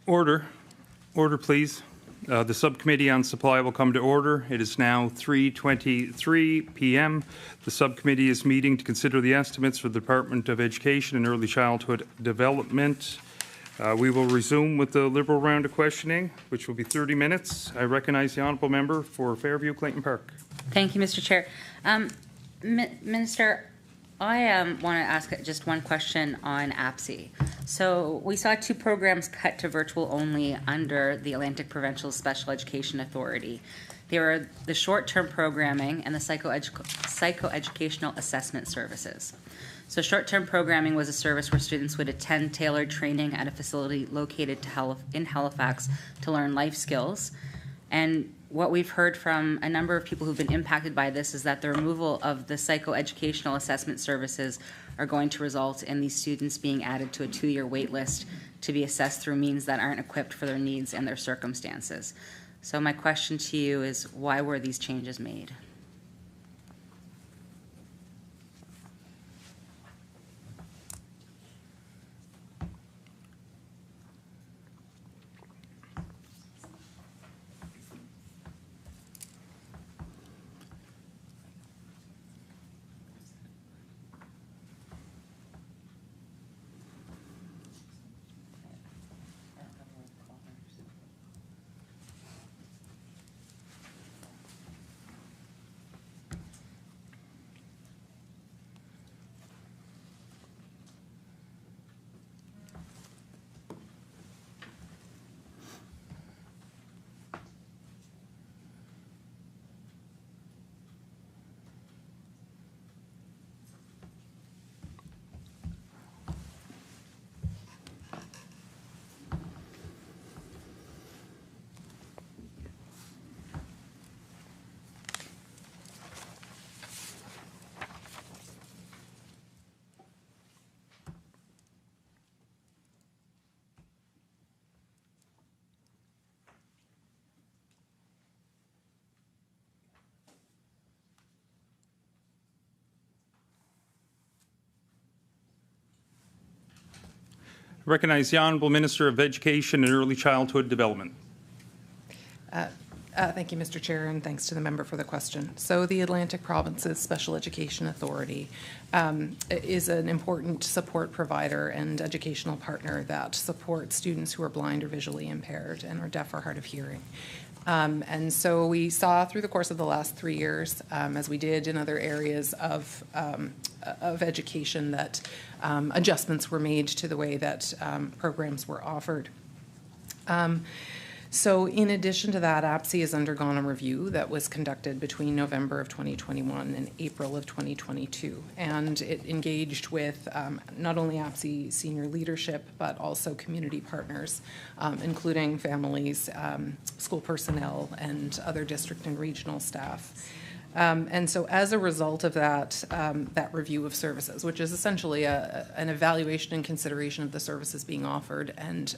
Order. Order, please. The Subcommittee on Supply will come to order. It is now 3:23 p.m. The Subcommittee is meeting to consider the estimates for the Department of Education and Early Childhood Development. We will resume with the Liberal round of questioning, which will be 30 minutes. I recognize the Honourable Member for Fairview, Clayton Park. Thank you, Mr. Chair. Minister, I want to ask just one question on APSI. So we saw 2 programs cut to virtual only under the Atlantic Provincial Special Education Authority. They were the short-term programming and the psychoeducational assessment services. So short-term programming was a service where students would attend tailored training at a facility located in Halifax to learn life skills. And what we've heard from a number of people who've been impacted by this is that the removal of the psychoeducational assessment services are going to result in these students being added to a 2-year wait list to be assessed through means that aren't equipped for their needs and their circumstances. So my question to you is, why were these changes made? I recognize the Honourable Minister of Education and Early Childhood Development. Thank you, Mr. Chair, and thanks to the member for the question. So the Atlantic Province's Special Education Authority is an important support provider and educational partner that supports students who are blind or visually impaired and are deaf or hard of hearing. And so we saw through the course of the last 3 years, as we did in other areas of education, that adjustments were made to the way that programs were offered. So in addition to that, APSI has undergone a review that was conducted between November of 2021 and April of 2022. And it engaged with not only APSI senior leadership, but also community partners, including families, school personnel, and other district and regional staff. And so as a result of that, that review of services, which is essentially an evaluation and consideration of the services being offered, and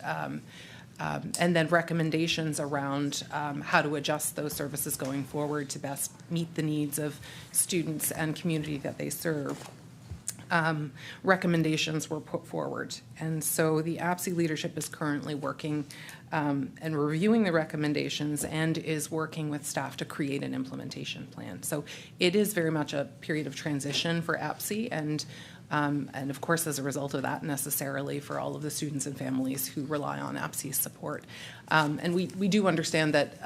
then recommendations around how to adjust those services going forward to best meet the needs of students and community that they serve. Recommendations were put forward. And so the APSI leadership is currently working and reviewing the recommendations and is working with staff to create an implementation plan. So it is very much a period of transition for APSI, and of course, as a result of that, necessarily for all of the students and families who rely on APSI's support. And we do understand that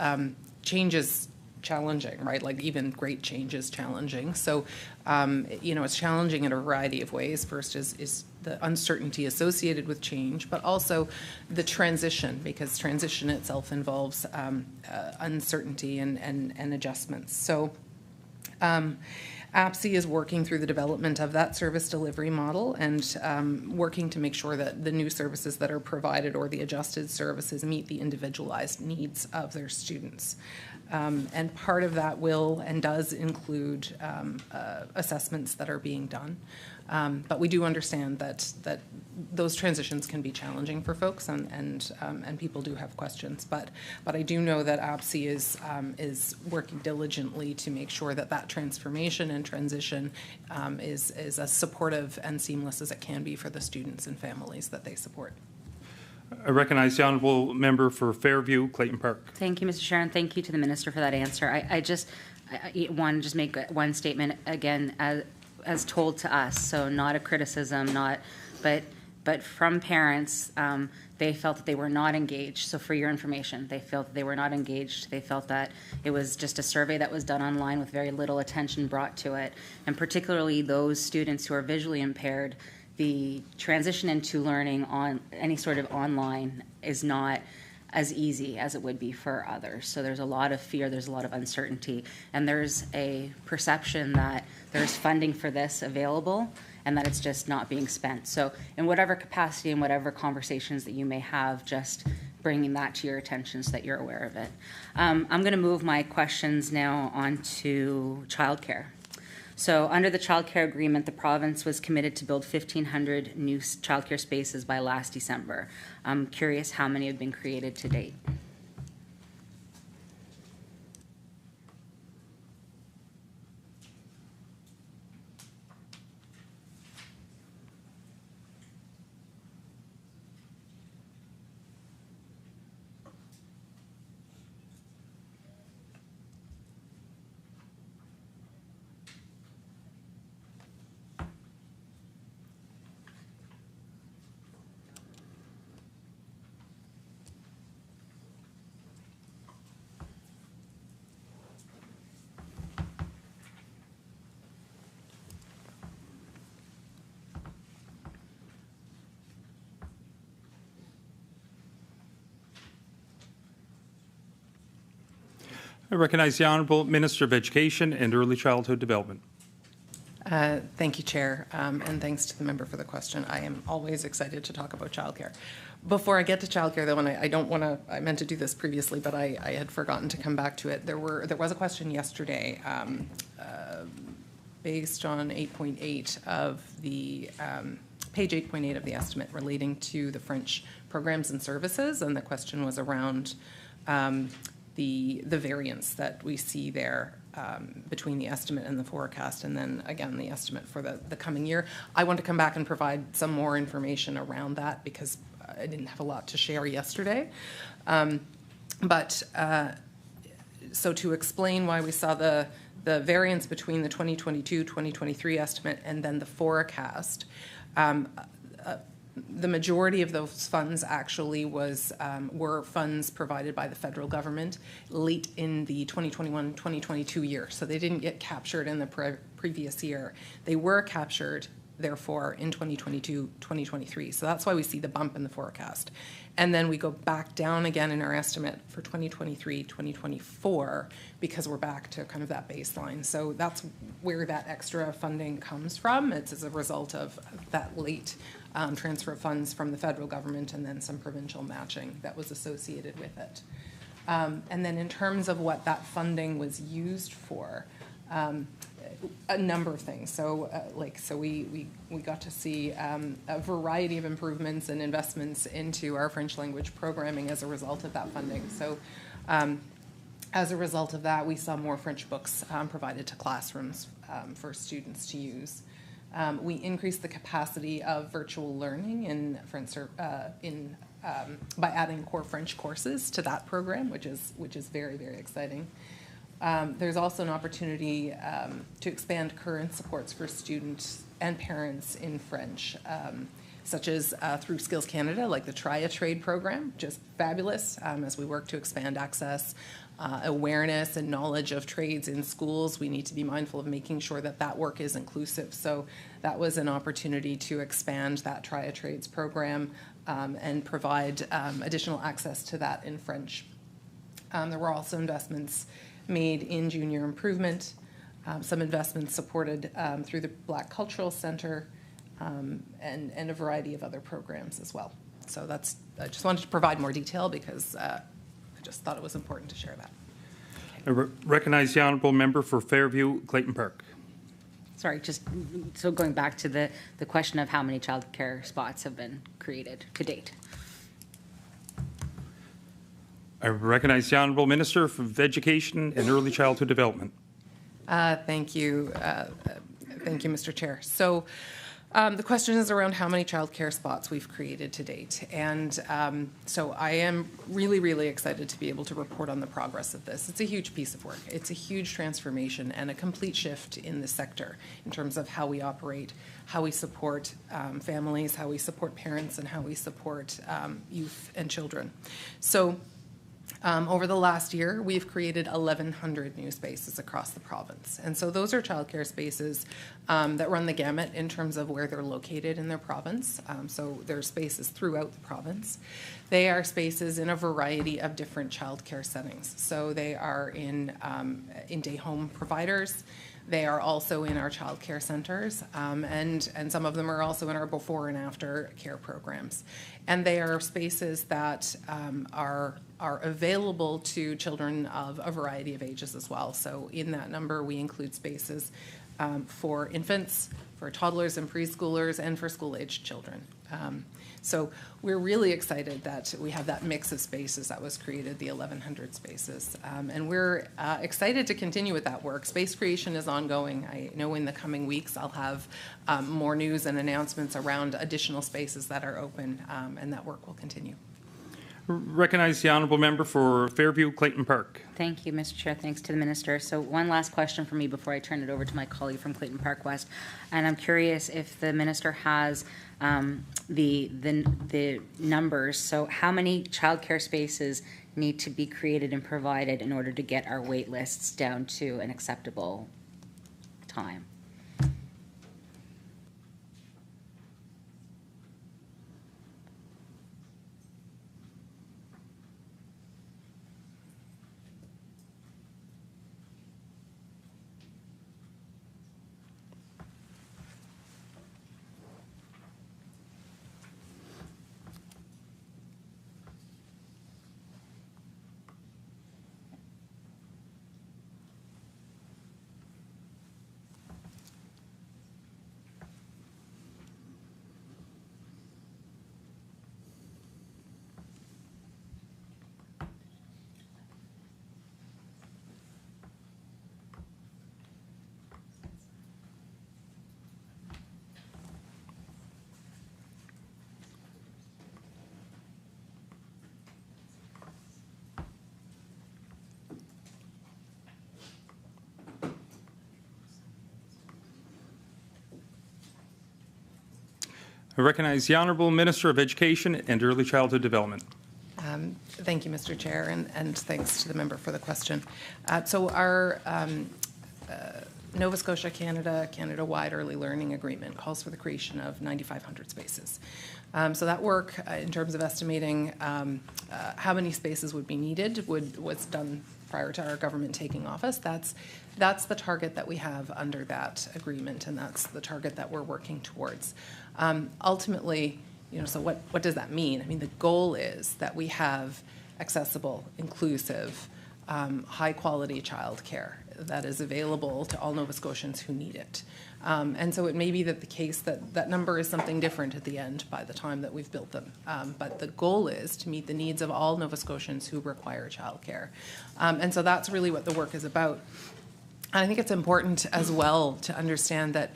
change is challenging, right? Like even great change is challenging. So, it's challenging in a variety of ways. First is the uncertainty associated with change, but also the transition, because transition itself involves uncertainty and adjustments. So, APSI is working through the development of that service delivery model and working to make sure that the new services that are provided or the adjusted services meet the individualized needs of their students. And part of that will and does include assessments that are being done. But we do understand that those transitions can be challenging for folks, and people do have questions. But I do know that APSI is working diligently to make sure that that transformation and transition is as supportive and seamless as it can be for the students and families that they support. Mm-hmm. I recognize the honourable member for Fairview, Clayton Park. Thank you, Mr. Chair, and thank you to the Minister for that answer. I want to just make one statement again, as told to us, so not a criticism, but from parents, they felt that they were not engaged. So for your information, they felt that they were not engaged. They felt that it was just a survey that was done online with very little attention brought to it, and particularly those students who are visually impaired, the transition into learning on any sort of online is not as easy as it would be for others. So there's a lot of fear, there's a lot of uncertainty, and there's a perception that there's funding for this available and that it's just not being spent. So in whatever capacity and whatever conversations that you may have, just bringing that to your attention so that you're aware of it. I'm going to move my questions now on to childcare. So under the childcare agreement, the province was committed to build 1,500 new childcare spaces by last December. I'm curious how many have been created to date. I recognize the Honourable Minister of Education and Early Childhood Development. Thank you, Chair, and thanks to the member for the question. I am always excited to talk about childcare. Before I get to childcare, though, and I don't want to, I meant to do this previously, but I had forgotten to come back to it. There was a question yesterday based on 8.8 of the page 8.8 of the estimate relating to the French programs and services, and the question was around the variance that we see there between the estimate and the forecast, and then again the estimate for the coming year. I want to come back and provide some more information around that because I didn't have a lot to share yesterday. So to explain why we saw the variance between the 2022-2023 estimate and then the forecast, the majority of those funds actually were funds provided by the federal government late in the 2021-2022 year. So they didn't get captured in the previous year. They were captured, therefore, in 2022-2023. So that's why we see the bump in the forecast. And then we go back down again in our estimate for 2023-2024 because we're back to kind of that baseline. So that's where that extra funding comes from. It's as a result of that late transfer of funds from the federal government and then some provincial matching that was associated with it. And then in terms of what that funding was used for, a number of things. So we got to see a variety of improvements and investments into our French language programming as a result of that funding. So as a result of that, we saw more French books provided to classrooms for students to use. We increased the capacity of virtual learning in French by adding core French courses to that program, which is very, very exciting. There's also an opportunity to expand current supports for students and parents in French, such as through Skills Canada, like the Try a Trade program, just fabulous as we work to expand access, awareness and knowledge of trades in schools. We need to be mindful of making sure that that work is inclusive. So that was an opportunity to expand that Try a Trades program and provide additional access to that in French. There were also investments made in junior improvement, some investments supported through the Black Cultural Center, and a variety of other programs as well. So I just wanted to provide more detail because I just thought it was important to share that. I recognize the Honourable Member for Fairview, Clayton Park. Sorry, just so going back to the question of how many childcare spots have been created to date. I recognize the Honourable Minister of Education and Early Childhood Development. Thank you. Thank you, Mr. Chair. So The question is around how many childcare spots we've created to date. And so I am really, really excited to be able to report on the progress of this. It's a huge piece of work. It's a huge transformation and a complete shift in the sector in terms of how we operate, how we support families, how we support parents, and how we support youth and children. So over the last year, we've created 1,100 new spaces across the province. And so those are childcare spaces that run the gamut in terms of where they're located in their province. So there are spaces throughout the province. They are spaces in a variety of different childcare settings. So they are in day home providers. They are also in our child care centers, and some of them are also in our before and after care programs. And they are spaces that are available to children of a variety of ages as well. So in that number, we include spaces for infants, for toddlers and preschoolers, and for school-aged children. So we're really excited that we have that mix of spaces that was created, the 1,100 spaces. And we're excited to continue with that work. Space creation is ongoing. I know in the coming weeks I'll have more news and announcements around additional spaces that are open, and that work will continue. Recognize the honourable member for Fairview Clayton Park. Thank you, Mr. Chair. Thanks to the minister. So one last question for me before I turn it over to my colleague from Clayton Park West. And I'm curious if the minister has the numbers. So how many childcare spaces need to be created and provided in order to get our wait lists down to an acceptable time? I recognize the Honourable Minister of Education and Early Childhood Development. Thank you, Mr. Chair, and thanks to the member for the question. So our Nova Scotia, Canada-wide early learning agreement calls for the creation of 9,500 spaces. So that work, in terms of estimating how many spaces would be needed, was done prior to our government taking office. That's the target that we have under that agreement, and that's the target that we're working towards. Ultimately, so what does that mean? I mean, the goal is that we have accessible, inclusive, high-quality childcare that is available to all Nova Scotians who need it. And so it may be that the case that number is something different at the end by the time that we've built them. But the goal is to meet the needs of all Nova Scotians who require childcare. And so that's really what the work is about. And I think it's important as well to understand that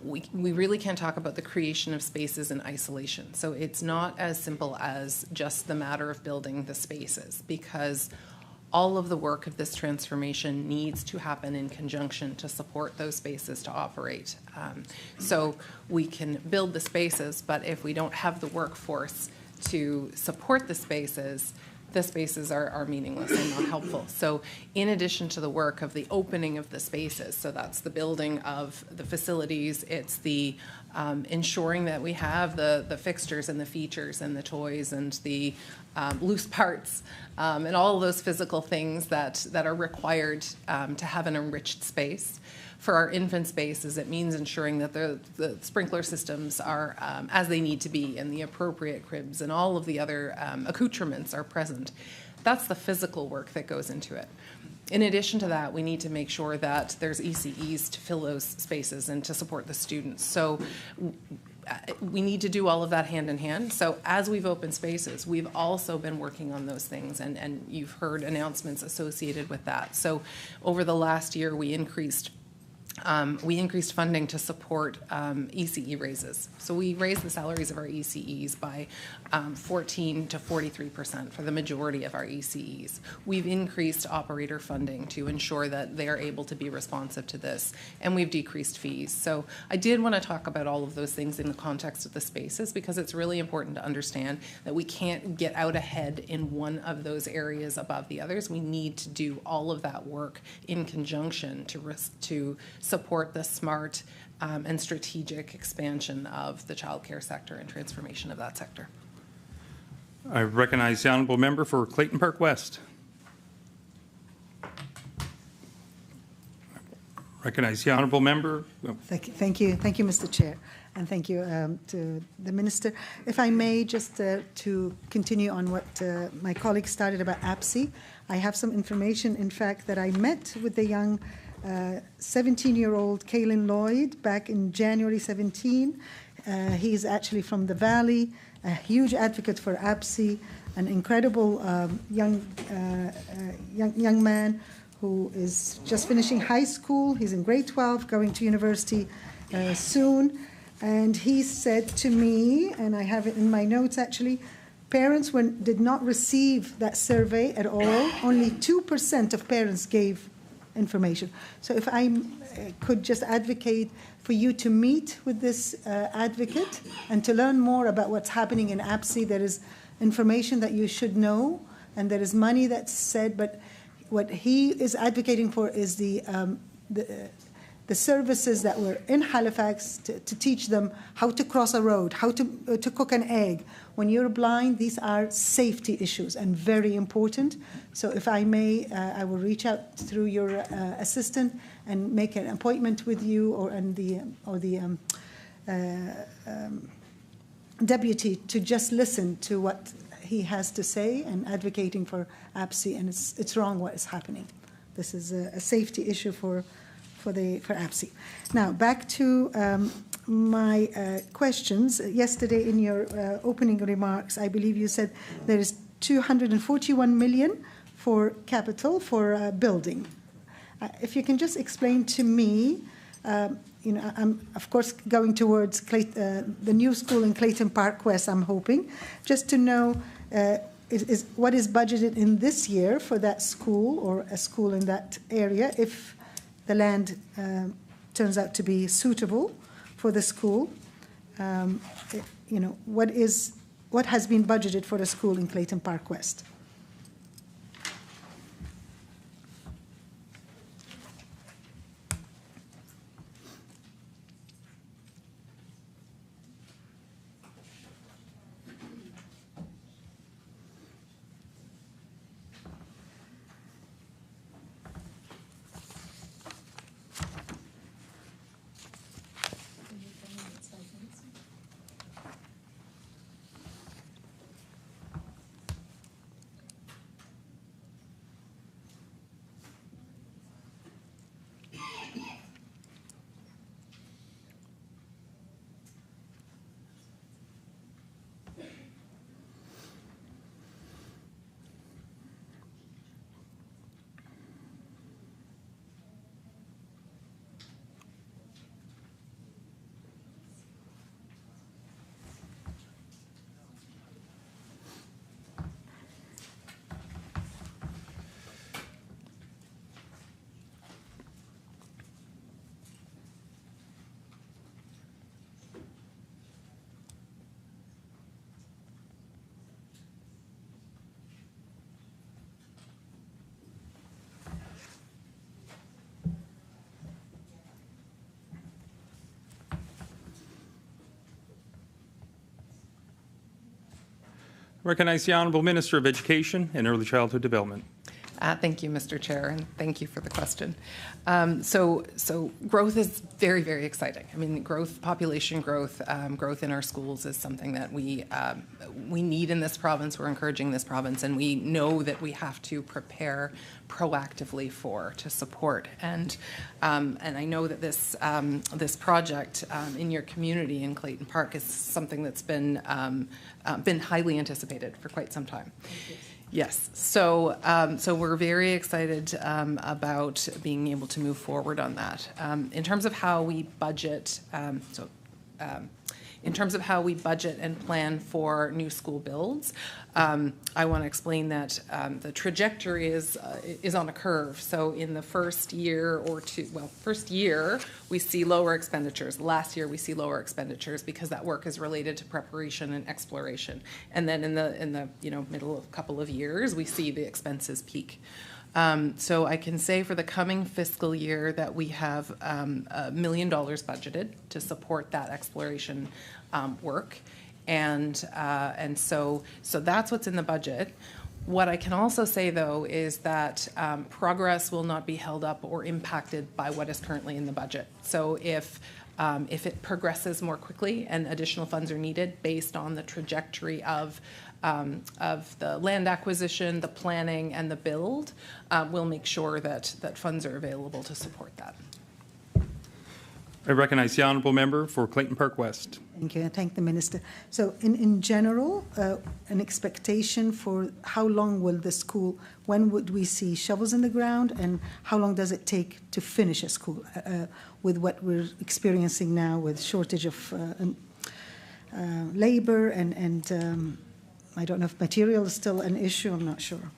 we really can't talk about the creation of spaces in isolation. So it's not as simple as just the matter of building the spaces, because all of the work of this transformation needs to happen in conjunction to support those spaces to operate. So we can build the spaces, but if we don't have the workforce to support the spaces are meaningless and not helpful. So in addition to the work of the opening of the spaces, so that's the building of the facilities, it's the ensuring that we have the fixtures and the features and the toys and the loose parts and all of those physical things that are required to have an enriched space. For our infant spaces, it means ensuring that the sprinkler systems are as they need to be, and the appropriate cribs and all of the other accoutrements are present. That's the physical work that goes into it. In addition to that, we need to make sure that there's ECEs to fill those spaces and to support the students. So we need to do all of that hand in hand. So as we've opened spaces, we've also been working on those things, and you've heard announcements associated with that. So over the last year, we increased we increased funding to support ECE raises. So we raised the salaries of our ECEs by 14 to 43% for the majority of our ECEs. We've increased operator funding to ensure that they are able to be responsive to this, and we've decreased fees. So I did want to talk about all of those things in the context of the spaces, because it's really important to understand that we can't get out ahead in one of those areas above the others. We need to do all of that work in conjunction to support the smart and strategic expansion of the childcare sector and transformation of that sector. I recognize the honourable member for Clayton Park West. Recognize the honourable member. Thank you, Mr. Chair, and thank you to the Minister. If I may, just to continue on what my colleague started about APSI, I have some information, in fact, that I met with the young 17-year-old Kaylin Lloyd back in January 17. He's actually from the Valley, a huge advocate for APSI, an incredible young man who is just finishing high school. He's in grade 12, going to university soon. And he said to me, and I have it in my notes actually, parents did not receive that survey at all. Only 2% of parents gave information. So if I could just advocate for you to meet with this advocate and to learn more about what's happening in APSI. There is information that you should know, and there is money that's said, but what he is advocating for is the services that were in Halifax to teach them how to cross a road, how to cook an egg. When you're blind, these are safety issues and very important. So if I may, I will reach out through your assistant and make an appointment with you or the deputy to just listen to what he has to say and advocating for APSI. And it's wrong what is happening. This is a safety issue for APSI. Now, back to my questions. Yesterday in your opening remarks, I believe you said there is 241 million for capital for building. If you can just explain to me, I'm of course going towards the new school in Clayton Park West, I'm hoping, just to know what is budgeted in this year for that school or a school in that area if the land turns out to be suitable for the school. What has been budgeted for the school in Clayton Park West? Recognize the Honourable Minister of Education and Early Childhood Development. Thank you, Mr. Chair, and thank you for the question. So growth is very, very exciting. I mean, population growth, growth in our schools is something that we need in this province. We're encouraging this province, and we know that we have to prepare proactively to support. And I know that this project in your community in Clayton Park is something that's been highly anticipated for quite some time. Yes, so so we're very excited about being able to move forward on that. In terms of how we budget, in terms of how we budget and plan for new school builds, I want to explain that the trajectory is on a curve. So in the first year or two, well, first year we see lower expenditures. Last year we see lower expenditures because that work is related to preparation and exploration. And then in the middle of a couple of years we see the expenses peak. So I can say for the coming fiscal year that we have $1 million budgeted to support that exploration work, and so that's what's in the budget. What I can also say, though, is that progress will not be held up or impacted by what is currently in the budget. So if it progresses more quickly and additional funds are needed based on the trajectory of the land acquisition, the planning, and the build, we'll make sure that funds are available to support that. I recognize the honourable member for Clayton Park West. Thank you, and thank the minister. So in general, an expectation for how long will the school, when would we see shovels in the ground, and how long does it take to finish a school with what we're experiencing now with shortage of labor and I don't know if material is still an issue, I'm not sure.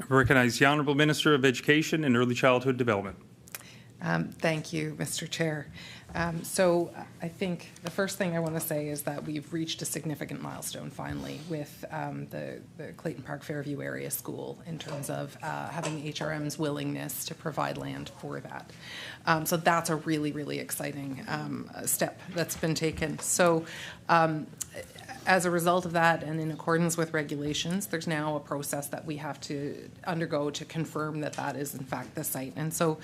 I recognize the honourable Minister of Education and Early Childhood Development. Thank you, Mr. Chair. So I think the first thing I want to say is that we've reached a significant milestone finally with the Clayton Park Fairview Area School in terms of having HRM's willingness to provide land for that. So that's a really, really exciting step that's been taken. So as a result of that, and in accordance with regulations, there's now a process that we have to undergo to confirm that that is in fact the site. And so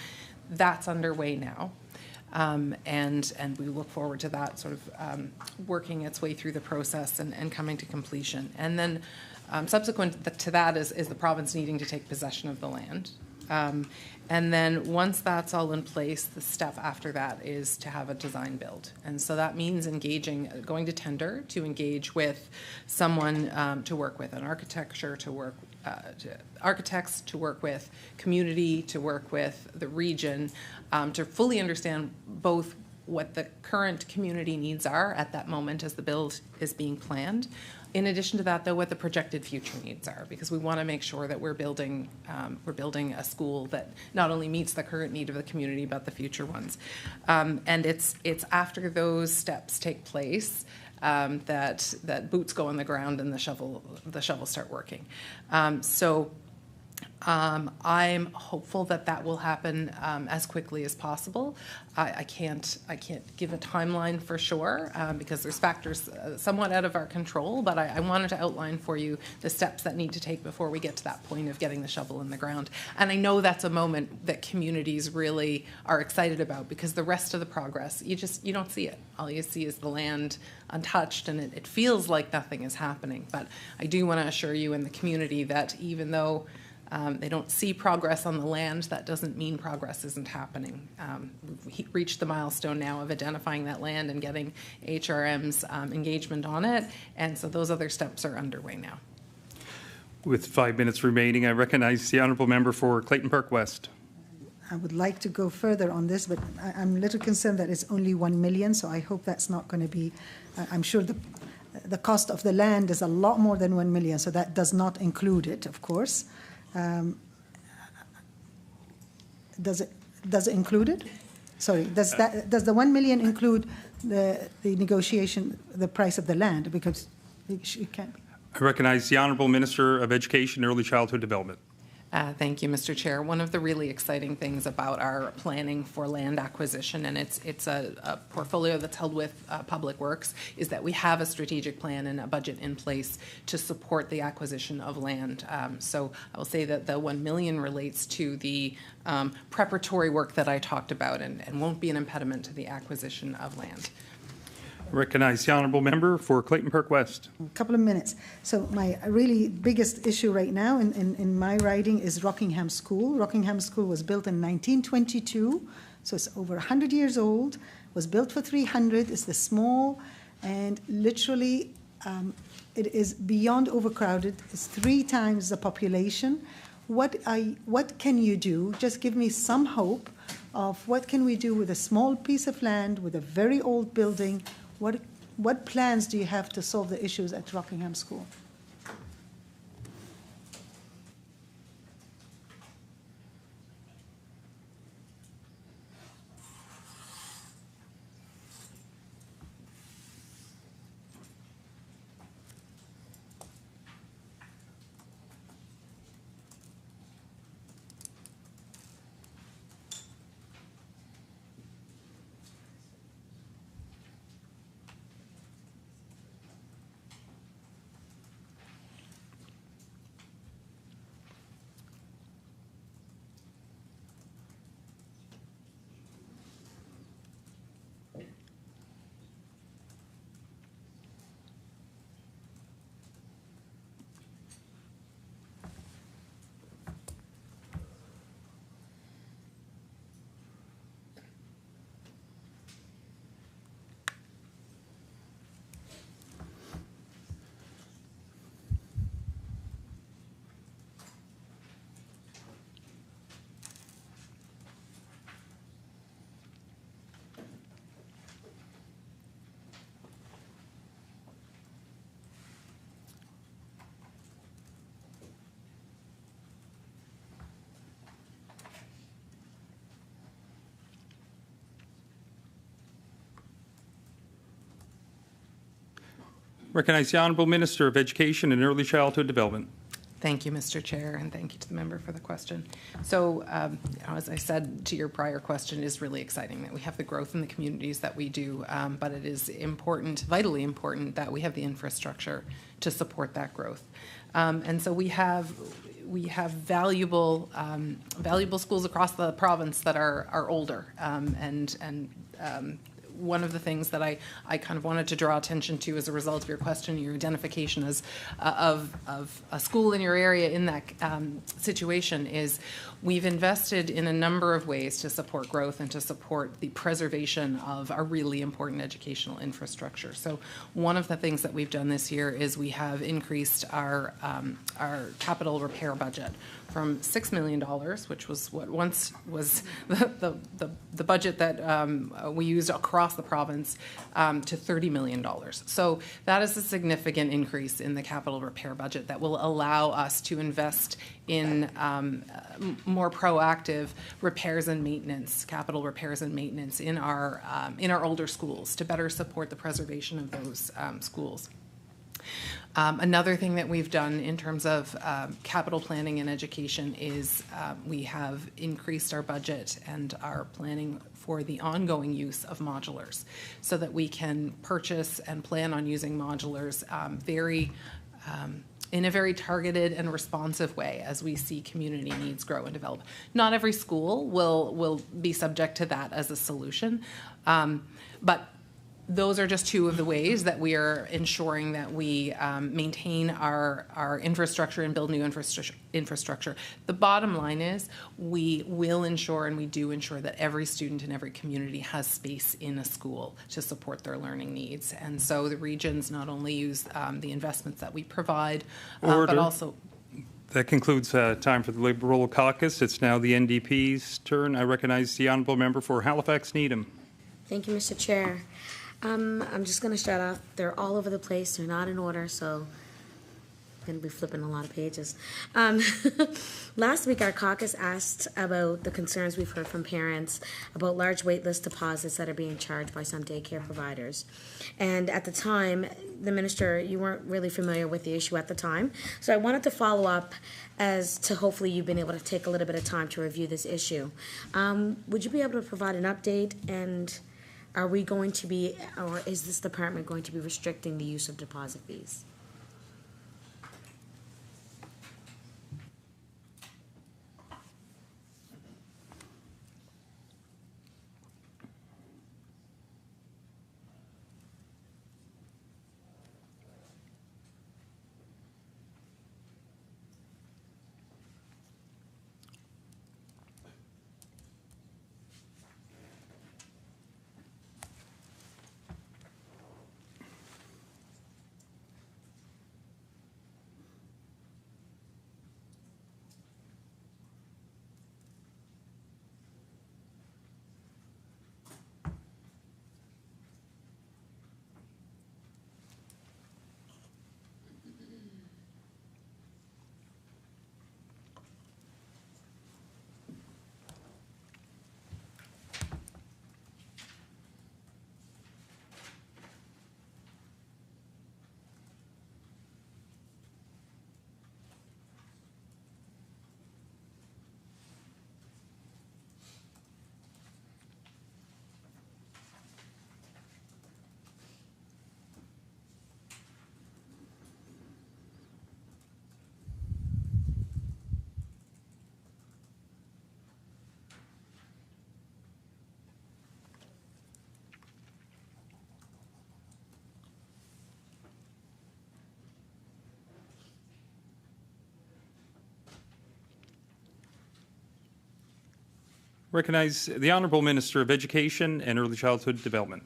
that's underway now. And we look forward to that sort of working its way through the process and coming to completion. And then subsequent to that is the province needing to take possession of the land. And then once that's all in place, the step after that is to have a design build. And so that means going to tender to engage with someone to work with, an architecture to work architects to work with, community to work with, the region, to fully understand both what the current community needs are at that moment as the build is being planned. In addition to that, though, what the projected future needs are, because we want to make sure that we're building a school that not only meets the current need of the community, but the future ones. And it's after those steps take place that boots go on the ground and the shovels start working. So I'm hopeful that that will happen as quickly as possible. I can't give a timeline for sure because there's factors somewhat out of our control, but I wanted to outline for you the steps that need to take before we get to that point of getting the shovel in the ground. And I know that's a moment that communities really are excited about because the rest of the progress, you don't see it. All you see is the land untouched, and it feels like nothing is happening. But I do want to assure you in the community that even though they don't see progress on the land, that doesn't mean progress isn't happening. We've reached the milestone now of identifying that land and getting HRM's engagement on it, and so those other steps are underway now. With 5 minutes remaining, I recognize the honourable member for Clayton Park West. I would like to go further on this, but I'm a little concerned that it's only 1 million, so I hope that's not going to be, I'm sure the cost of the land is a lot more than 1 million, so that does not include it, of course. Does it include it? Sorry, does the 1 million include the negotiation, the price of the land? Because it can't be. I recognize the Honourable Minister of Education and Early Childhood Development. Thank you, Mr. Chair. One of the really exciting things about our planning for land acquisition, and it's a portfolio that's held with Public Works, is that we have a strategic plan and a budget in place to support the acquisition of land. So I will say that the 1 million relates to the preparatory work that I talked about and won't be an impediment to the acquisition of land. Recognize the honourable member for Clayton Park West. A couple of minutes. So my really biggest issue right now in my riding is Rockingham School. Rockingham School was built in 1922, so it's over 100 years old, was built for 300, it's the small, and literally it is beyond overcrowded. It's 3 times the population. What can you do? Just give me some hope of what can we do with a small piece of land, with a very old building. What plans do you have to solve the issues at Rockingham School? Recognize the Honourable Minister of Education and Early Childhood Development. Thank you, Mr. Chair, and thank you to the member for the question. So, as I said to your prior question, it is really exciting that we have the growth in the communities that we do, but it is important, vitally important, that we have the infrastructure to support that growth. And so we have valuable schools across the province that are older, one of the things that I kind of wanted to draw attention to as a result of your question, your identification as of a school in your area in that situation, is we've invested in a number of ways to support growth and to support the preservation of our really important educational infrastructure. So one of the things that we've done this year is we have increased our capital repair budget from $6 million, which was what once was the budget that we used across the province, to $30 million. So that is a significant increase in the capital repair budget that will allow us to invest in more proactive repairs and maintenance, capital repairs and maintenance in our older schools to better support the preservation of those schools. Another thing that we've done in terms of capital planning and education is we have increased our budget and our planning for the ongoing use of modulars so that we can purchase and plan on using modulars in a very targeted and responsive way as we see community needs grow and develop. Not every school will be subject to that as a solution, but those are just two of the ways that we are ensuring that we maintain our infrastructure and build new infrastructure. The bottom line is we will ensure, and we do ensure, that every student in every community has space in a school to support their learning needs. And so the regions not only use the investments that we provide, but also... That concludes time for the Liberal caucus. It's now the NDP's turn. I recognize the honourable member for Halifax Needham. Thank you, Mr. Chair. I'm just going to start off. They're all over the place. They're not in order, so I'm going to be flipping a lot of pages. Last week, our caucus asked about the concerns we've heard from parents about large waitlist deposits that are being charged by some daycare providers. And at the time, the minister, you weren't really familiar with the issue at the time. So I wanted to follow up as to hopefully you've been able to take a little bit of time to review this issue. Would you be able to provide an update, and are we going to be, or is this department going to be restricting the use of deposit fees? Recognize the Honourable Minister of Education and Early Childhood Development.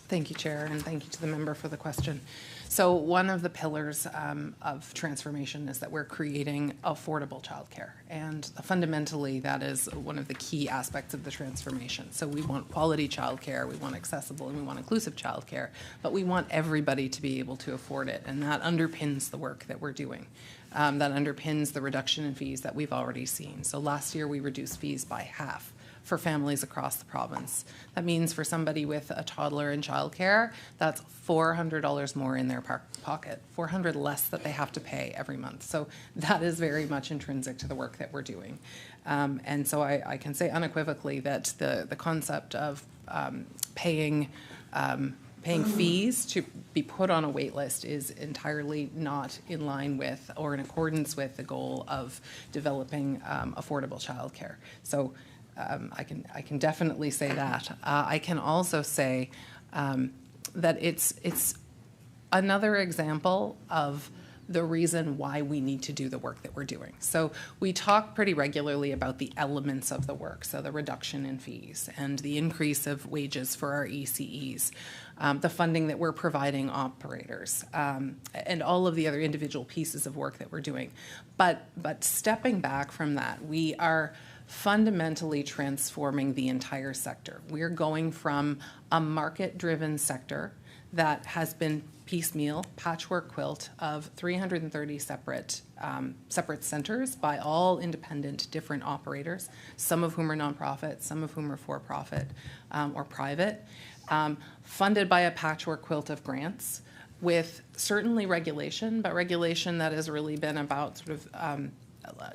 Thank you, Chair, and thank you to the member for the question. So one of the pillars of transformation is that we're creating affordable childcare, and fundamentally that is one of the key aspects of the transformation. So we want quality childcare, we want accessible and we want inclusive childcare, but we want everybody to be able to afford it, and that underpins the work that we're doing. That underpins the reduction in fees that we've already seen. So last year we reduced fees by half for families across the province. That means for somebody with a toddler in childcare, that's $400 more in their pocket, $400 less that they have to pay every month. So that is very much intrinsic to the work that we're doing. And so I can say unequivocally that the concept of paying fees to be put on a wait list is entirely not in line with or in accordance with the goal of developing affordable childcare. So I can definitely say that. I can also say that it's another example of the reason why we need to do the work that we're doing. So we talk pretty regularly about the elements of the work, so the reduction in fees and the increase of wages for our ECEs, the funding that we're providing operators, and all of the other individual pieces of work that we're doing. But stepping back from that, we are fundamentally transforming the entire sector. We're going from a market-driven sector that has been piecemeal, patchwork quilt of 330 separate centers by all independent different operators, some of whom are nonprofit, some of whom are for-profit or private, funded by a patchwork quilt of grants, with certainly regulation, but regulation that has really been about sort of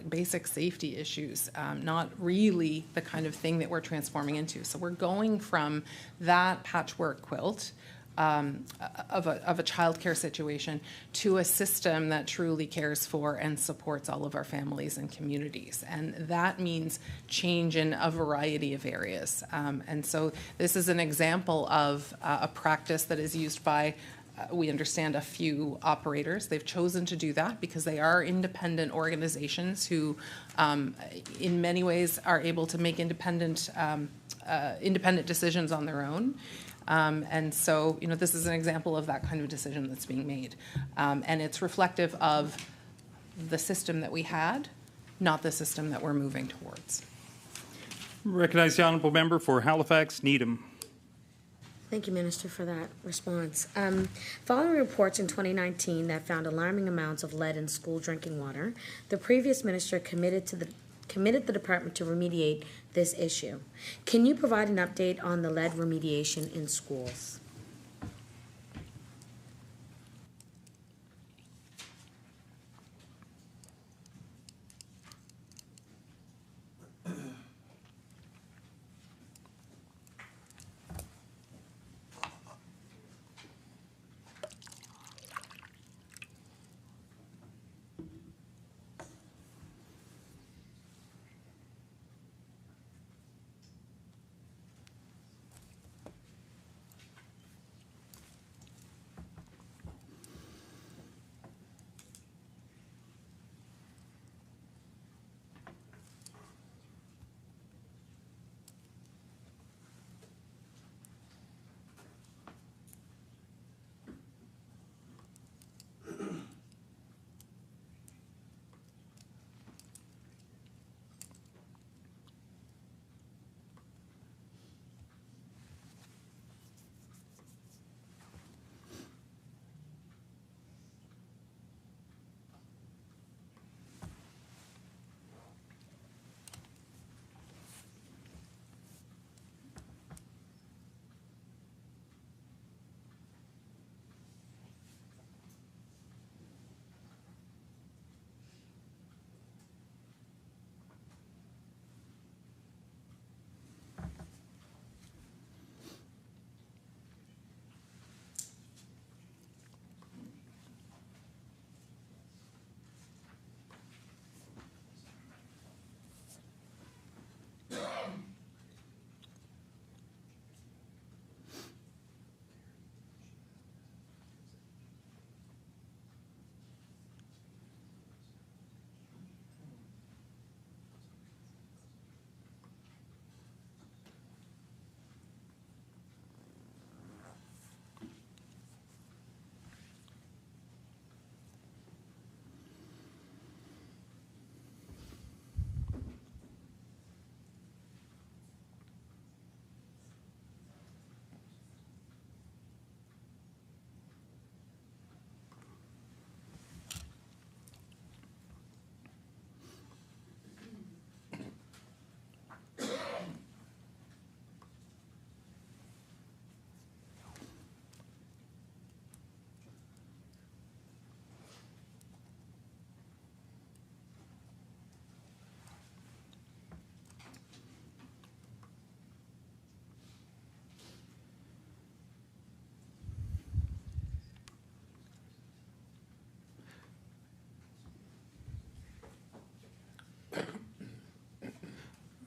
basic safety issues, not really the kind of thing that we're transforming into. So we're going from that patchwork quilt of a childcare situation to a system that truly cares for and supports all of our families and communities. And that means change in a variety of areas. And so this is an example of a practice that is used by we understand a few operators. They've chosen to do that because they are independent organizations who, in many ways, are able to make independent decisions on their own. And so, this is an example of that kind of decision that's being made. And it's reflective of the system that we had, not the system that we're moving towards. Recognize the honourable member for Halifax, Needham. Thank you, Minister, for that response. Following reports in 2019 that found alarming amounts of lead in school drinking water, the previous minister committed the department to remediate this issue. Can you provide an update on the lead remediation in schools?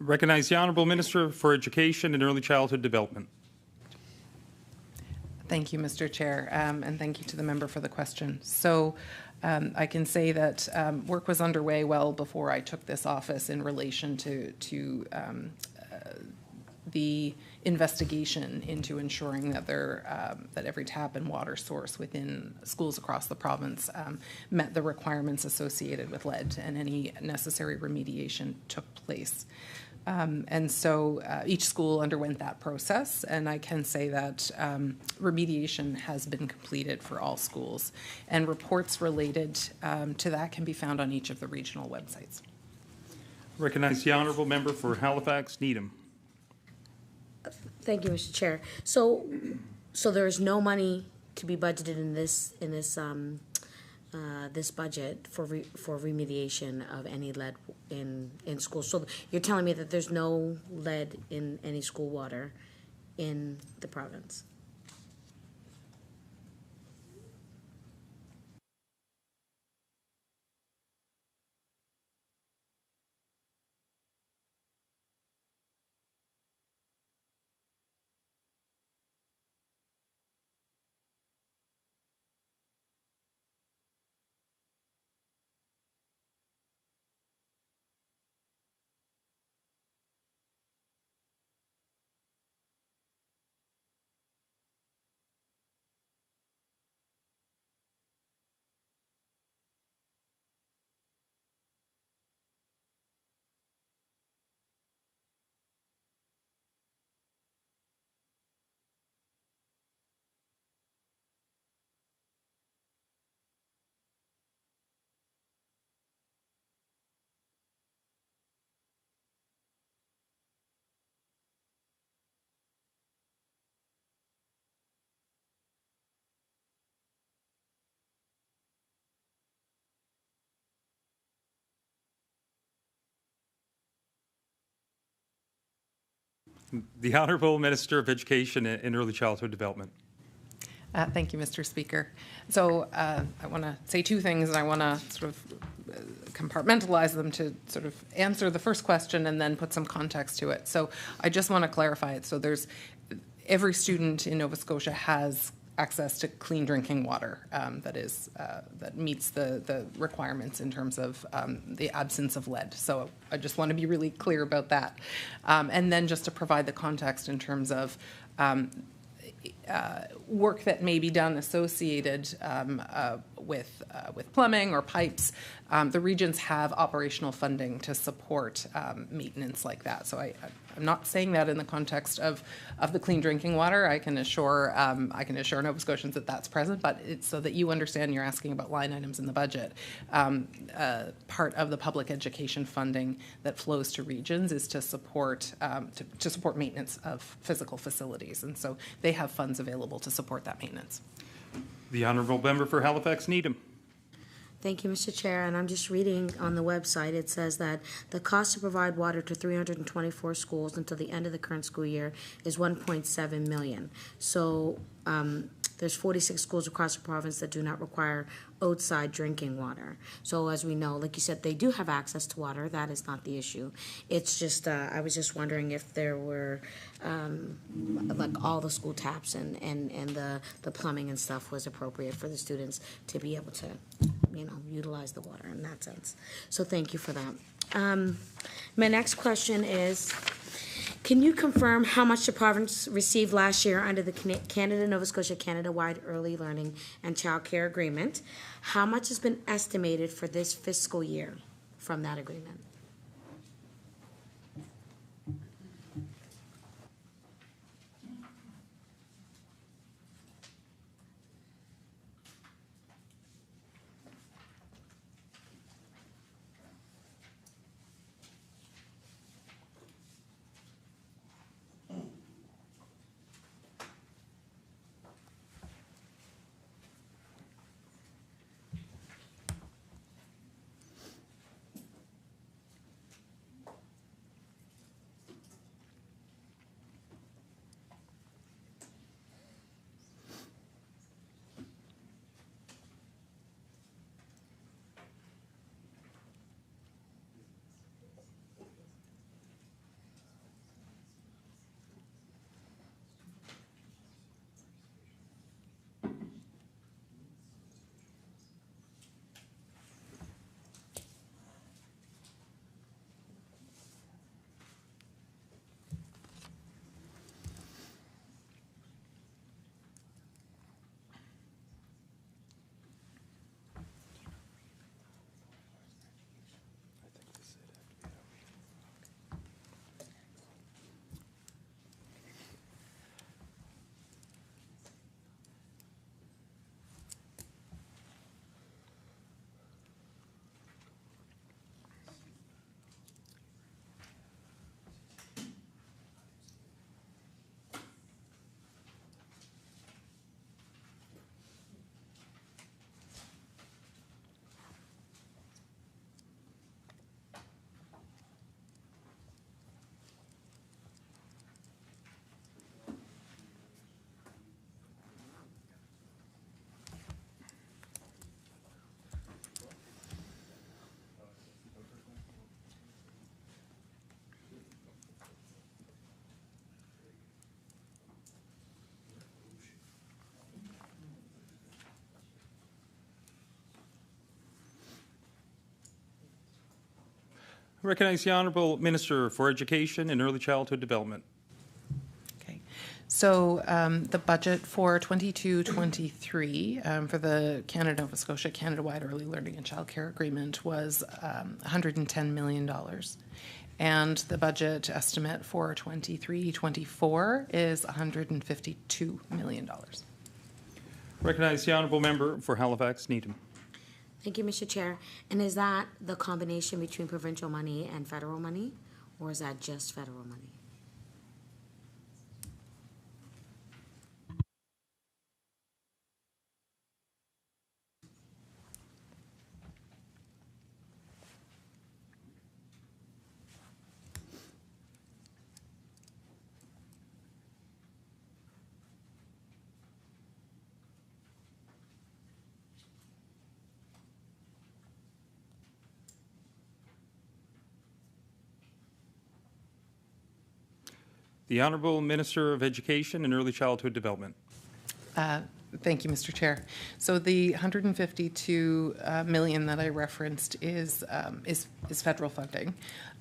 Recognize the honourable minister for Education and Early Childhood Development. Thank you, Mr. Chair, and thank you to the member for the question. So I can say that work was underway well before I took this office in relation to the investigation into ensuring that that every tap and water source within schools across the province met the requirements associated with lead, and any necessary remediation took place. And so each school underwent that process, and I can say that remediation has been completed for all schools, and reports related to that can be found on each of the regional websites. Recognize the honourable member for Halifax, Needham. Thank you, Mr. Chair. So there is no money to be budgeted in this this budget for remediation of any lead in schools. So you're telling me that there's no lead in any school water in the province? The Honourable Minister of Education and Early Childhood Development. Thank you, Mr. Speaker. So I want to say two things, and I want to sort of compartmentalize them to sort of answer the first question and then put some context to it. So I just want to clarify it. So there's every student in Nova Scotia has access to clean drinking water that meets the requirements in terms of the absence of lead. So I just want to be really clear about that. And then just to provide the context in terms of work that may be done associated with plumbing or pipes. The regions have operational funding to support maintenance like that. So I'm not saying that in the context of the clean drinking water. I can assure Nova Scotians that that's present, but it's so that you understand you're asking about line items in the budget. Part of the public education funding that flows to regions is to support maintenance of physical facilities, and so they have funds available to support that maintenance. The Honourable Member for Halifax Needham. Thank you, Mr. Chair. And I'm just reading on the website, it says that the cost to provide water to 324 schools until the end of the current school year is $1.7 million. So there's 46 schools across the province that do not require outside drinking water. So as we know, like you said, they do have access to water. That is not the issue. It's just, I was just wondering if there were, like all the school taps and the plumbing and stuff was appropriate for the students to be able to, utilize the water in that sense. So thank you for that. My next question is, can you confirm how much the province received last year under the Canada-Nova Scotia Canada-wide Early Learning and Child Care Agreement? How much has been estimated for this fiscal year from that agreement? Recognize the Honourable Minister for Education and Early Childhood Development. Okay. So the budget for 22-23 for the Canada-Nova Scotia Canada-wide Early Learning and Childcare Agreement was $110 million. And the budget estimate for 23-24 is $152 million. Recognize the Honourable Member for Halifax Needham. Thank you, Mr. Chair. And is that the combination between provincial money and federal money, or is that just federal money? The Honourable Minister of Education and Early Childhood Development. Thank you, Mr. Chair. So the 152 million that I referenced is federal funding.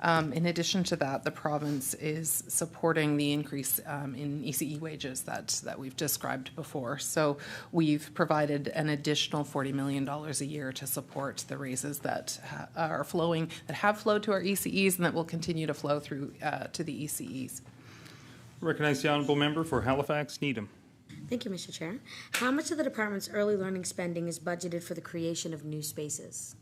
In addition to that, the province is supporting the increase in ECE wages that we've described before. So we've provided an additional $40 million a year to support the raises that have flowed to our ECEs and that will continue to flow through to the ECEs. Recognize the Honourable Member for Halifax Needham. Thank you, Mr. Chair. How much of the department's early learning spending is budgeted for the creation of new spaces?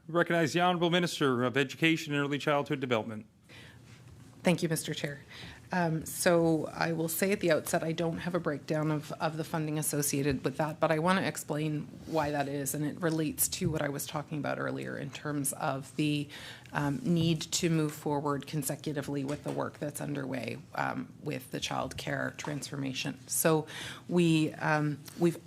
Recognize the Honourable Minister of Education and Early Childhood Development. Thank you, Mr. Chair. So I will say at the outset, I don't have a breakdown of the funding associated with that, but I want to explain why that is, and it relates to what I was talking about earlier in terms of the need to move forward consecutively with the work that's underway with the child care transformation. So we've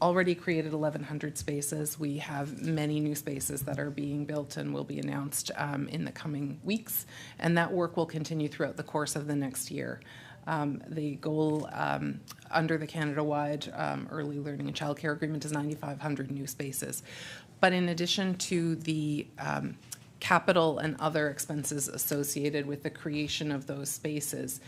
already created 1,100 spaces. We have many new spaces that are being built and will be announced in the coming weeks, and that work will continue throughout the course of the next year. The goal under the Canada-wide Early Learning and Childcare Agreement is 9,500 new spaces. But in addition to the capital and other expenses associated with the creation of those spaces,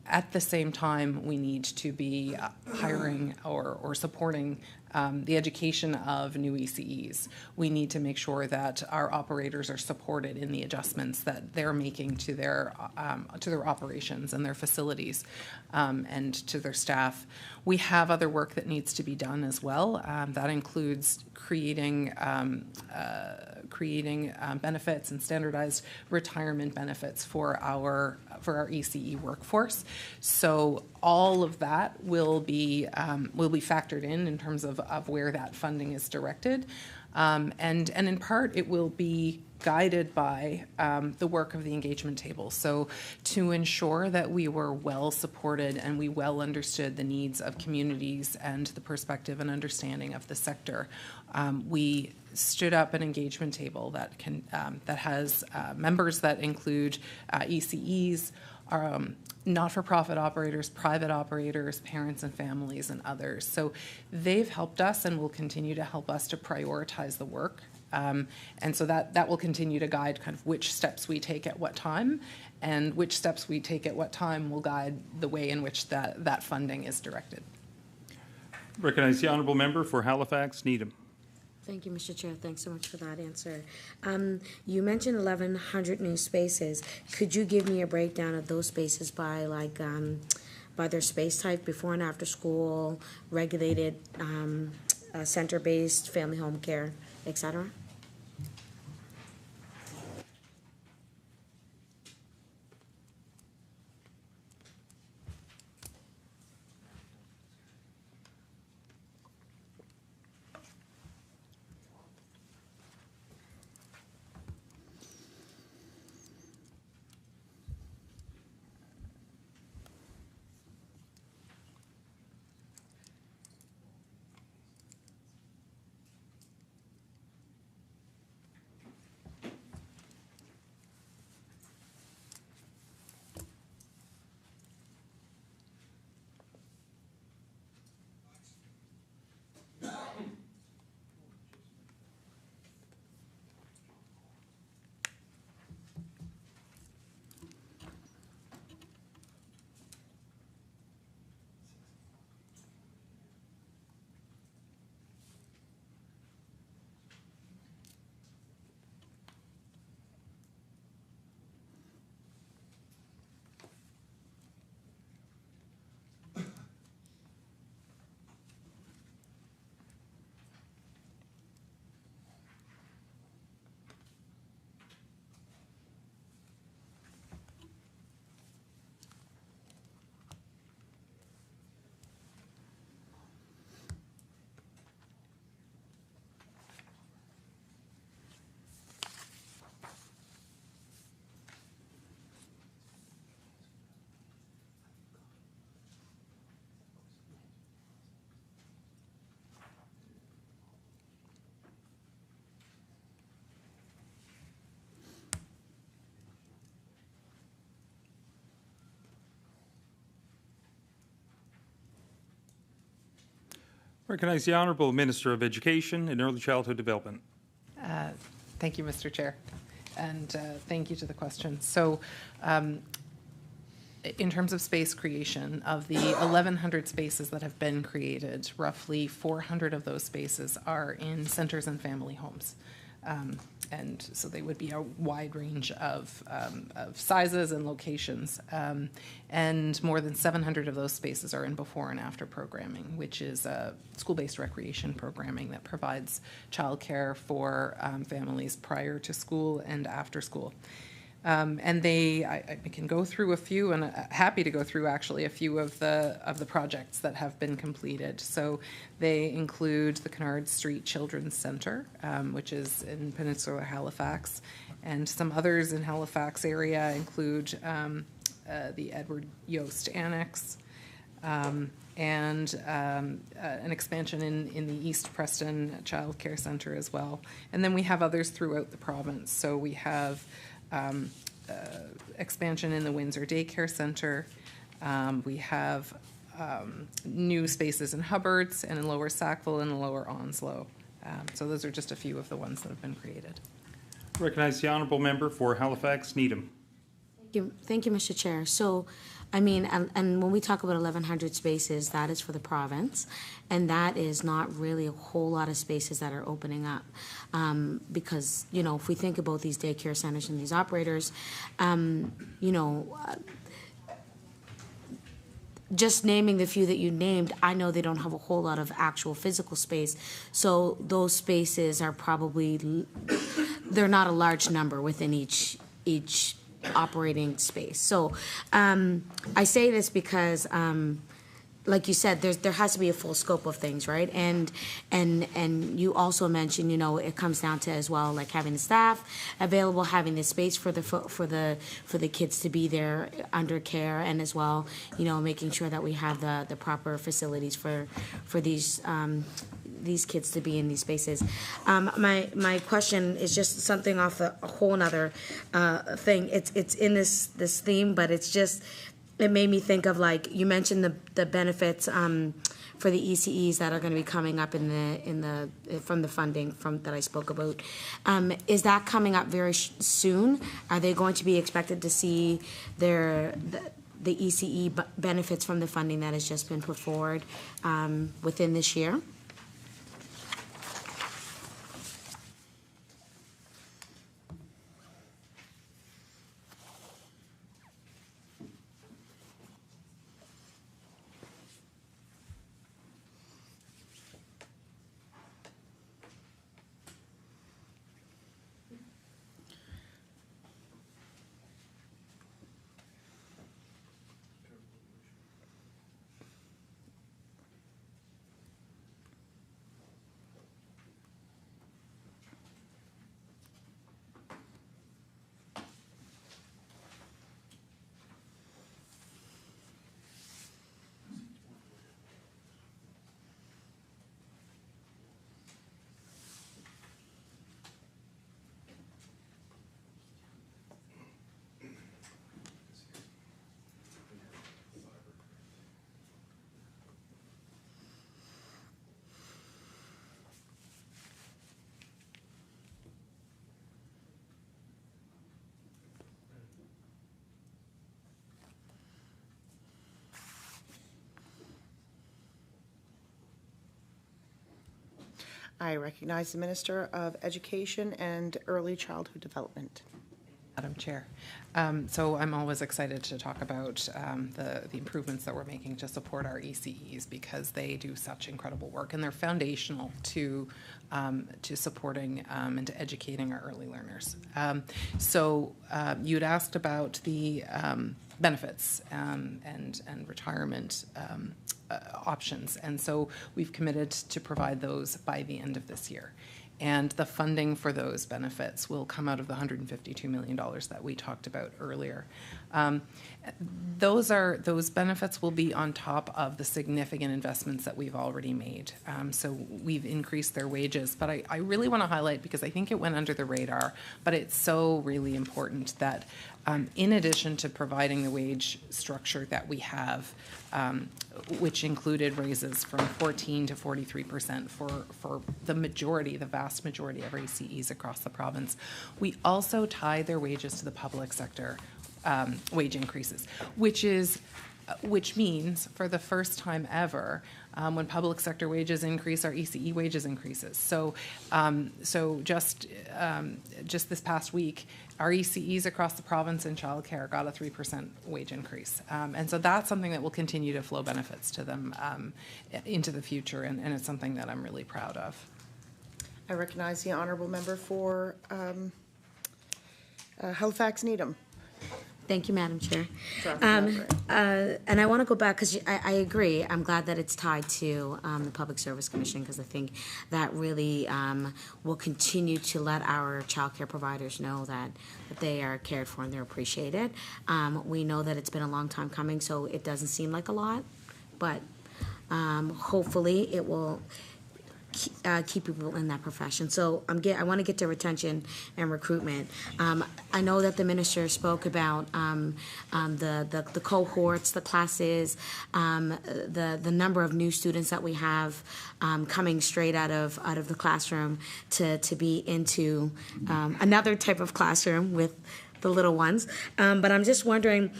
at the same time, we need to be hiring or supporting the education of new ECEs. We need to make sure that our operators are supported in the adjustments that they're making to their operations and their facilities and to their staff. We have other work that needs to be done as well. That includes creating benefits and standardized retirement benefits for our ECE workforce. So all of that will be factored in terms of of where that funding is directed. And in part, it will be guided by the work of the engagement table. So to ensure that we were well supported and we well understood the needs of communities and the perspective and understanding of the sector, we stood up an engagement table that that has members that include ECEs, not-for-profit operators, private operators, parents and families, and others. So they've helped us and will continue to help us to prioritize the work. And so that will continue to guide kind of which steps we take at what time, and which steps we take at what time will guide the way in which that funding is directed. Recognize the honourable member for Halifax, Needham. Thank you, Mr. Chair. Thanks so much for that answer. You mentioned 1,100 new spaces. Could you give me a breakdown of those spaces by by their space type, before and after school, regulated, center-based, family home care, etc.? Recognize the Honourable Minister of Education and Early Childhood Development. Thank you, Mr. Chair, and thank you to the question. So in terms of space creation, of the 1,100 spaces that have been created, roughly 400 of those spaces are in centers and family homes. And so they would be a wide range of sizes and locations. And more than 700 of those spaces are in before and after programming, which is school-based recreation programming that provides childcare for families prior to school and after school. And I can go through a few, and happy to go through actually a few of the projects that have been completed. So they include the Kennard Street Children's Center, which is in Peninsular Halifax, and some others in Halifax area include the Edward Yost Annex, and an expansion in the East Preston Child Care Center as well. And then we have others throughout the province. So we have expansion in the Windsor Daycare Center. We have new spaces in Hubbards and in Lower Sackville and Lower Onslow. So those are just a few of the ones that have been created. Recognize the Honourable Member for Halifax, Needham. Thank you, Mr. Chair. So, I mean, and when we talk about 1,100 spaces, that is for the province, and that is not really a whole lot of spaces that are opening up, because, you know, if we think about these daycare centers and these operators, you know, just naming the few that you named, I know they don't have a whole lot of actual physical space, so those spaces are probably, they're not a large number within each operating space. So I say this because like you said, there has to be a full scope of things, right? And you also mentioned, it comes down to as well, like having the staff available, having the space for the kids to be there under care, and as well, making sure that we have the proper facilities for these kids to be in these spaces. My question is just something off a whole nother thing. It's in this theme, but it made me think of, like, you mentioned the benefits for the ECEs that are going to be coming up from the funding that I spoke about. Is that coming up very soon? Are they going to be expected to see the ECE benefits from the funding that has just been put forward within this year? I recognize the Minister of Education and Early Childhood Development. Madam Chair. So I'm always excited to talk about the improvements that we're making to support our ECEs, because they do such incredible work, and they're foundational to supporting and to educating our early learners. So you'd asked about the benefits and retirement options, and so we've committed to provide those by the end of this year. And the funding for those benefits will come out of the $152 million that we talked about earlier. Those benefits will be on top of the significant investments that we've already made. So we've increased their wages, but I really want to highlight, because I think it went under the radar, but it's so really important that in addition to providing the wage structure that we have, which included raises from 14% to 43% for the vast majority of our ECEs across the province, we also tie their wages to the public sector wage increases, which means for the first time ever, when public sector wages increase, our ECE wages increases. So just this past week, our ECEs across the province in childcare got a 3% wage increase. And so that's something that will continue to flow benefits to them into the future, and it's something that I'm really proud of. I recognize the Honourable Member for Halifax Needham. Thank you, Madam Chair. And I want to go back, because I agree. I'm glad that it's tied to the Public Service Commission, because I think that really will continue to let our child care providers know that they are cared for and they're appreciated. We know that it's been a long time coming, so it doesn't seem like a lot, but hopefully it will keep people in that profession. So I want to get to retention and recruitment. I know that the minister spoke about the cohorts, the classes, the number of new students that we have coming straight out of the classroom to be into another type of classroom with the little ones. But I'm just wondering,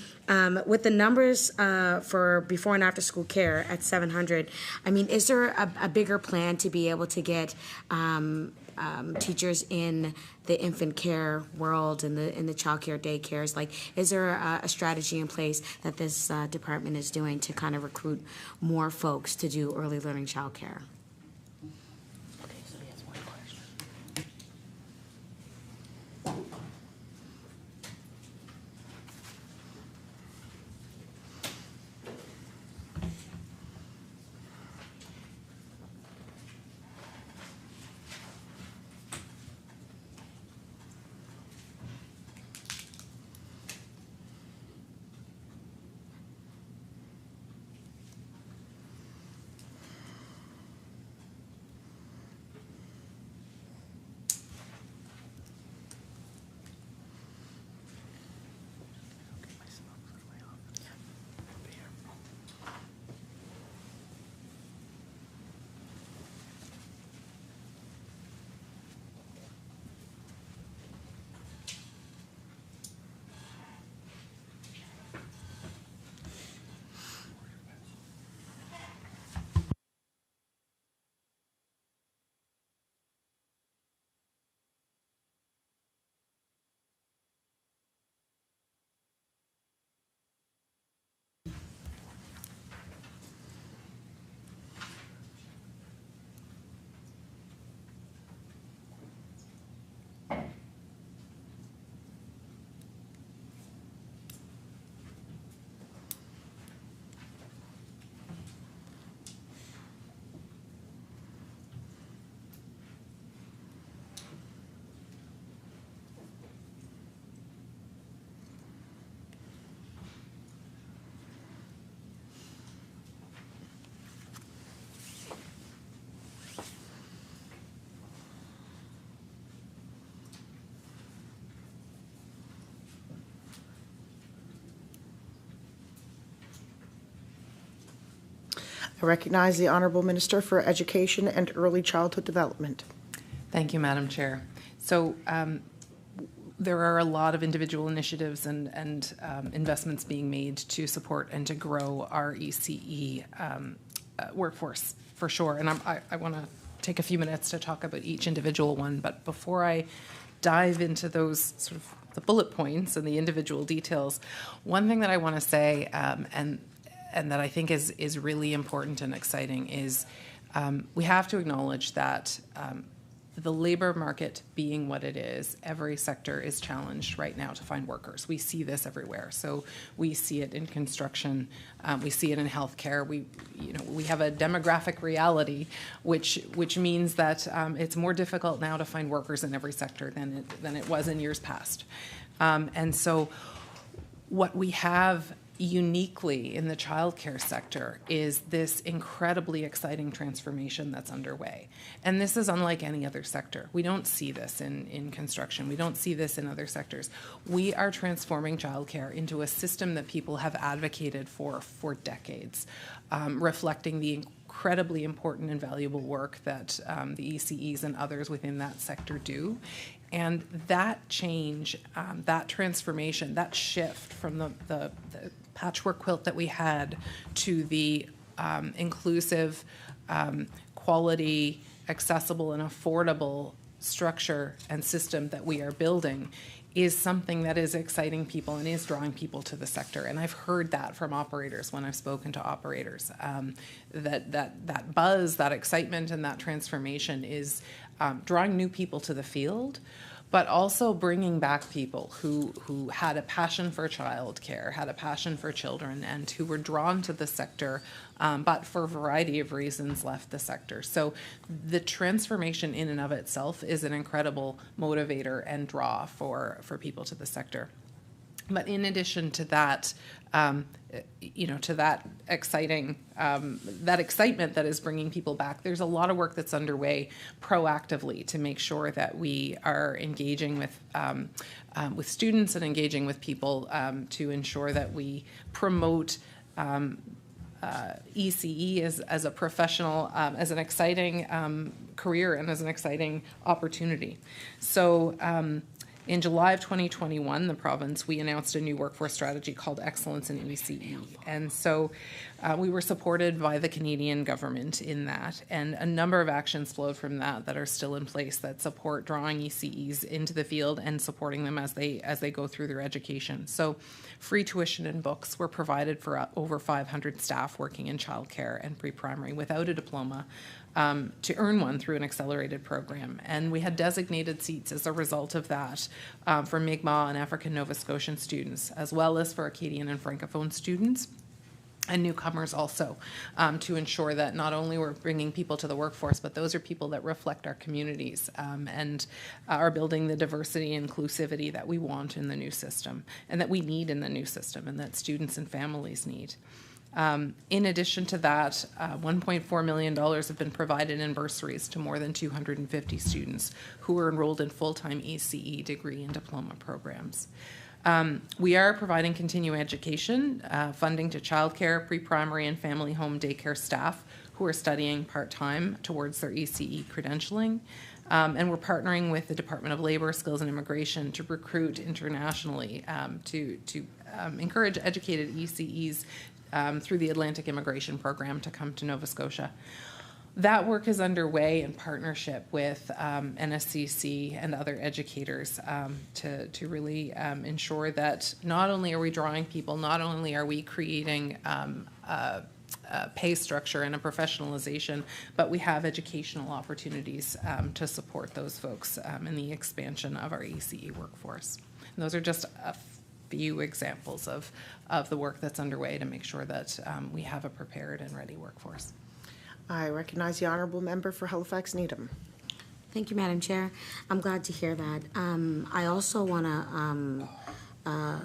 with the numbers for before and after school care at 700, I mean, is there a bigger plan to be able to get teachers in the infant care world and in the child care daycares? Like, is there a strategy in place that this department is doing to kind of recruit more folks to do early learning child care? I recognize the Honourable Minister for Education and Early Childhood Development. Thank you, Madam Chair. So there are a lot of individual initiatives and investments being made to support and to grow our ECE workforce, for sure. And I want to take a few minutes to talk about each individual one. But before I dive into those sort of the bullet points and the individual details, one thing that I want to say and that I think is really important and exciting is we have to acknowledge that the labor market being what it is, every sector is challenged right now to find workers. We see this everywhere. So we see it in construction, we see it in healthcare. We have a demographic reality, which means that it's more difficult now to find workers in every sector than it was in years past. And so what we have uniquely in the childcare sector is this incredibly exciting transformation that's underway. And this is unlike any other sector. We don't see this in construction. We don't see this in other sectors. We are transforming childcare into a system that people have advocated for decades, reflecting the incredibly important and valuable work that the ECEs and others within that sector do. And that change, that transformation, that shift from the patchwork quilt that we had to the inclusive, quality, accessible, and affordable structure and system that we are building is something that is exciting people and is drawing people to the sector. And I've heard that from operators when I've spoken to operators, that buzz, that excitement, and that transformation is drawing new people to the field, but also bringing back people who had a passion for childcare, had a passion for children, and who were drawn to the sector, but for a variety of reasons left the sector. So the transformation in and of itself is an incredible motivator and draw for people to the sector. But in addition to that, to that exciting, that excitement that is bringing people back, there's a lot of work that's underway proactively to make sure that we are engaging with students and engaging with people to ensure that we promote ECE as a professional, as an exciting career and as an exciting opportunity. So in July of 2021, the province, we announced a new workforce strategy called Excellence in ECE. And so we were supported by the Canadian government in that, and a number of actions flowed from that are still in place that support drawing ECEs into the field and supporting them as they go through their education. So free tuition and books were provided for over 500 staff working in childcare and pre-primary without a diploma, to earn one through an accelerated program. And we had designated seats as a result of that for Mi'kmaq and African Nova Scotian students, as well as for Acadian and Francophone students and newcomers also, to ensure that not only we're bringing people to the workforce, but those are people that reflect our communities and are building the diversity and inclusivity that we want in the new system and that we need in the new system and that students and families need. In addition to that, $1.4 million have been provided in bursaries to more than 250 students who are enrolled in full-time ECE degree and diploma programs. We are providing continuing education, funding to childcare, pre-primary, and family home daycare staff who are studying part-time towards their ECE credentialing. And we're partnering with the Department of Labor, Skills and Immigration to recruit internationally to encourage educated ECEs through the Atlantic Immigration Program to come to Nova Scotia. That work is underway in partnership with NSCC and other educators to really ensure that not only are we drawing people, not only are we creating a pay structure and a professionalization, but we have educational opportunities to support those folks in the expansion of our ECE workforce. And those are just a few examples of the work that's underway to make sure that we have a prepared and ready workforce. I recognize the Honourable Member for Halifax Needham. Thank you, Madam Chair. I'm glad to hear that. I also want to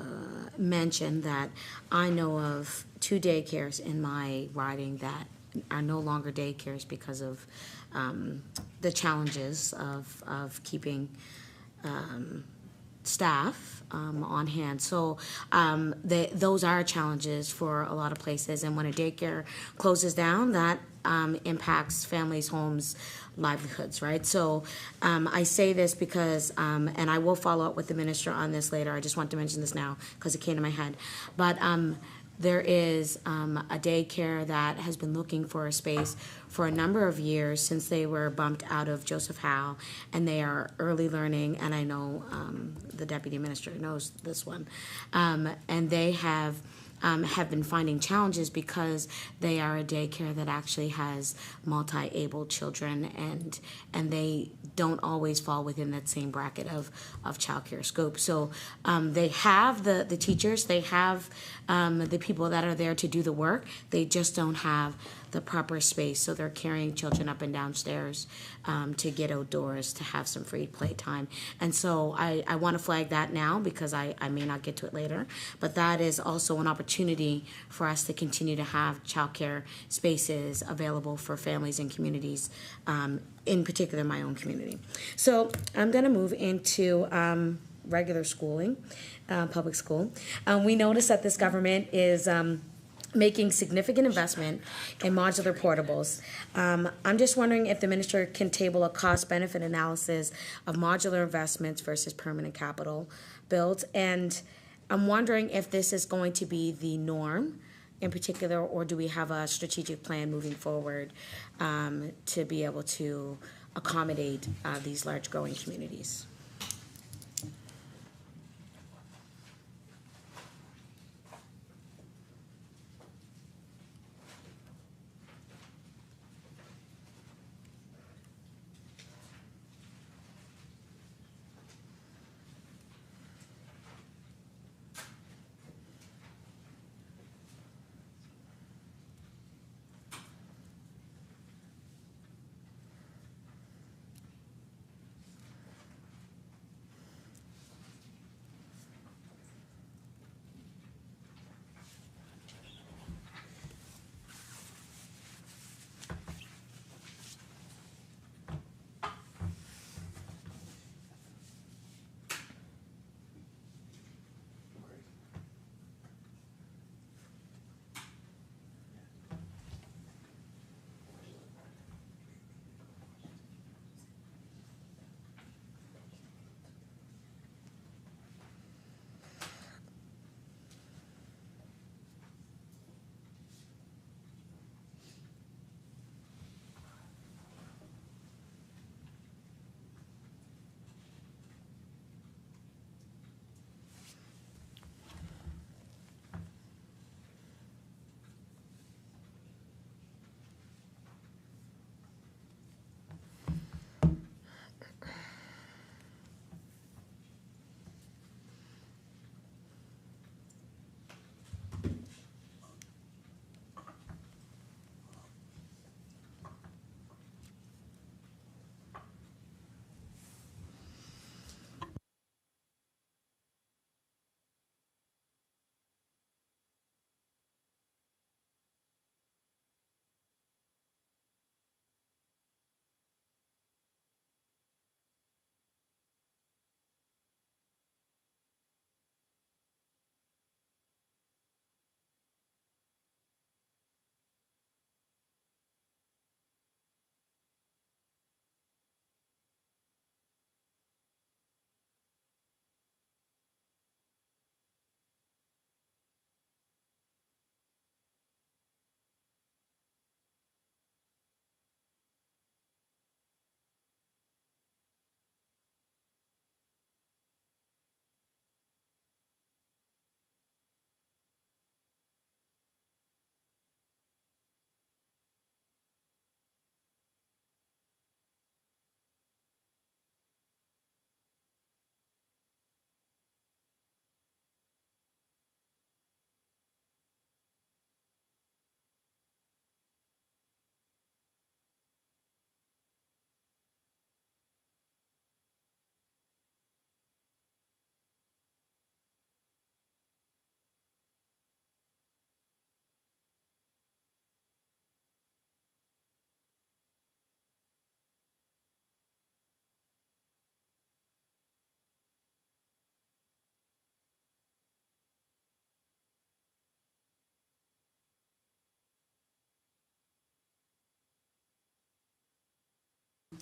mention that I know of 2 daycares in my riding that are no longer daycares because of the challenges of keeping staff on hand. So those are challenges for a lot of places. And when a daycare closes down, that impacts families' homes, livelihoods, right? So I say this because, and I will follow up with the minister on this later. I just want to mention this now because it came to my head. But there is a daycare that has been looking for a space for a number of years since they were bumped out of Joseph Howe, and they are early learning, and I know the deputy minister knows this one, and they have been finding challenges because they are a daycare that actually has multi-abled children, and they don't always fall within that same bracket of childcare scope. So they have the teachers, they have the people that are there to do the work, they just don't have the proper space, so they're carrying children up and downstairs to get outdoors, to have some free playtime. And so I want to flag that now because I may not get to it later, but that is also an opportunity for us to continue to have childcare spaces available for families and communities, in particular my own community. So I'm going to move into regular schooling, public school. We notice that this government is making significant investment in modular portables. I'm just wondering if the minister can table a cost-benefit analysis of modular investments versus permanent capital builds. And I'm wondering if this is going to be the norm in particular, or do we have a strategic plan moving forward to be able to accommodate these large growing communities?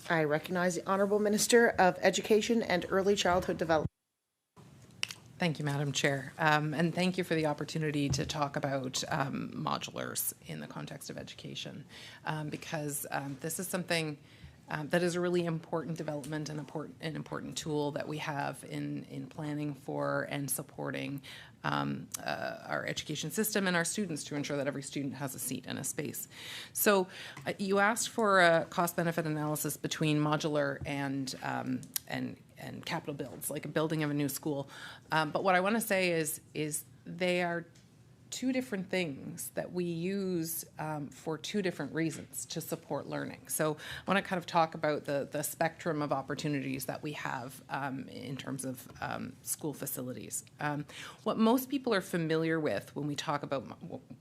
I recognize the Honorable Minister of Education and Early Childhood Development. Thank you, Madam Chair. And thank you for the opportunity to talk about modulars in the context of education, because this is something that is a really important development and an important tool that we have in planning for and supporting our education system and our students to ensure that every student has a seat and a space. So you asked for a cost-benefit analysis between modular and capital builds, like a building of a new school. But what I want to say is they are two different things that we use for two different reasons to support learning. So I want to kind of talk about the spectrum of opportunities that we have in terms of school facilities. What most people are familiar with when we talk about,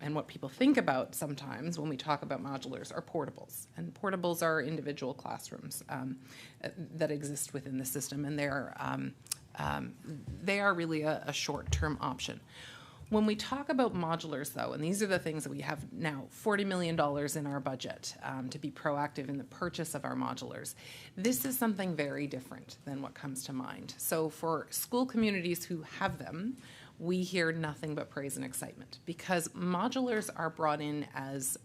and what people think about sometimes when we talk about modulars, are portables. And portables are individual classrooms that exist within the system, and they are really a short-term option. When we talk about modulars, though, and these are the things that we have now, $40 million in our budget to be proactive in the purchase of our modulars, this is something very different than what comes to mind. So for school communities who have them, we hear nothing but praise and excitement, because modulars are brought in as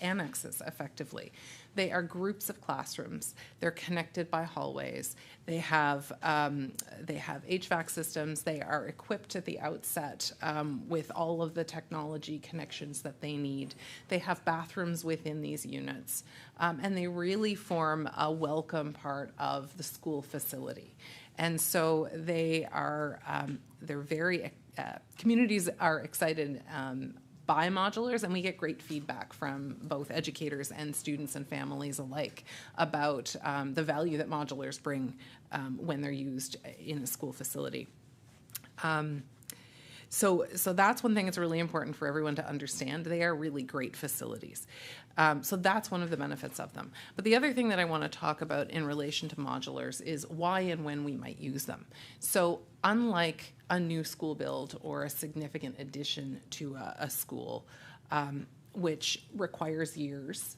annexes, effectively. They are groups of classrooms. They're connected by hallways. They have HVAC systems. They are equipped at the outset with all of the technology connections that they need. They have bathrooms within these units, and they really form a welcome part of the school facility. And so they are, they're very, communities are excited by modulars, and we get great feedback from both educators and students and families alike about the value that modulars bring when they're used in a school facility. So that's one thing that's really important for everyone to understand. They are really great facilities. So that's one of the benefits of them. But the other thing that I want to talk about in relation to modulars is why and when we might use them. So unlike a new school build or a significant addition to a school, which requires years,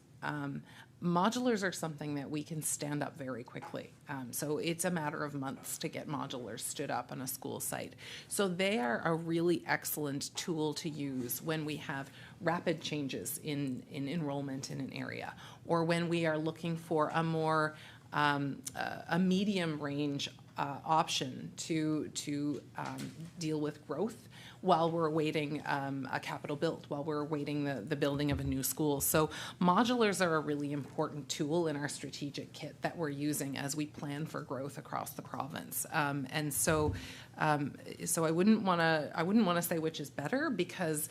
modulars are something that we can stand up very quickly. So it's a matter of months to get modulars stood up on a school site. So they are a really excellent tool to use when we have rapid changes in enrollment in an area, or when we are looking for a more a medium range option to deal with growth while we're awaiting a capital build, while we're awaiting the building of a new school. So modulars are a really important tool in our strategic kit that we're using as we plan for growth across the province. And so I wouldn't want to say which is better, because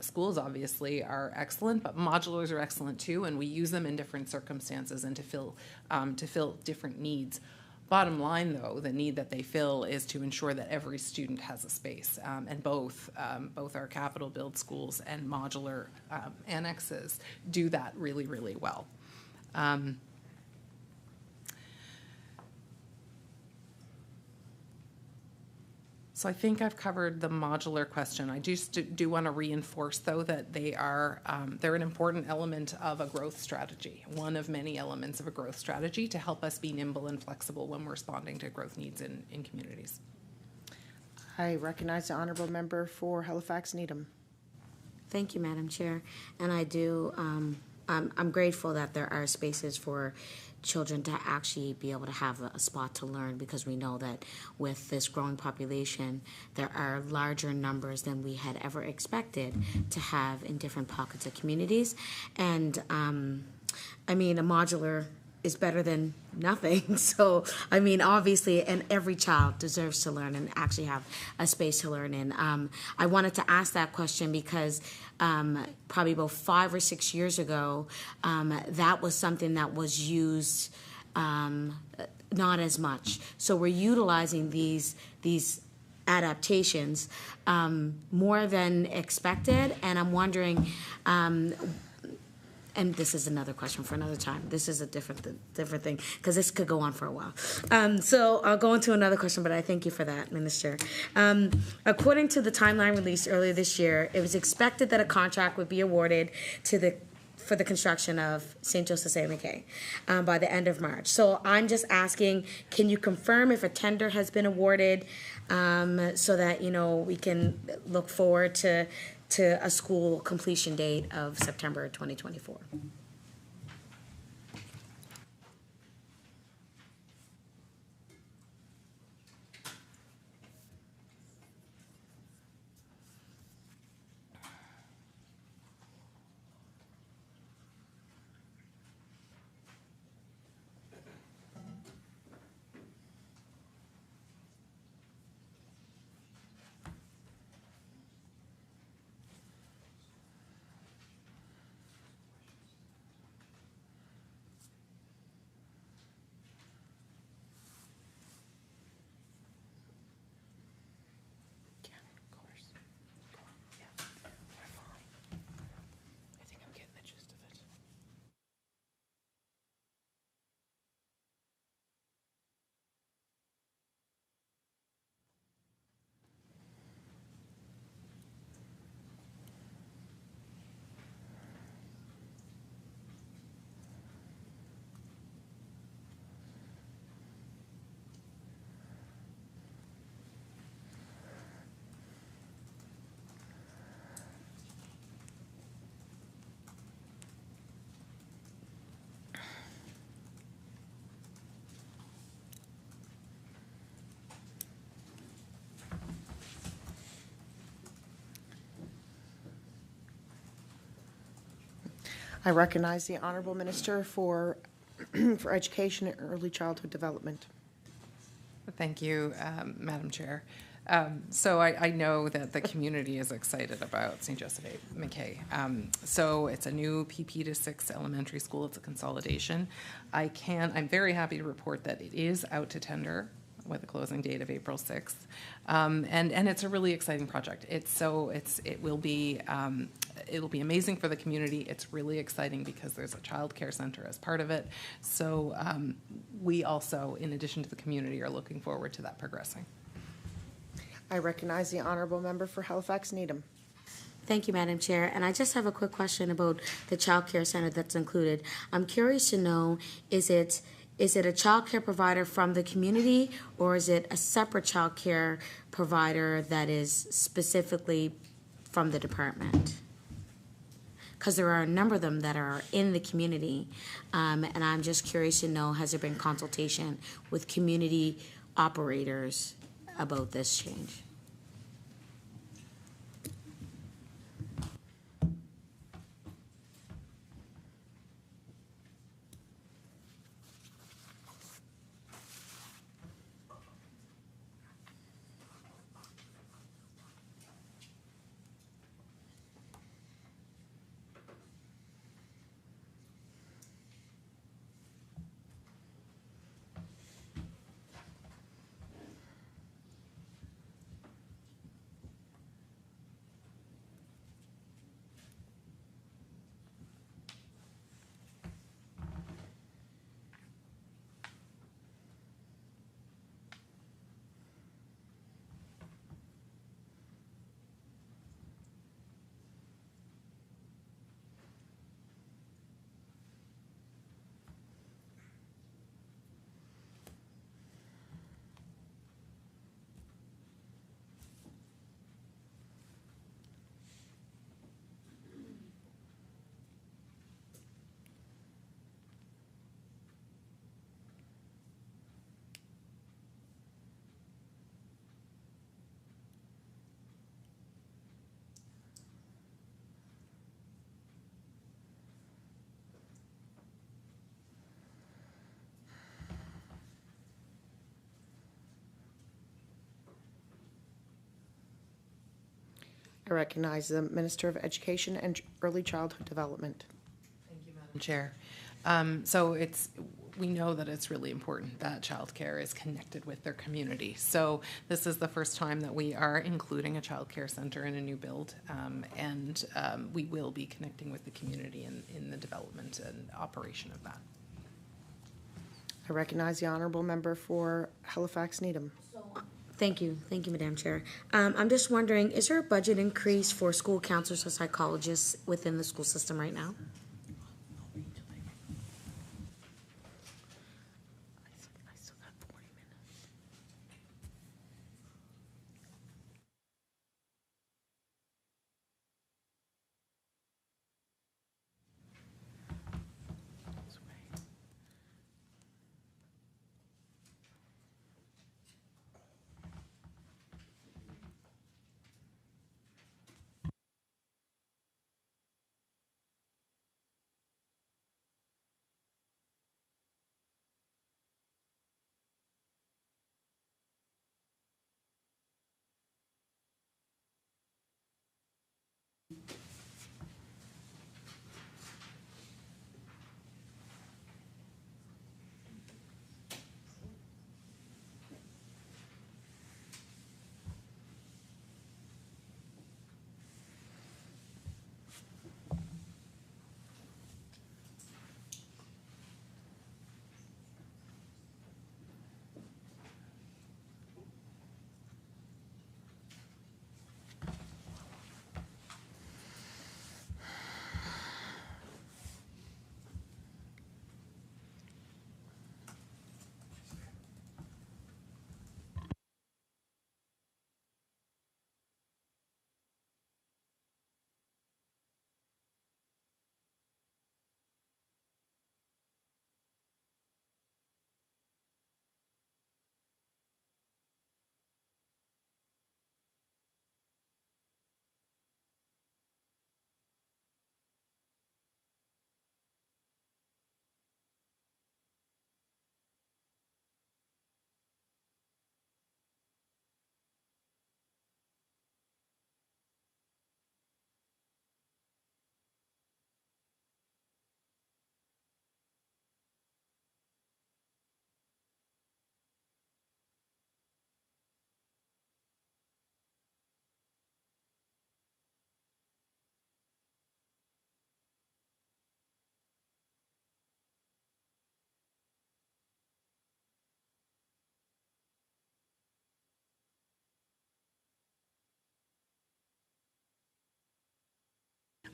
schools obviously are excellent, but modulars are excellent too, and we use them in different circumstances and to fill different needs. Bottom line, though, the need that they fill is to ensure that every student has a space, and both our capital build schools and modular annexes do that really, really well. So I think I've covered the modular question. I just do want to reinforce, though, that they're an important element of a growth strategy, one of many elements of a growth strategy to help us be nimble and flexible when we're responding to growth needs in communities. I recognize the Honourable Member for Halifax Needham. Thank you, Madam Chair. And I do, I'm grateful that there are spaces for children to actually be able to have a spot to learn, because we know that with this growing population, there are larger numbers than we had ever expected to have in different pockets of communities. And I mean, a modular is better than nothing. So, I mean, obviously, and every child deserves to learn and actually have a space to learn in. I wanted to ask that question because probably about 5 or 6 years ago, that was something that was used not as much. So we're utilizing these adaptations more than expected, and I'm wondering, and this is another question for another time. This is a different thing, because this could go on for a while. So I'll go into another question, but I thank you for that, Minister. According to the timeline released earlier this year, it was expected that a contract would be awarded to the for the construction of St. Joseph's A. McKay by the end of March. So I'm just asking, can you confirm if a tender has been awarded so that, you know, we can look forward to a school completion date of September 2024? Yeah, of course. Yeah, we're fine. I think I'm getting the gist of it. I recognize the Honorable Minister for Education and Early Childhood Development. Thank you, Madam Chair. So I know that the community is excited about St. Joseph A. McKay. So it's a new PP to 6 elementary school. It's a consolidation. I'm very happy to report that it is out to tender with a closing date of April 6th. And it's a really exciting project. It'll be amazing for the community. It's really exciting because there's a child care center as part of it. So we also, in addition to the community, are looking forward to that progressing. I recognize the Honorable Member for Halifax Needham. Thank you, Madam Chair. And I just have a quick question about the child care center that's included. I'm curious to know, is it a child care provider from the community, or is it a separate child care provider that is specifically from the department? Because there are a number of them that are in the community, and I'm just curious to know, has there been consultation with community operators about this change? I recognize the Minister of Education and Early Childhood Development. Thank you, Madam Chair. We know that it's really important that childcare is connected with their community. So this is the first time that we are including a childcare center in a new build, and we will be connecting with the community in the development and operation of that. I recognize the Honorable Member for Halifax Needham. Thank you, Madam Chair. I'm just wondering, is there a budget increase for school counselors or psychologists within the school system right now?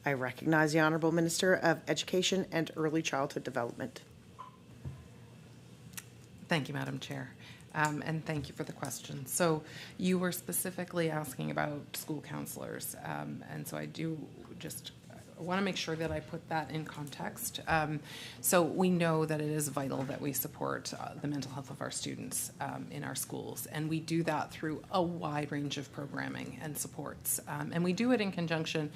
I recognize the Honourable Minister of Education and Early Childhood Development. Thank you, Madam Chair, and thank you for the question. So you were specifically asking about school counselors, and so I do just want to make sure that I put that in context. So we know that it is vital that we support the mental health of our students in our schools, and we do that through a wide range of programming and supports. And we do it in conjunction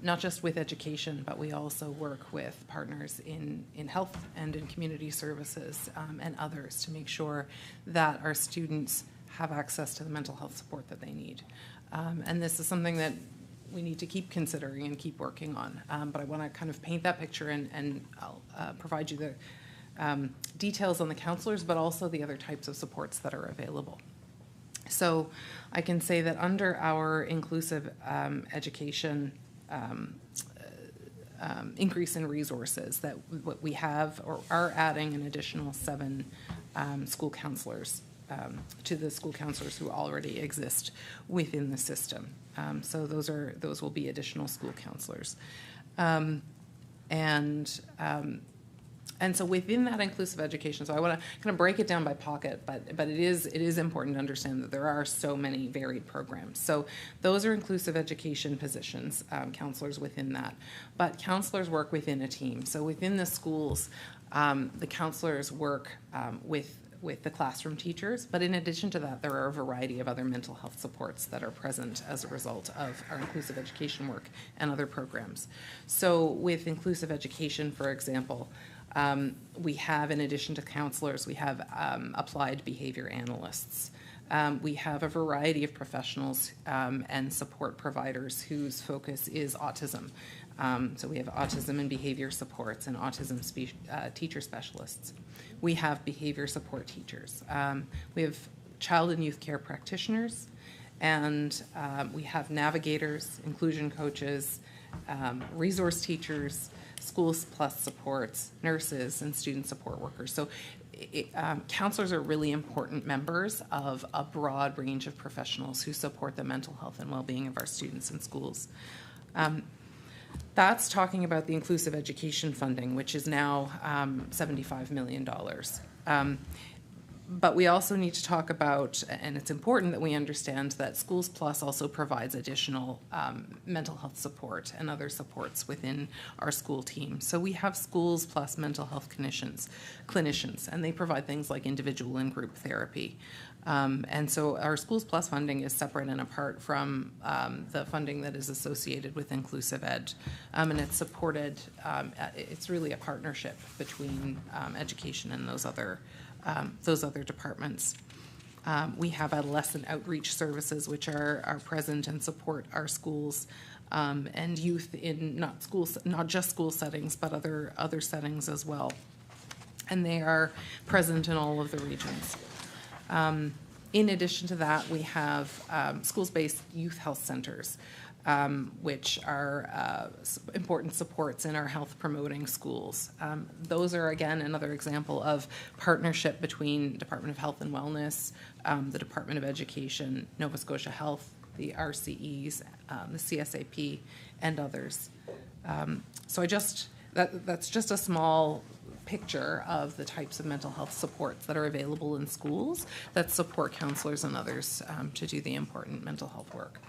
not just with education, but we also work with partners in health and in community services and others to make sure that our students have access to the mental health support that they need. And this is something that we need to keep considering and keep working on. But I want to kind of paint that picture, and I'll provide you the details on the counselors, but also the other types of supports that are available. So I can say that under our inclusive education increase in resources, that what we have or are adding an additional 7 school counselors to the school counselors who already exist within the system. So those will be additional school counselors. And so within that inclusive education, so I want to kind of break it down by pocket, but it is important to understand that there are so many varied programs. So those are inclusive education positions, counselors within that. But counselors work within a team. So within the schools, the counselors work with the classroom teachers, but in addition to that, there are a variety of other mental health supports that are present as a result of our inclusive education work and other programs. So with inclusive education, for example, we have, in addition to counselors, we have applied behavior analysts. We have a variety of professionals and support providers whose focus is autism. So we have autism and behavior supports and autism teacher specialists. We have behavior support teachers. We have child and youth care practitioners, and we have navigators, inclusion coaches, resource teachers, schools plus supports, nurses, and student support workers. So counselors are really important members of a broad range of professionals who support the mental health and well-being of our students in schools. That's talking about the inclusive education funding, which is now $75 million. But we also need to talk about, and it's important that we understand that Schools Plus also provides additional mental health support and other supports within our school team. So we have Schools Plus mental health clinicians, and they provide things like individual and group therapy. And so our Schools Plus funding is separate and apart from the funding that is associated with inclusive ed. And it's supported, it's really a partnership between education and those other departments. We have adolescent outreach services, which are present and support our schools and youth in not just school settings, but other settings as well. And they are present in all of the regions. In addition to that, we have schools-based youth health centers, which are important supports in our health promoting schools. Those are, again, another example of partnership between Department of Health and Wellness, the Department of Education, Nova Scotia Health, the RCEs, the CSAP, and others. So that's just a small picture of the types of mental health supports that are available in schools that support counselors and others to do the important mental health work.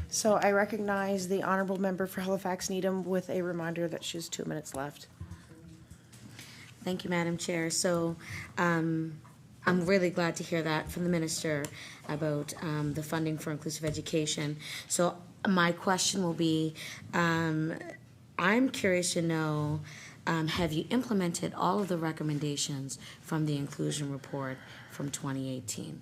So I recognize the Honourable Member for Halifax Needham with a reminder that she has 2 minutes left. Thank you, Madam Chair. So I'm really glad to hear that from the Minister about the funding for inclusive education. So my question will be, I'm curious to know, have you implemented all of the recommendations from the inclusion report from 2018?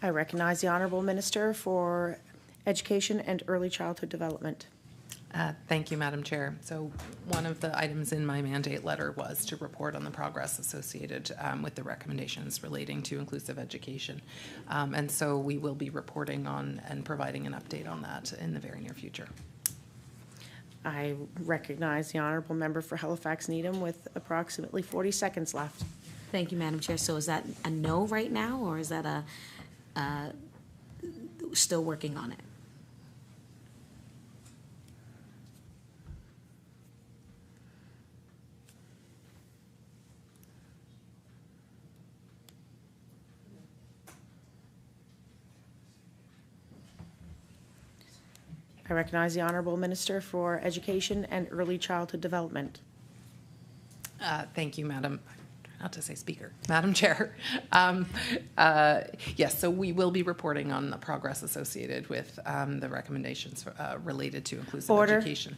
I recognize the Honourable Minister for Education and Early Childhood Development. Thank you, Madam Chair. So one of the items in my mandate letter was to report on the progress associated with the recommendations relating to inclusive education. And so we will be reporting on and providing an update on that in the very near future. I recognize the Honourable Member for Halifax Needham with approximately 40 seconds left. Thank you, Madam Chair. So is that a no right now, or is that still working on it? I recognize the Honourable Minister for Education and Early Childhood Development. Thank you, Madam. Not to say Speaker, Madam Chair. Yes, so we will be reporting on the progress associated with the recommendations related to inclusive Order. education.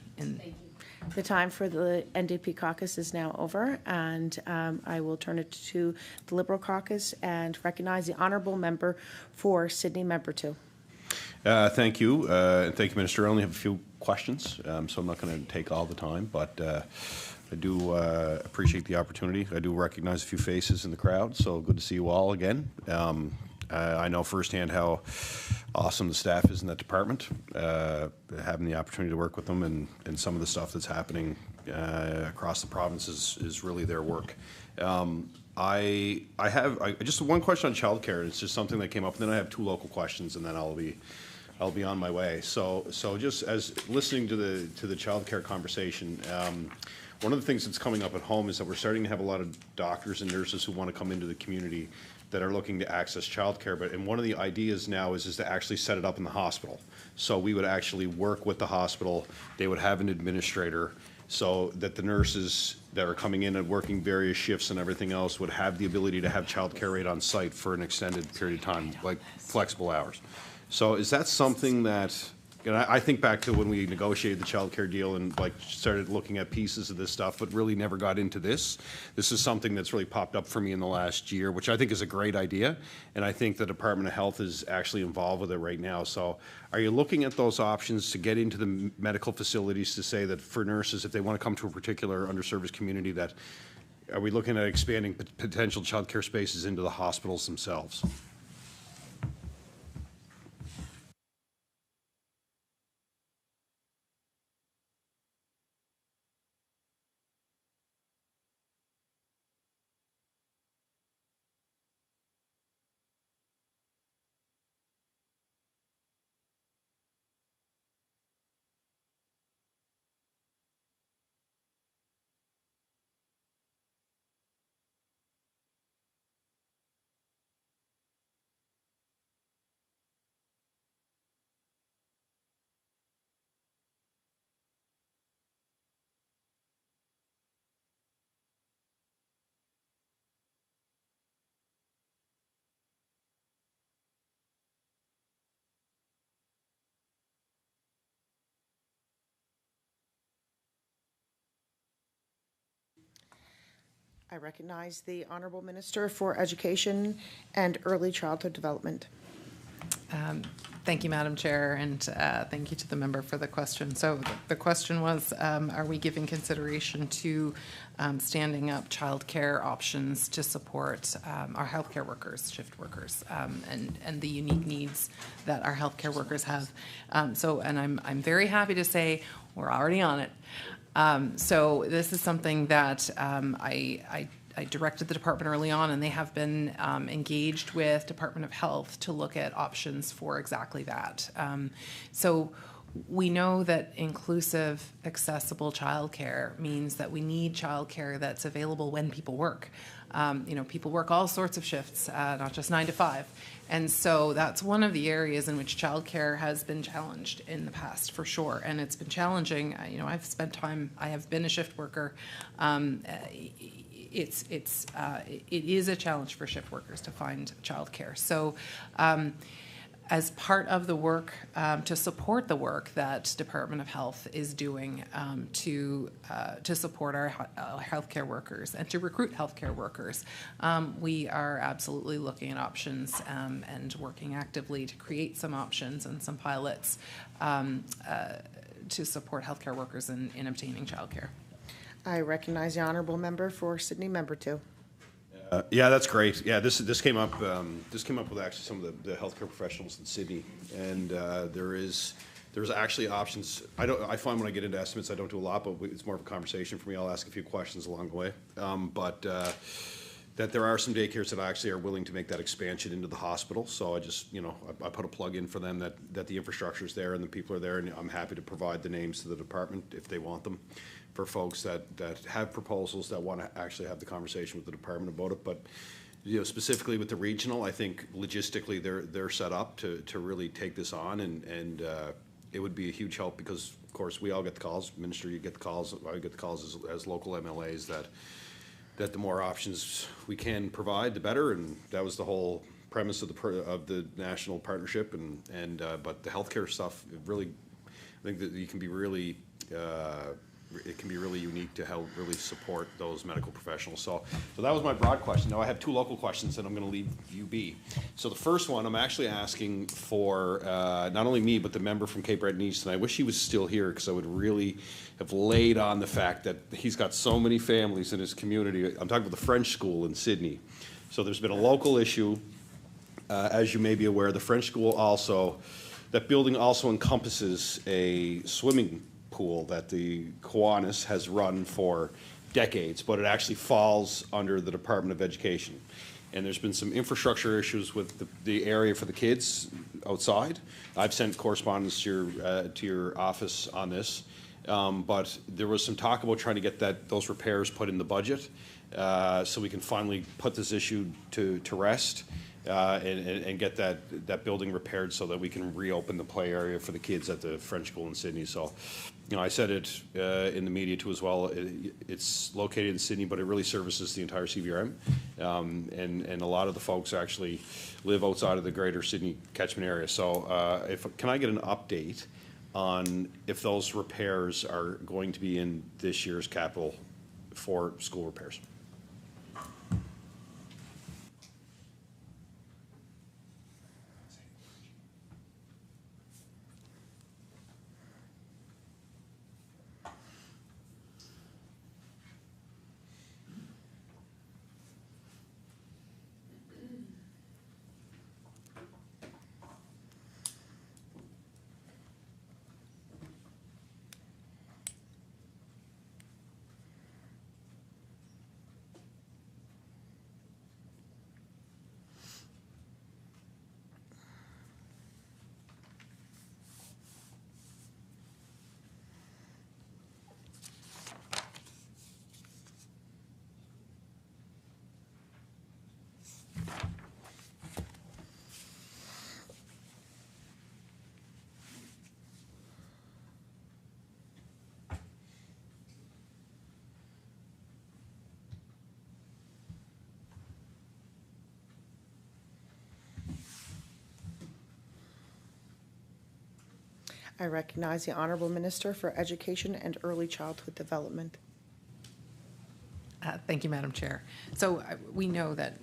The time for the NDP caucus is now over, and I will turn it to the Liberal caucus and recognize the Honourable Member for Sydney, Member 2. Thank you, and thank you, Minister. I only have a few questions, so I'm not going to take all the time, but I do appreciate the opportunity. I do recognize a few faces in the crowd, so good to see you all again. I know firsthand how awesome the staff is in that department. Having the opportunity to work with them and some of the stuff that's happening across the province is really their work. I have just one question on childcare. It's just something that came up, and then I have two local questions, and then I'll be on my way. So just as listening to the childcare conversation, one of the things that's coming up at home is that we're starting to have a lot of doctors and nurses who want to come into the community that are looking to access childcare. And one of the ideas now is to actually set it up in the hospital. So we would actually work with the hospital. They would have an administrator, so that the nurses that are coming in and working various shifts and everything else would have the ability to have childcare right on site for an extended period of time, like flexible hours. So is that something that, and I think back to when we negotiated the childcare deal and like started looking at pieces of this stuff, but really never got into this. This is something that's really popped up for me in the last year, which I think is a great idea. And I think the Department of Health is actually involved with it right now. So are you looking at those options to get into the medical facilities to say that for nurses, if they want to come to a particular underserviced community, that are we looking at expanding potential childcare spaces into the hospitals themselves? I recognize the Honourable Minister for Education and Early Childhood Development. Thank you, Madam Chair, and thank you to the member for the question. So the question was, are we giving consideration to standing up childcare options to support our healthcare workers, shift workers, and the unique needs that our healthcare workers have? And I'm very happy to say we're already on it. So this is something that I directed the department early on, and they have been engaged with Department of Health to look at options for exactly that. So we know that inclusive, accessible childcare means that we need childcare that's available when people work. People work all sorts of shifts, not just 9 to 5. And so that's one of the areas in which childcare has been challenged in the past, for sure. And it's been challenging. I've spent time, I have been a shift worker. It is a challenge for shift workers to find childcare. So as part of the work to support the work that Department of Health is doing to support our healthcare workers and to recruit healthcare workers, we are absolutely looking at options and working actively to create some options and some pilots to support healthcare workers in obtaining childcare. I recognize the honourable member for Sydney, member 2. Yeah, that's great. Yeah, this came up. This came up with actually some of the healthcare professionals in Sydney, and there's actually options. I find when I get into estimates, I don't do a lot, but it's more of a conversation for me. I'll ask a few questions along the way, that there are some daycares that actually are willing to make that expansion into the hospital. So I just, I put a plug in for them that the infrastructure is there and the people are there, and I'm happy to provide the names to the department if they want them, for folks that have proposals that want to actually have the conversation with the department about it. But specifically with the regional, I think logistically they're set up to really take this on, and it would be a huge help because of course we all get the calls. Minister, you get the calls. I get the calls as local MLAs that the more options we can provide, the better, and that was the whole premise of the national partnership. But the healthcare stuff, I think that you can be really. It can be really unique to help really support those medical professionals. So that was my broad question. Now I have 2 local questions that I'm going to leave you be. So the first one, I'm actually asking for not only me, but the member from Cape Breton East, and I wish he was still here because I would really have laid on the fact that he's got so many families in his community. I'm talking about the French school in Sydney. So there's been a local issue, as you may be aware. The French school also, that building also encompasses a swimming pool that the Kiwanis has run for decades, but it actually falls under the Department of Education. And there's been some infrastructure issues with the area for the kids outside. I've sent correspondence to your office on this, but there was some talk about trying to get those repairs put in the budget, so we can finally put this issue to rest. And get that building repaired so that we can reopen the play area for the kids at the French school in Sydney. So, I said it in the media too as well. It's located in Sydney, but it really services the entire CVRM, and a lot of the folks actually live outside of the greater Sydney catchment area. So, can I get an update on if those repairs are going to be in this year's capital for school repairs? I recognize the Honourable Minister for Education and Early Childhood Development. Thank you, Madam Chair. So we know that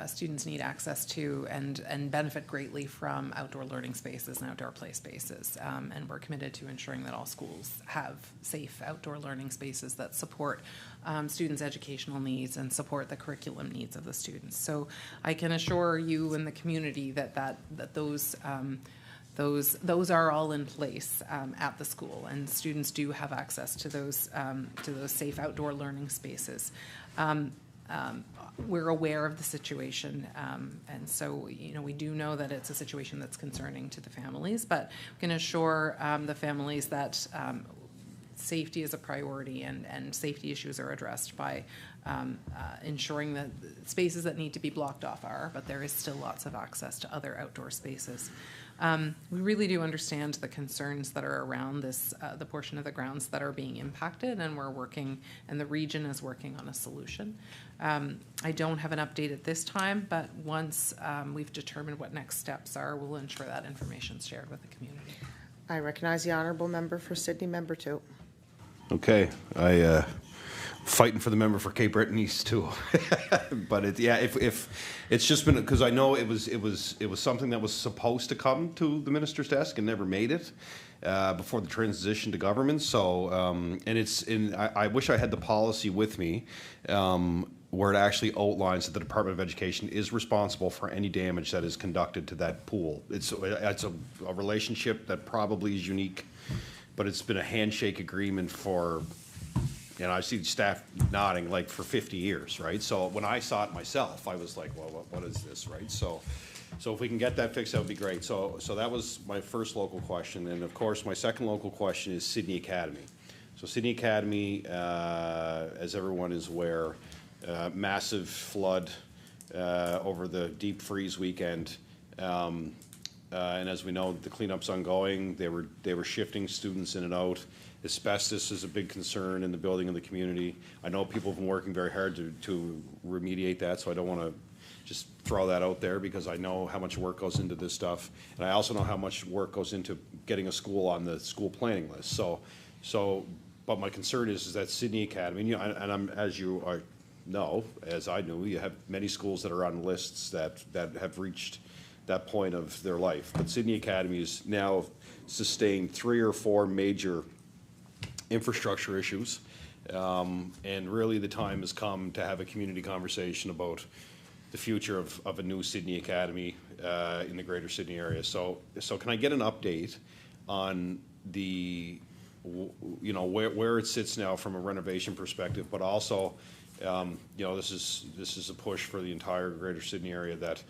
students need access to and benefit greatly from outdoor learning spaces and outdoor play spaces. And we're committed to ensuring that all schools have safe outdoor learning spaces that support students' educational needs and support the curriculum needs of the students. So I can assure you and the community that those are all in place at the school, and students do have access to those safe outdoor learning spaces. We're aware of the situation, and so we do know that it's a situation that's concerning to the families, but we can assure the families that safety is a priority and safety issues are addressed by ensuring that spaces that need to be blocked off are, but there is still lots of access to other outdoor spaces. We really do understand the concerns that are around this, the portion of the grounds that are being impacted, and we're working, and the region is working on a solution. I don't have an update at this time, but once we've determined what next steps are, we'll ensure that information is shared with the community. I recognize the honourable member for Sydney, member 2. Okay, fighting for the member for Cape Breton East too. But if it's just been, because I know it was something that was supposed to come to the minister's desk and never made it before the transition to government. So I wish I had the policy with me where it actually outlines that the Department of Education is responsible for any damage that is conducted to that pool. It's a relationship that probably is unique, but it's been a handshake agreement for, and I see staff nodding, like for 50 years, right? So when I saw it myself, I was like, well, what is this, right? So if we can get that fixed, that would be great. So that was my first local question. And of course, my second local question is Sydney Academy. So Sydney Academy, as everyone is aware, massive flood over the deep freeze weekend. And as we know, the cleanup's ongoing. They were shifting students in and out. Asbestos is a big concern in the building and the community. I know people have been working very hard to remediate that, so I don't want to just throw that out there because I know how much work goes into this stuff. And I also know how much work goes into getting a school on the school planning list. But my concern is that Sydney Academy, and I'm, as you are, know, as I knew, you have many schools that are on lists that have reached that point of their life. But Sydney Academy has now sustained 3 or 4 major infrastructure issues, and really the time has come to have a community conversation about the future of a new Sydney Academy in the greater Sydney area. So can I get an update on the, where it sits now from a renovation perspective, but also, this is a push for the entire greater Sydney area that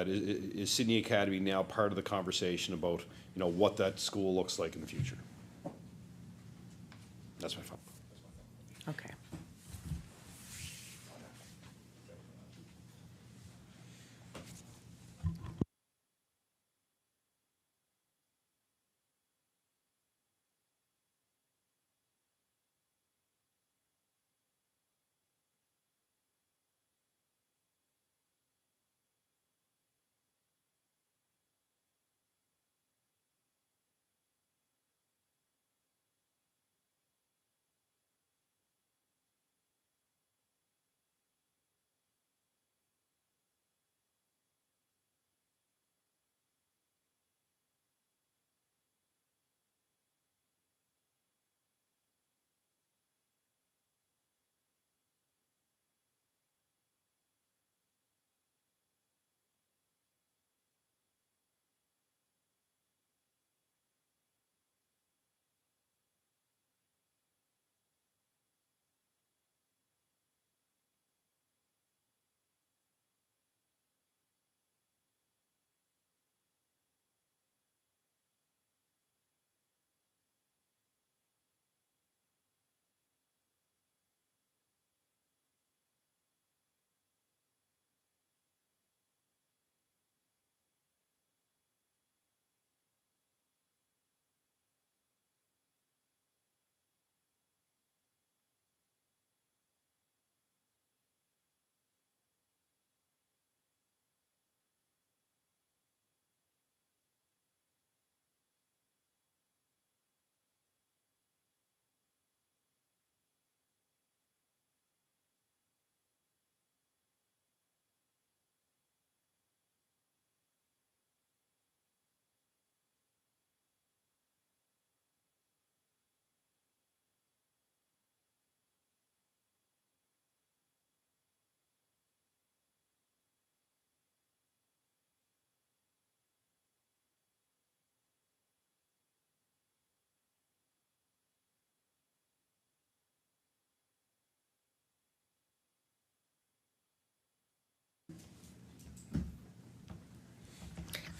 is Sydney Academy now part of the conversation about, what that school looks like in the future? That's my phone. Okay.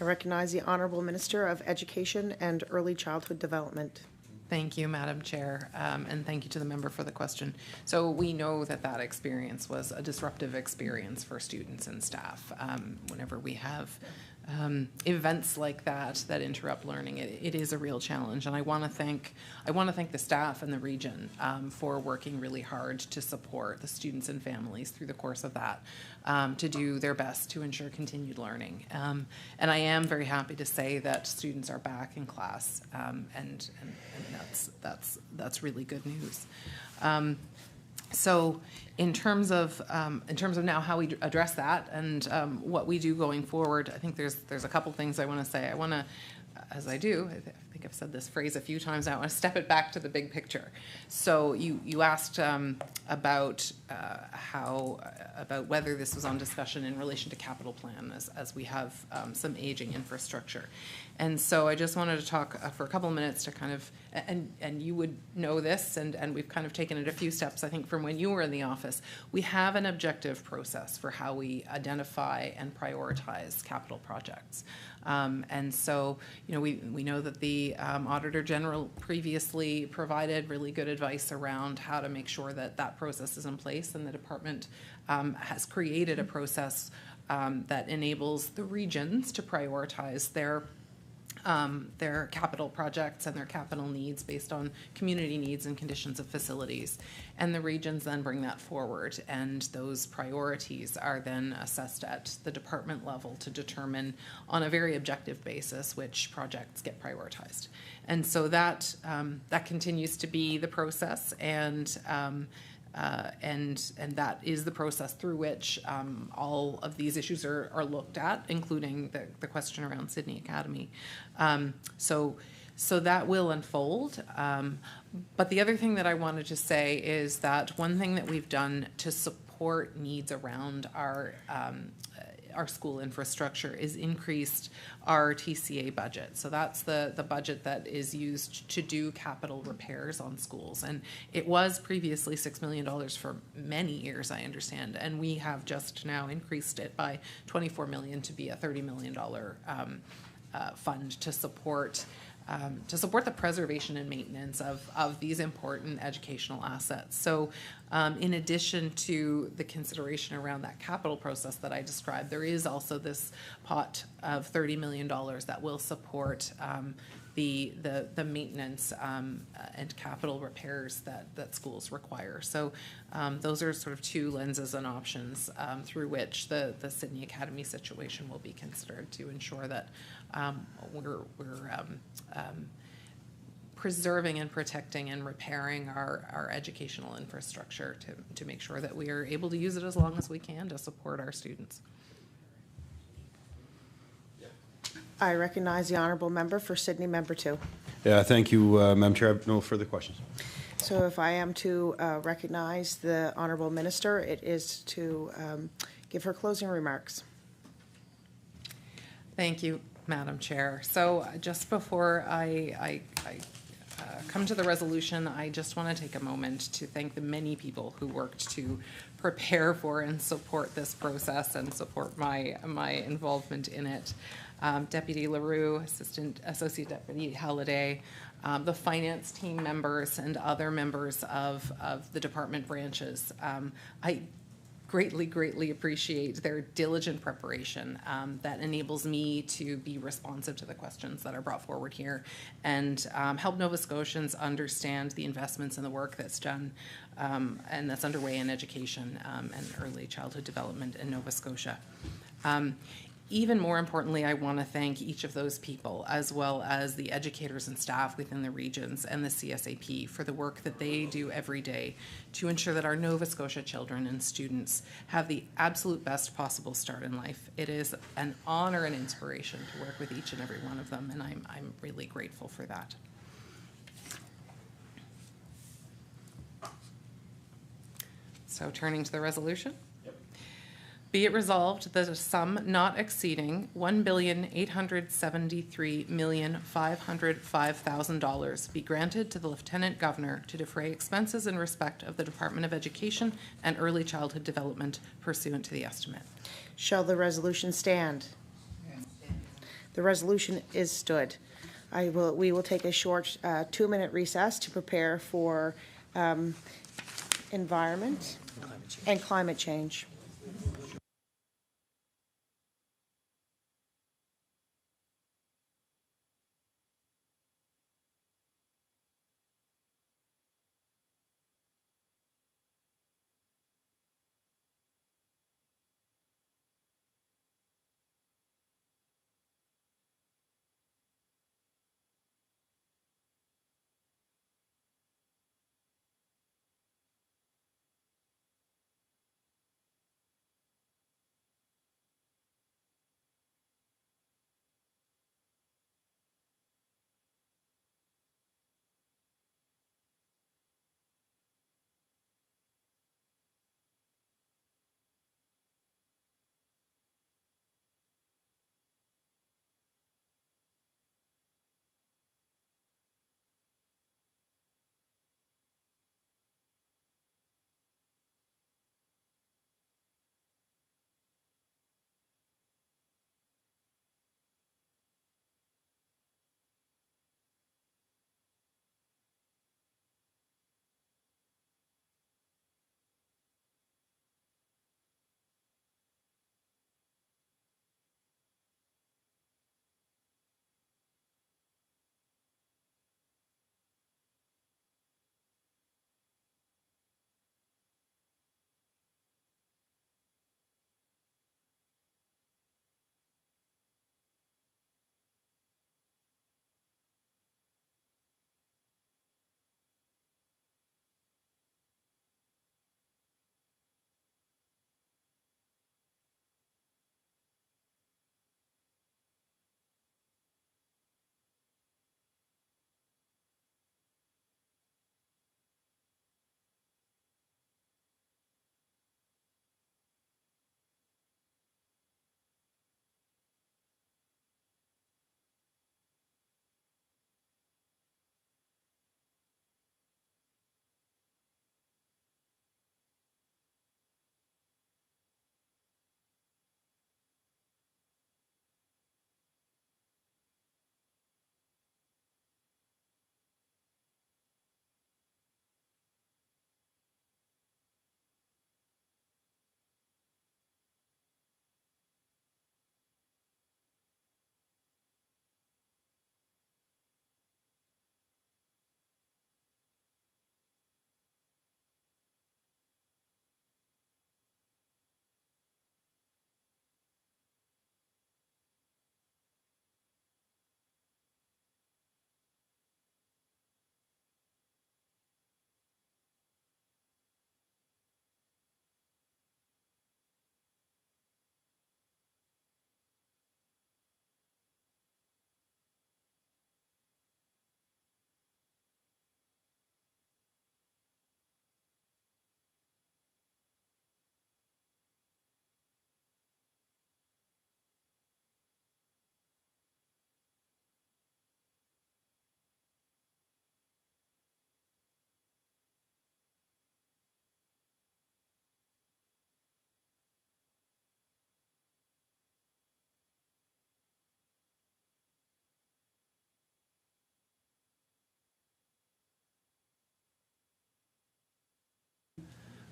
I recognize the Honourable Minister of Education and Early Childhood Development. Thank you, Madam Chair, and thank you to the member for the question. So we know that that experience was a disruptive experience for students and staff. Whenever we have events like that that interrupt learning, it is a real challenge. And I want to thank the staff and the region for working really hard to support the students and families through the course of that, to do their best to ensure continued learning. And I am very happy to say that students are back in class, and that's really good news. So in terms of now how we address that and what we do going forward, I think there's a couple things I want to say. I want to, as I do, I think I've said this phrase a few times now, I want to step it back to the big picture. So you asked about whether this was on discussion in relation to capital plan as we have some aging infrastructure. And so I just wanted to talk for a couple of minutes to kind of, and you would know this, and we've kind of taken it a few steps, I think, from when you were in the office. We have an objective process for how we identify and prioritize capital projects. And so, we know that the Auditor General previously provided really good advice around how to make sure that that process is in place, and the department has created a process that enables the regions to prioritize their capital projects and their capital needs based on community needs and conditions of facilities. And the regions then bring that forward, and those priorities are then assessed at the department level to determine on a very objective basis which projects get prioritized. And so that continues to be the process, and that is the process through which all of these issues are looked at, including the question around Sydney Academy. So that will unfold. But the other thing that I wanted to say is that one thing that we've done to support needs around our school infrastructure is increased our TCA budget. So that's the budget that is used to do capital repairs on schools. And it was previously $6 million for many years, I understand. And we have just now increased it by $24 million to be a $30 million fund to support the preservation and maintenance of these important educational assets. So in addition to the consideration around that capital process that I described, there is also this pot of $30 million that will support the maintenance and capital repairs that schools require. So those are sort of two lenses and options through which the Sydney Academy situation will be considered to ensure that we're preserving and protecting and repairing our educational infrastructure to make sure that we are able to use it as long as we can to support our students. I recognize the honourable member for Sydney, member 2. Yeah, thank you, Madam Chair. I have no further questions. So if I am to recognize the honourable minister, it is to give her closing remarks. Thank you, Madam Chair. So just before I come to the resolution, I just want to take a moment to thank the many people who worked to prepare for and support this process and support my involvement in it. Deputy LaRue, Associate Deputy Halliday, the finance team members and other members of the department branches. I greatly appreciate their diligent preparation that enables me to be responsive to the questions that are brought forward here and help Nova Scotians understand the investments and the work that's done and that's underway in education and early childhood development in Nova Scotia. Even more importantly, I want to thank each of those people, as well as the educators and staff within the regions and the CSAP for the work that they do every day to ensure that our Nova Scotia children and students have the absolute best possible start in life. It is an honor and inspiration to work with each and every one of them, and I'm really grateful for that. So turning to the resolution. Be it resolved that a sum not exceeding $1,873,505,000 be granted to the Lieutenant Governor to defray expenses in respect of the Department of Education and Early Childhood Development pursuant to the estimate. Shall the resolution stand? The resolution is stood. we will take a short 2-minute recess to prepare for environment and climate change.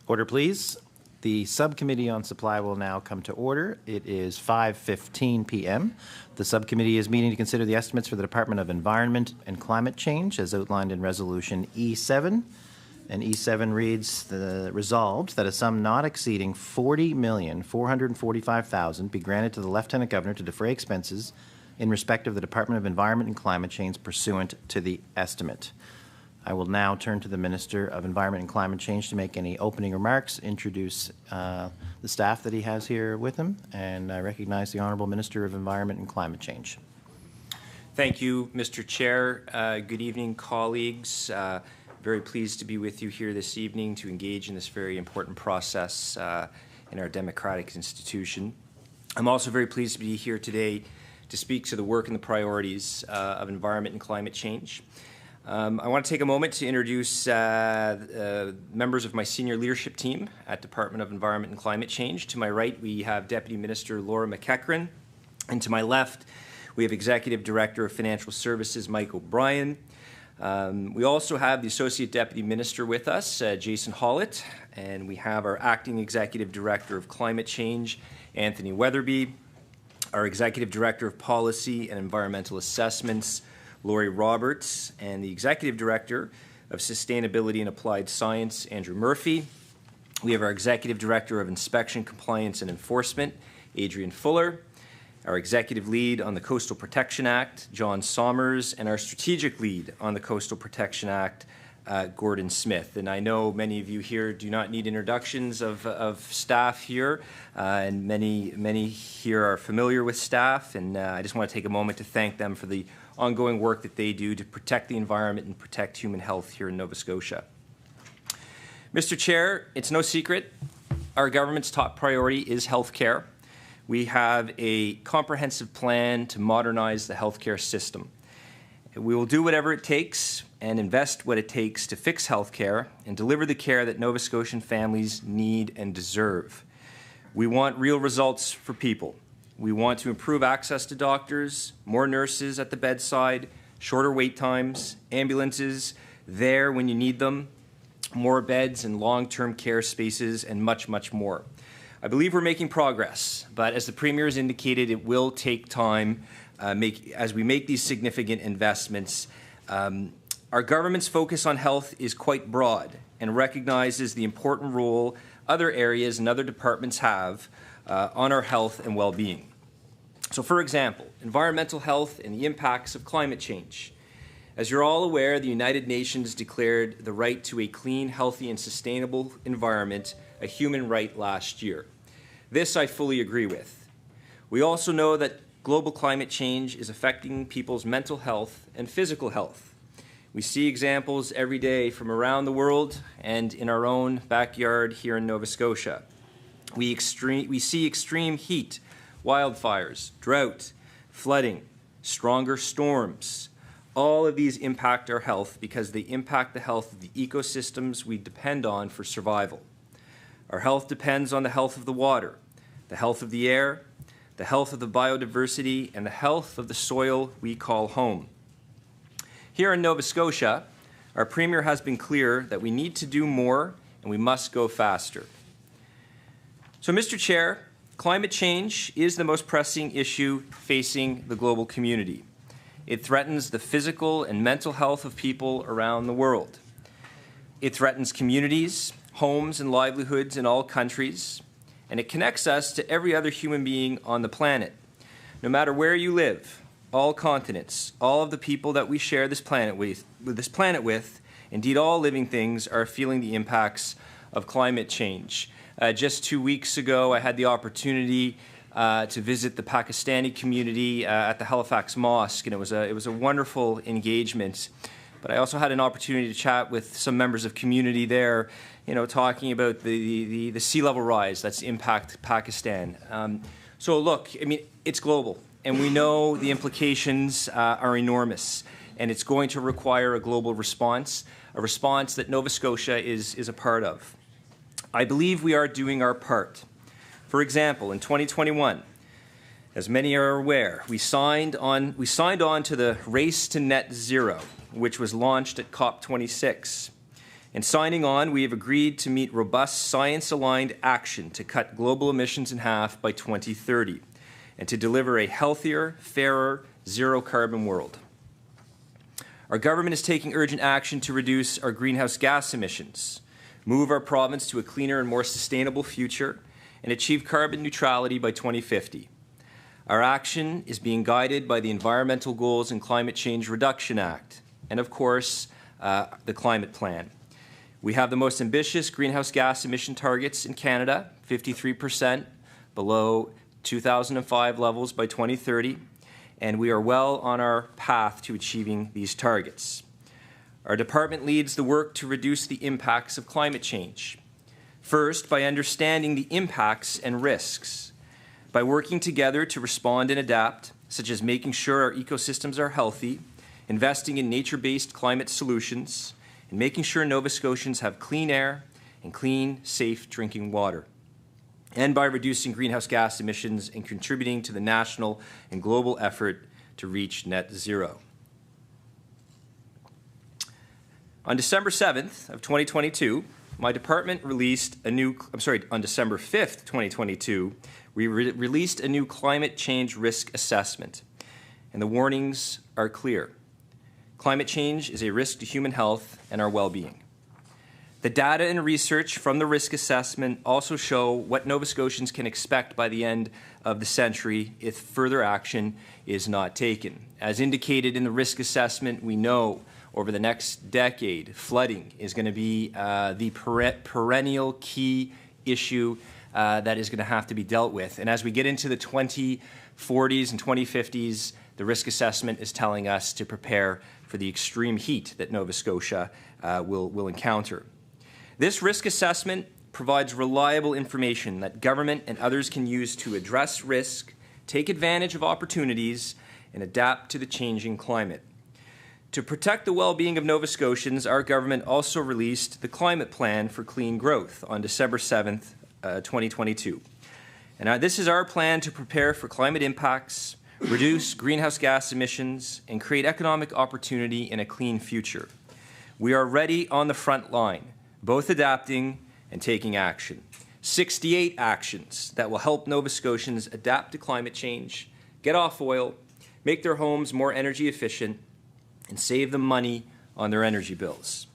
Order, please. The Subcommittee on Supply will now come to order. It is 5:15 p.m. The Subcommittee is meeting to consider the estimates for the Department of Environment and Climate Change as outlined in Resolution E7. And E7 reads, resolved that a sum not exceeding $40,445,000 be granted to the Lieutenant Governor to defray expenses in respect of the Department of Environment and Climate Change pursuant to the estimate. I will now turn to the Minister of Environment and Climate Change to make any opening remarks, introduce the staff that he has here with him, and I recognize the Honourable Minister of Environment and Climate Change. Thank you, Mr. Chair. Good evening, colleagues. Very pleased to be with you here this evening to engage in this very important process in our democratic institution. I'm also very pleased to be here today to speak to the work and the priorities of environment and climate change. I want to take a moment to introduce members of my senior leadership team at Department of Environment and Climate Change. To my right, we have Deputy Minister Laura McEachran, and to my left, We have Executive Director of Financial Services, Mike O'Brien. We also have the Associate Deputy Minister with us, Jason Hollett, and we have our Acting Executive Director of Climate Change, Anthony Weatherby, our Executive Director of Policy and Environmental Assessments, Lori Roberts, and the Executive Director of Sustainability and Applied Science, Andrew Murphy. We have our Executive Director of Inspection, Compliance and Enforcement, Adrian Fuller, our Executive Lead on the Coastal Protection Act, John Sommers, and our Strategic Lead on the Coastal Protection Act, Gordon Smith. And I know many of you here do not need introductions of staff here, and many here are familiar with staff, and I just want to take a moment to thank them for the ongoing work that they do to protect the environment and protect human health here in Nova Scotia. Mr. Chair, it's no secret, our government's top priority is health care. We have a comprehensive plan to modernize the healthcare system. We will do whatever it takes and invest what it takes to fix healthcare and deliver the care that Nova Scotian families need and deserve. We want real results for people. We want to improve access to doctors, more nurses at the bedside, shorter wait times, ambulances there when you need them, more beds and long-term care spaces, and much, much more. I believe we're making progress, but as the Premier has indicated, it will take time as we make these significant investments. Our government's focus on health is quite broad and recognizes the important role other areas and other departments have on our health and well-being. So, for example, environmental health and the impacts of climate change. As you're all aware, the United Nations declared the right to a clean, healthy, and sustainable environment a human right last year. This I fully agree with. We also know that global climate change is affecting people's mental health and physical health. We see examples every day from around the world and in our own backyard here in Nova Scotia. We see extreme heat, wildfires, drought, flooding, stronger storms. All of these impact our health because they impact the health of the ecosystems we depend on for survival. Our health depends on the health of the water, the health of the air, the health of the biodiversity, and the health of the soil we call home. Here in Nova Scotia, our Premier has been clear that we need to do more and we must go faster. So, Mr. Chair, climate change is the most pressing issue facing the global community. It threatens the physical and mental health of people around the world. It threatens communities, homes, and livelihoods in all countries, and it connects us to every other human being on the planet. No matter where you live, all continents, all of the people that we share this planet with, indeed all living things are feeling the impacts of climate change. Just 2 weeks ago, I had the opportunity to visit the Pakistani community at the Halifax Mosque, and it was a wonderful engagement. But I also had an opportunity to chat with some members of community there, talking about the sea level rise that's impacted Pakistan. So look, I mean, it's global, and we know the implications are enormous, and it's going to require a global response, a response that Nova Scotia is a part of. I believe we are doing our part. For example, in 2021, as many are aware, we signed on to the Race to Net Zero, which was launched at COP26. In signing on, we have agreed to meet robust science-aligned action to cut global emissions in half by 2030 and to deliver a healthier, fairer, zero-carbon world. Our government is taking urgent action to reduce our greenhouse gas emissions, move our province to a cleaner and more sustainable future, and achieve carbon neutrality by 2050. Our action is being guided by the Environmental Goals and Climate Change Reduction Act, and of course, the Climate Plan. We have the most ambitious greenhouse gas emission targets in Canada, 53% below 2005 levels by 2030, and we are well on our path to achieving these targets. Our department leads the work to reduce the impacts of climate change. First, by understanding the impacts and risks, by working together to respond and adapt, such as making sure our ecosystems are healthy, investing in nature-based climate solutions, and making sure Nova Scotians have clean air and clean, safe drinking water, and by reducing greenhouse gas emissions and contributing to the national and global effort to reach net zero. On December 7th of 2022, my department released a new, on December 5th, 2022, we released a new climate change risk assessment, and the warnings are clear. Climate change is a risk to human health and our well-being. The data and research from the risk assessment also show what Nova Scotians can expect by the end of the century if further action is not taken. As indicated in the risk assessment, we know over the next decade, flooding is going to be the perennial key issue that is going to have to be dealt with. And as we get into the 2040s and 2050s, the risk assessment is telling us to prepare for the extreme heat that Nova Scotia will encounter. This risk assessment provides reliable information that government and others can use to address risk, take advantage of opportunities, and adapt to the changing climate. To protect the well-being of Nova Scotians, our government also released the Climate Plan for Clean Growth on December 7th, 2022. And this is our plan to prepare for climate impacts, reduce greenhouse gas emissions, and create economic opportunity in a clean future. We are ready on the front line, both adapting and taking action. 68 actions that will help Nova Scotians adapt to climate change, get off oil, make their homes more energy efficient, and save them money on their energy bills.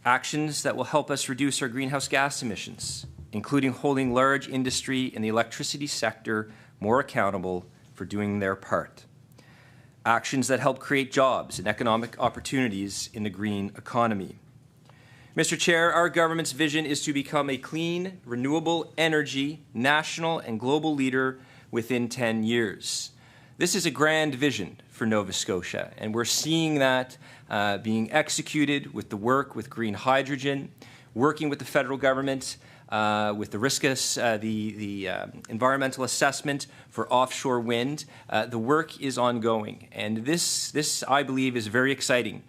Actions that will help us reduce our greenhouse gas emissions, including holding large industry and the electricity sector more accountable for doing their part. Actions that help create jobs and economic opportunities in the green economy. Mr. Chair, our government's vision is to become a clean, renewable energy, national and global leader within 10 years. This is a grand vision for Nova Scotia, and we're seeing that being executed with the work with green hydrogen, working with the federal government, with the environmental assessment for offshore wind. The work is ongoing, and this, I believe, is very exciting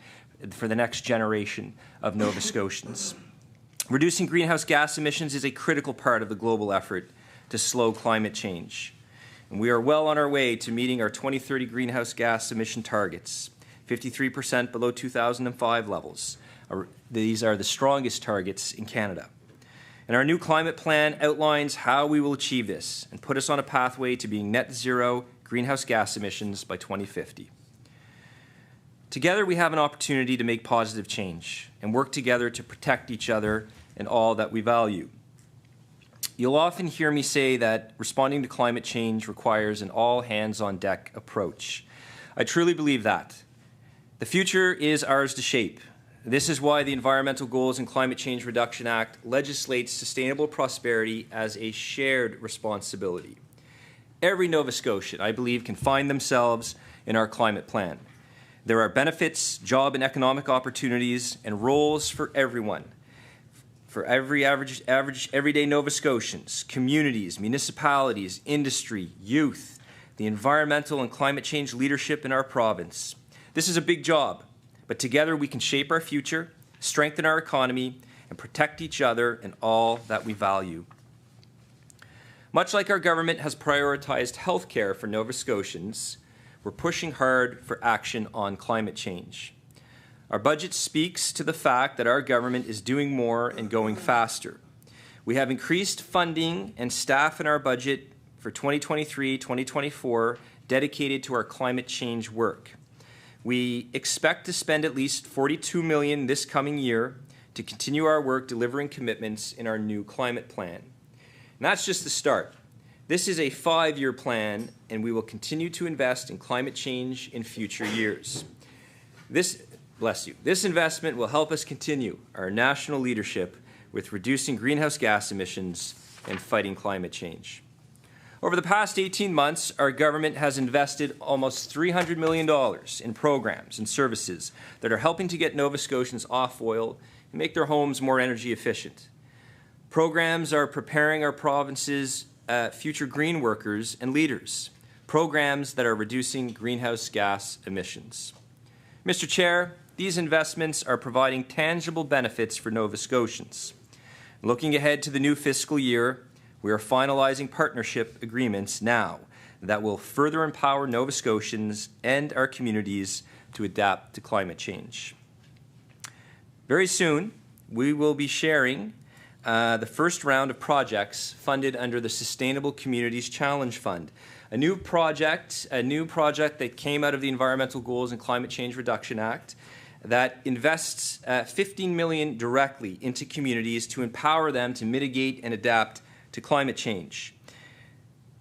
for the next generation of Nova Scotians. Reducing greenhouse gas emissions is a critical part of the global effort to slow climate change. And we are well on our way to meeting our 2030 greenhouse gas emission targets, 53% below 2005 levels. These are the strongest targets in Canada. And our new climate plan outlines how we will achieve this and put us on a pathway to being net zero greenhouse gas emissions by 2050. Together, we have an opportunity to make positive change and work together to protect each other and all that we value. You'll often hear me say that responding to climate change requires an all-hands-on-deck approach. I truly believe that. The future is ours to shape. This is why the Environmental Goals and Climate Change Reduction Act legislates sustainable prosperity as a shared responsibility. Every Nova Scotian, I believe, can find themselves in our climate plan. There are benefits, job and economic opportunities, and roles for everyone. For every everyday Nova Scotians, communities, municipalities, industry, youth, the environmental and climate change leadership in our province. This is a big job, but together we can shape our future, strengthen our economy, and protect each other and all that we value. Much like our government has prioritized health care for Nova Scotians, we're pushing hard for action on climate change. Our budget speaks to the fact that our government is doing more and going faster. We have increased funding and staff in our budget for 2023-2024 dedicated to our climate change work. We expect to spend at least $42 million this coming year to continue our work delivering commitments in our new climate plan. And that's just the start. This is a 5-year plan, and we will continue to invest in climate change in future years. This investment will help us continue our national leadership with reducing greenhouse gas emissions and fighting climate change. Over the past 18 months, our government has invested almost $300 million in programs and services that are helping to get Nova Scotians off oil and make their homes more energy efficient. Programs are preparing our province's future green workers and leaders, programs that are reducing greenhouse gas emissions. Mr. Chair, these investments are providing tangible benefits for Nova Scotians. Looking ahead to the new fiscal year, we are finalizing partnership agreements now that will further empower Nova Scotians and our communities to adapt to climate change. Very soon, we will be sharing the first round of projects funded under the Sustainable Communities Challenge Fund, a new project that came out of the Environmental Goals and Climate Change Reduction Act that invests $15 million directly into communities to empower them to mitigate and adapt to climate change.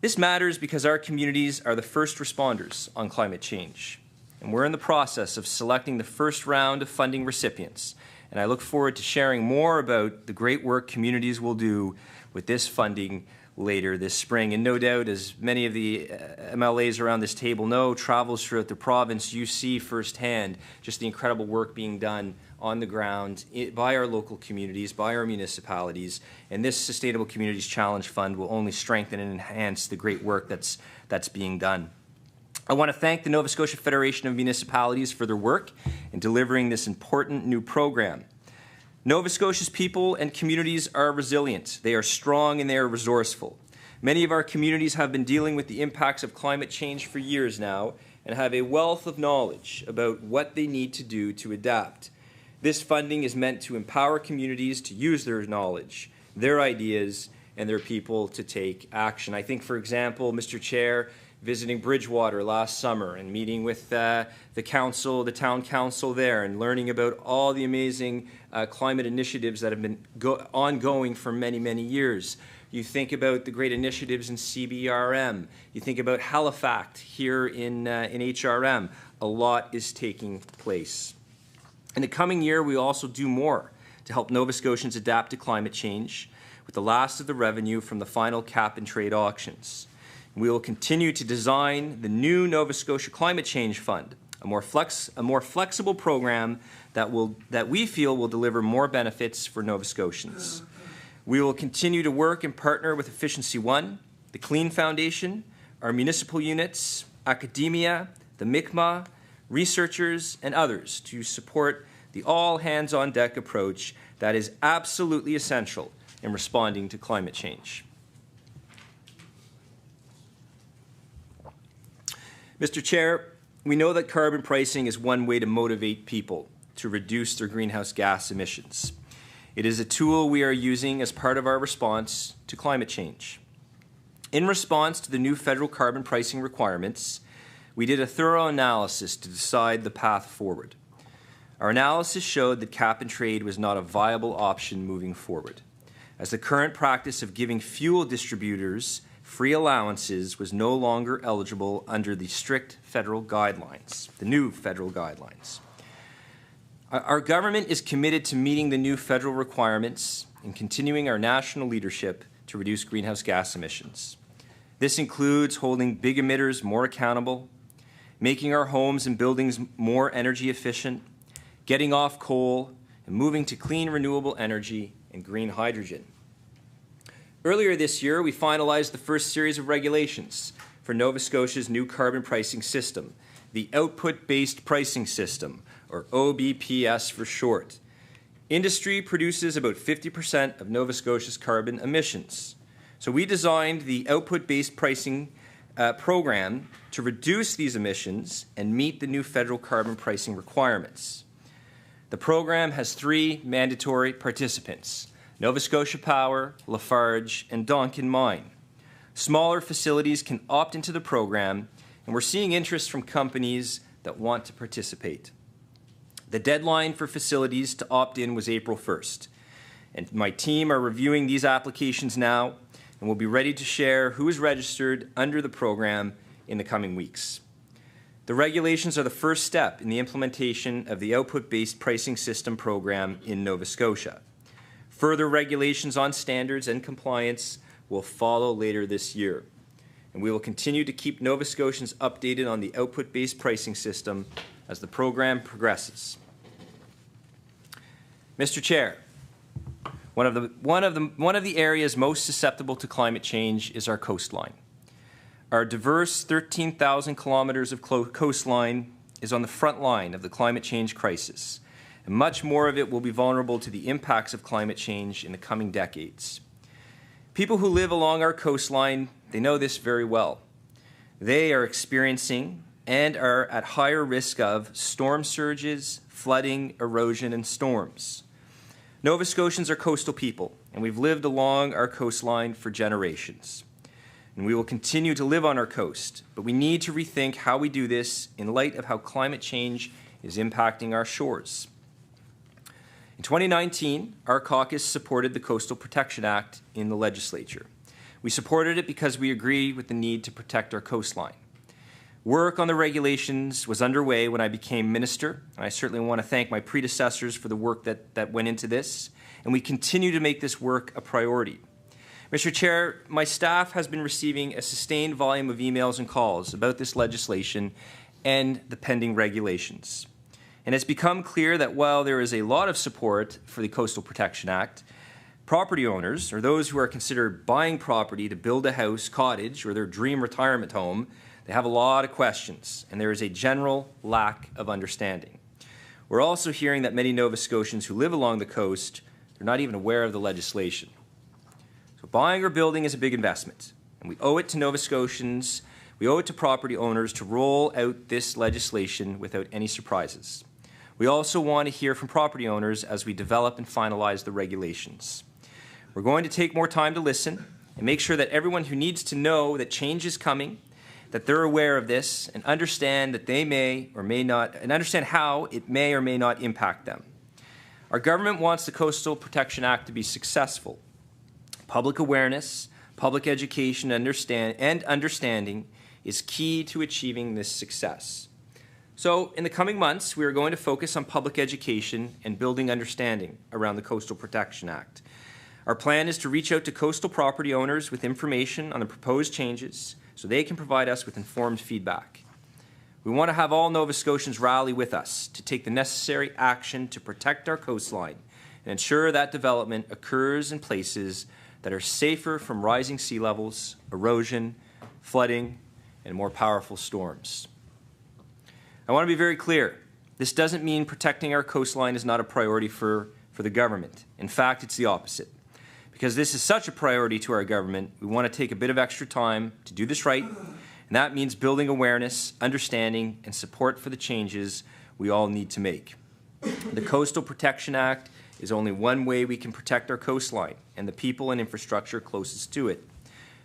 This matters because our communities are the first responders on climate change, and we're in the process of selecting the first round of funding recipients. And I look forward to sharing more about the great work communities will do with this funding later this spring. And no doubt, as many of the MLAs around this table know, travels throughout the province, you see firsthand just the incredible work being done on the ground by our local communities, by our municipalities. And this Sustainable Communities Challenge Fund will only strengthen and enhance the great work that's being done. I want to thank the Nova Scotia Federation of Municipalities for their work in delivering this important new program. Nova Scotia's people and communities are resilient. They are strong and they are resourceful. Many of our communities have been dealing with the impacts of climate change for years now and have a wealth of knowledge about what they need to do to adapt. This funding is meant to empower communities to use their knowledge, their ideas, and their people to take action. I think, for example, Mr. Chair, visiting Bridgewater last summer and meeting with the council, the town council there, and learning about all the amazing climate initiatives that have been ongoing for many, many years. You think about the great initiatives in CBRM. You think about Halifax here in HRM. A lot is taking place. In the coming year, we also do more to help Nova Scotians adapt to climate change with the last of the revenue from the final cap and trade auctions. We will continue to design the new Nova Scotia Climate Change Fund, a more flexible program that we feel will deliver more benefits for Nova Scotians. We will continue to work and partner with Efficiency One, the Clean Foundation, our municipal units, academia, the MICMA, researchers, and others to support the all-hands-on-deck approach that is absolutely essential in responding to climate change. Mr. Chair, we know that carbon pricing is one way to motivate people to reduce their greenhouse gas emissions. It is a tool we are using as part of our response to climate change. In response to the new federal carbon pricing requirements, we did a thorough analysis to decide the path forward. Our analysis showed that cap and trade was not a viable option moving forward, as the current practice of giving fuel distributors free allowances was no longer eligible under the strict federal guidelines, the new federal guidelines. Our government is committed to meeting the new federal requirements and continuing our national leadership to reduce greenhouse gas emissions. This includes holding big emitters more accountable, making our homes and buildings more energy efficient, getting off coal, and moving to clean renewable energy and green hydrogen. Earlier this year, we finalized the first series of regulations for Nova Scotia's new carbon pricing system, the Output-Based Pricing System, or OBPS for short. Industry produces about 50% of Nova Scotia's carbon emissions. So we designed the Output-Based Pricing program to reduce these emissions and meet the new federal carbon pricing requirements. The program has 3 mandatory participants: Nova Scotia Power, Lafarge, and Donkin Mine. Smaller facilities can opt into the program, and we're seeing interest from companies that want to participate. The deadline for facilities to opt in was April 1st, and my team are reviewing these applications now, and we'll be ready to share who is registered under the program in the coming weeks. The regulations are the first step in the implementation of the Output-Based Pricing System program in Nova Scotia. Further regulations on standards and compliance will follow later this year, and we will continue to keep Nova Scotians updated on the output-based pricing system as the program progresses. Mr. Chair, one of the areas most susceptible to climate change is our coastline. Our diverse 13,000 kilometers of coastline is on the front line of the climate change crisis, and much more of it will be vulnerable to the impacts of climate change in the coming decades. People who live along our coastline, they know this very well. They are experiencing and are at higher risk of storm surges, flooding, erosion, and storms. Nova Scotians are coastal people, and we've lived along our coastline for generations. And we will continue to live on our coast, but we need to rethink how we do this in light of how climate change is impacting our shores. In 2019, our caucus supported the Coastal Protection Act in the legislature. We supported it because we agree with the need to protect our coastline. Work on the regulations was underway when I became minister, and I certainly want to thank my predecessors for the work that went into this, and we continue to make this work a priority. Mr. Chair, my staff has been receiving a sustained volume of emails and calls about this legislation and the pending regulations. And it's become clear that while there is a lot of support for the Coastal Protection Act, property owners, or those who are considered buying property to build a house, cottage, or their dream retirement home, they have a lot of questions, and there is a general lack of understanding. We're also hearing that many Nova Scotians who live along the coast are not even aware of the legislation. So buying or building is a big investment, and we owe it to Nova Scotians, we owe it to property owners to roll out this legislation without any surprises. We also want to hear from property owners as we develop and finalize the regulations. We're going to take more time to listen and make sure that everyone who needs to know that change is coming, that they're aware of this and understand that they may or may not, and understand how it may or may not impact them. Our government wants the Coastal Protection Act to be successful. Public awareness, public education, and understanding is key to achieving this success. So, in the coming months, we are going to focus on public education and building understanding around the Coastal Protection Act. Our plan is to reach out to coastal property owners with information on the proposed changes so they can provide us with informed feedback. We want to have all Nova Scotians rally with us to take the necessary action to protect our coastline and ensure that development occurs in places that are safer from rising sea levels, erosion, flooding, and more powerful storms. I want to be very clear. This doesn't mean protecting our coastline is not a priority for the government. In fact, it's the opposite. Because this is such a priority to our government, we want to take a bit of extra time to do this right, and that means building awareness, understanding, and support for the changes we all need to make. The Coastal Protection Act is only one way we can protect our coastline and the people and infrastructure closest to it.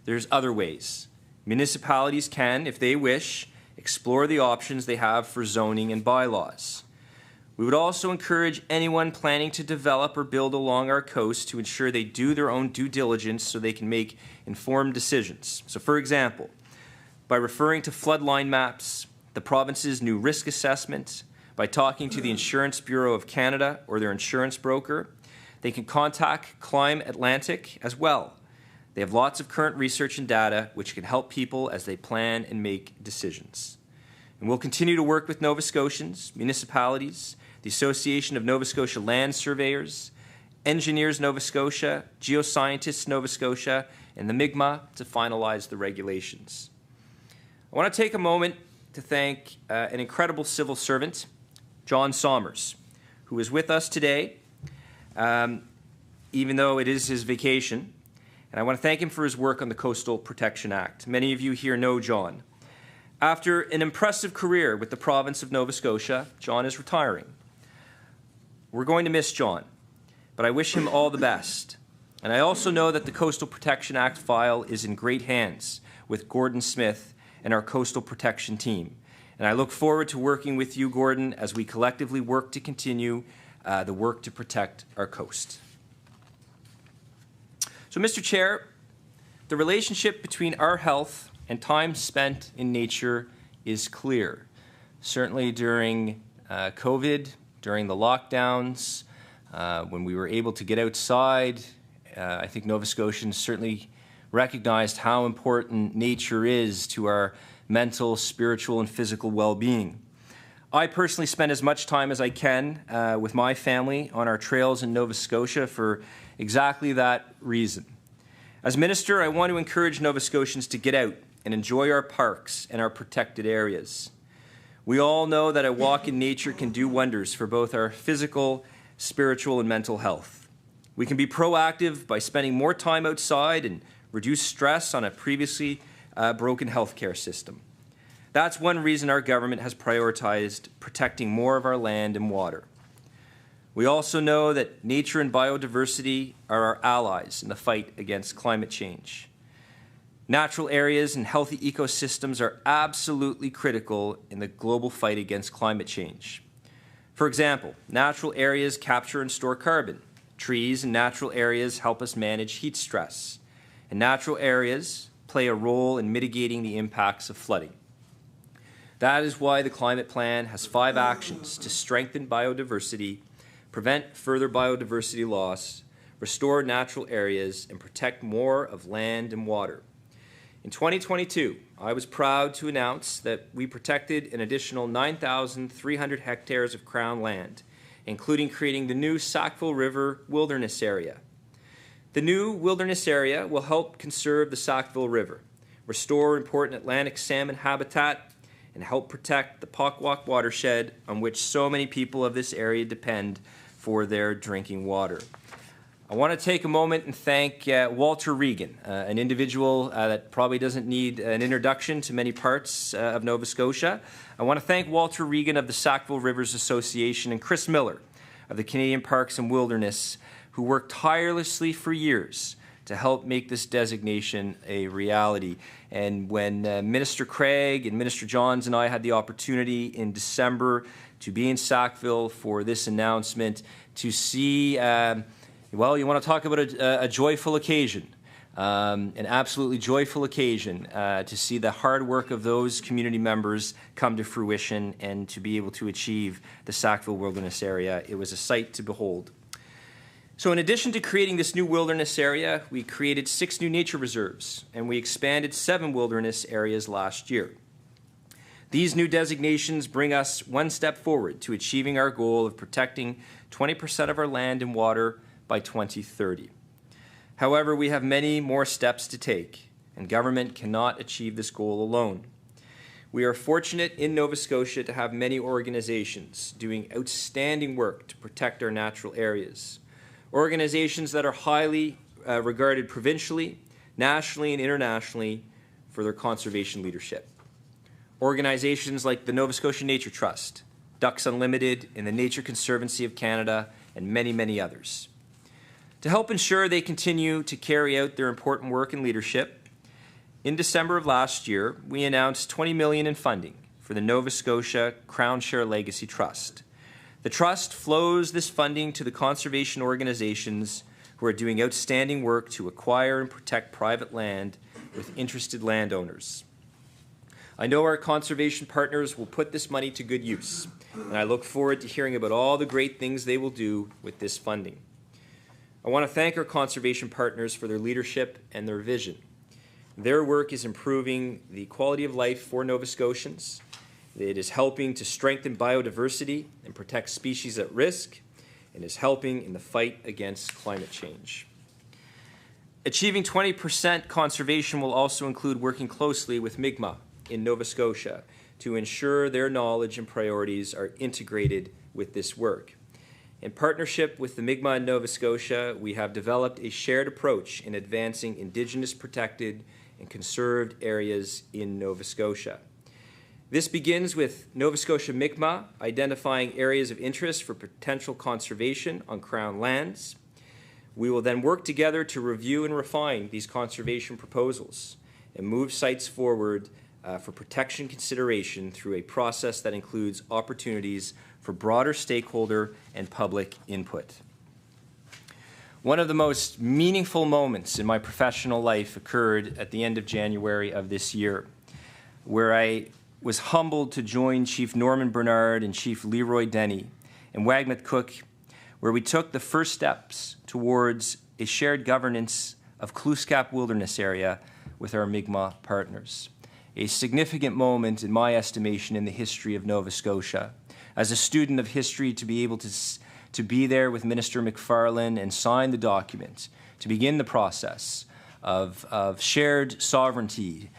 There's other ways. Municipalities can, if they wish, explore the options they have for zoning and bylaws. We would also encourage anyone planning to develop or build along our coast to ensure they do their own due diligence so they can make informed decisions. So, for example, by referring to floodline maps, the province's new risk assessment, by talking to the Insurance Bureau of Canada or their insurance broker, they can contact Climb Atlantic as well. They have lots of current research and data which can help people as they plan and make decisions. And we'll continue to work with Nova Scotians, municipalities, the Association of Nova Scotia Land Surveyors, Engineers Nova Scotia, Geoscientists Nova Scotia, and the Mi'kmaq to finalize the regulations. I want to take a moment to thank an incredible civil servant, John Sommers, who is with us today, even though it is his vacation. And I want to thank him for his work on the Coastal Protection Act. Many of you here know John. After an impressive career with the province of Nova Scotia, John is retiring. We're going to miss John, but I wish him all the best. And I also know that the Coastal Protection Act file is in great hands with Gordon Smith and our coastal protection team. And I look forward to working with you, Gordon, as we collectively work to continue the work to protect our coast. So, Mr. Chair, the relationship between our health and time spent in nature is clear. Certainly during COVID, during the lockdowns, when we were able to get outside, I think Nova Scotians certainly recognized how important nature is to our mental, spiritual, and physical well-being. I personally spend as much time as I can with my family on our trails in Nova Scotia for exactly that reason. As minister, I want to encourage Nova Scotians to get out and enjoy our parks and our protected areas. We all know that a walk in nature can do wonders for both our physical, spiritual, and mental health. We can be proactive by spending more time outside and reduce stress on a previously broken healthcare system. That's one reason our government has prioritized protecting more of our land and water. We also know that nature and biodiversity are our allies in the fight against climate change. Natural areas and healthy ecosystems are absolutely critical in the global fight against climate change. For example, natural areas capture and store carbon. Trees and natural areas help us manage heat stress. And natural areas play a role in mitigating the impacts of flooding. That is why the Climate Plan has 5 actions to strengthen biodiversity, prevent further biodiversity loss, restore natural areas, and protect more of land and water. In 2022, I was proud to announce that we protected an additional 9,300 hectares of Crown land, including creating the new Sackville River Wilderness Area. The new wilderness area will help conserve the Sackville River, restore important Atlantic salmon habitat, and help protect the Pockwalk watershed on which so many people of this area depend for their drinking water. I want to take a moment and thank Walter Regan, an individual that probably doesn't need an introduction to many parts of Nova Scotia. I want to thank Walter Regan of the Sackville Rivers Association and Chris Miller of the Canadian Parks and Wilderness, who worked tirelessly for years to help make this designation a reality. And when Minister Craig and Minister Johns and I had the opportunity in December to be in Sackville for this announcement, to see, well, you want to talk about a joyful occasion, an absolutely joyful occasion to see the hard work of those community members come to fruition and to be able to achieve the Sackville Wilderness Area. It was a sight to behold. So in addition to creating this new wilderness area, we created 6 new nature reserves, and we expanded 7 wilderness areas last year. These new designations bring us one step forward to achieving our goal of protecting 20% of our land and water by 2030. However, we have many more steps to take, and government cannot achieve this goal alone. We are fortunate in Nova Scotia to have many organizations doing outstanding work to protect our natural areas. Organizations that are highly regarded provincially, nationally, and internationally for their conservation leadership. Organizations like the Nova Scotia Nature Trust, Ducks Unlimited, and the Nature Conservancy of Canada, and many, many others. To help ensure they continue to carry out their important work and leadership, in December of last year, we announced $20 million in funding for the Nova Scotia Crown Share Legacy Trust. The Trust flows this funding to the conservation organizations who are doing outstanding work to acquire and protect private land with interested landowners. I know our conservation partners will put this money to good use, and I look forward to hearing about all the great things they will do with this funding. I want to thank our conservation partners for their leadership and their vision. Their work is improving the quality of life for Nova Scotians. It is helping to strengthen biodiversity and protect species at risk, and is helping in the fight against climate change. Achieving 20% conservation will also include working closely with Mi'kmaq in Nova Scotia to ensure their knowledge and priorities are integrated with this work. In partnership with the Mi'kmaq in Nova Scotia, we have developed a shared approach in advancing Indigenous protected and conserved areas in Nova Scotia. This begins with Nova Scotia Mi'kmaq identifying areas of interest for potential conservation on Crown lands. We will then work together to review and refine these conservation proposals and move sites forward for protection consideration through a process that includes opportunities for broader stakeholder and public input. One of the most meaningful moments in my professional life occurred at the end of January of this year, where I was humbled to join Chief Norman Bernard and Chief Leroy Denny and Wagmat Cook, where we took the first steps towards a shared governance of Kluskap Wilderness Area with our Mi'kmaq partners. A significant moment, in my estimation, in the history of Nova Scotia. As a student of history, to be able to be there with Minister McFarlane and sign the document, to begin the process of shared sovereignty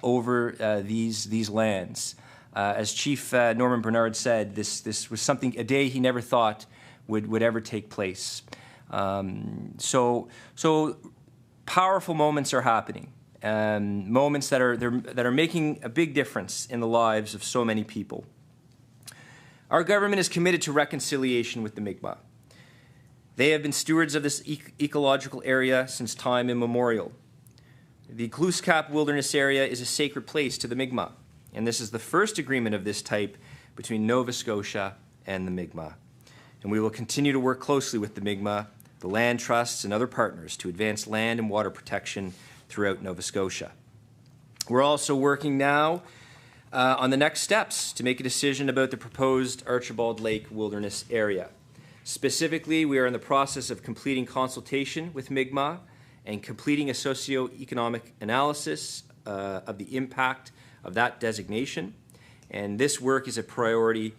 over these lands. As Chief Norman Bernard said, this was something, a day he never thought would ever take place. So powerful moments are happening. moments that are making a big difference in the lives of so many people. Our government is committed to reconciliation with the Mi'kmaq. They have been stewards of this ecological area since time immemorial. The Glooscap Wilderness Area is a sacred place to the Mi'kmaq, and this is the first agreement of this type between Nova Scotia and the Mi'kmaq. And we will continue to work closely with the Mi'kmaq, the land trusts, and other partners to advance land and water protection throughout Nova Scotia. We're also working now on the next steps to make a decision about the proposed Archibald Lake Wilderness Area. Specifically, we are in the process of completing consultation with Mi'kmaq and completing a socio-economic analysis of the impact of that designation. And this work is a priority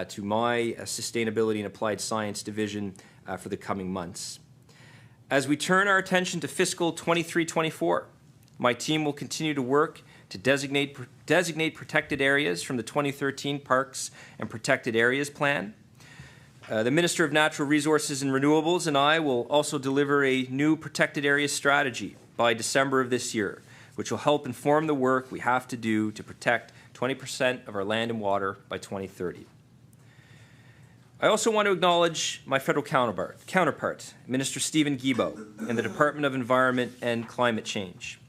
to my Sustainability and Applied Science Division for the coming months. As we turn our attention to fiscal 23-24, my team will continue to work to designate protected areas from the 2013 Parks and Protected Areas Plan. The Minister of Natural Resources and Renewables and I will also deliver a new protected areas strategy by December of this year, which will help inform the work we have to do to protect 20% of our land and water by 2030. I also want to acknowledge my federal counterpart, Minister Stephen Guilbeault, in the Department of Environment and Climate Change.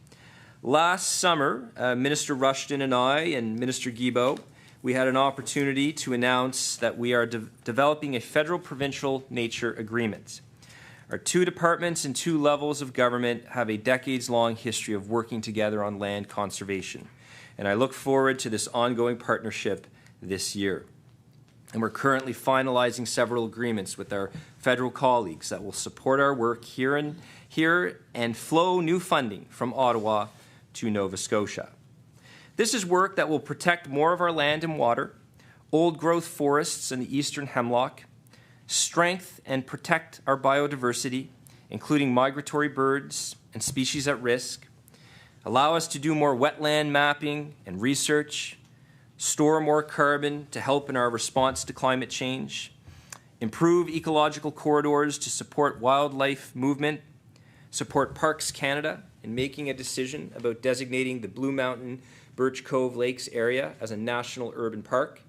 Last summer, Minister Rushton and I and Minister Guilbeault, we had an opportunity to announce that we are developing a federal-provincial nature agreement. Our two departments and two levels of government have a decades-long history of working together on land conservation, and I look forward to this ongoing partnership this year. And we're currently finalizing several agreements with our federal colleagues that will support our work here and flow new funding from Ottawa to Nova Scotia. This is work that will protect more of our land and water, old-growth forests in the eastern hemlock, strengthen and protect our biodiversity, including migratory birds and species at risk, allow us to do more wetland mapping and research, store more carbon to help in our response to climate change, improve ecological corridors to support wildlife movement, support Parks Canada in making a decision about designating the Blue Mountain Birch Cove Lakes area as a national urban park,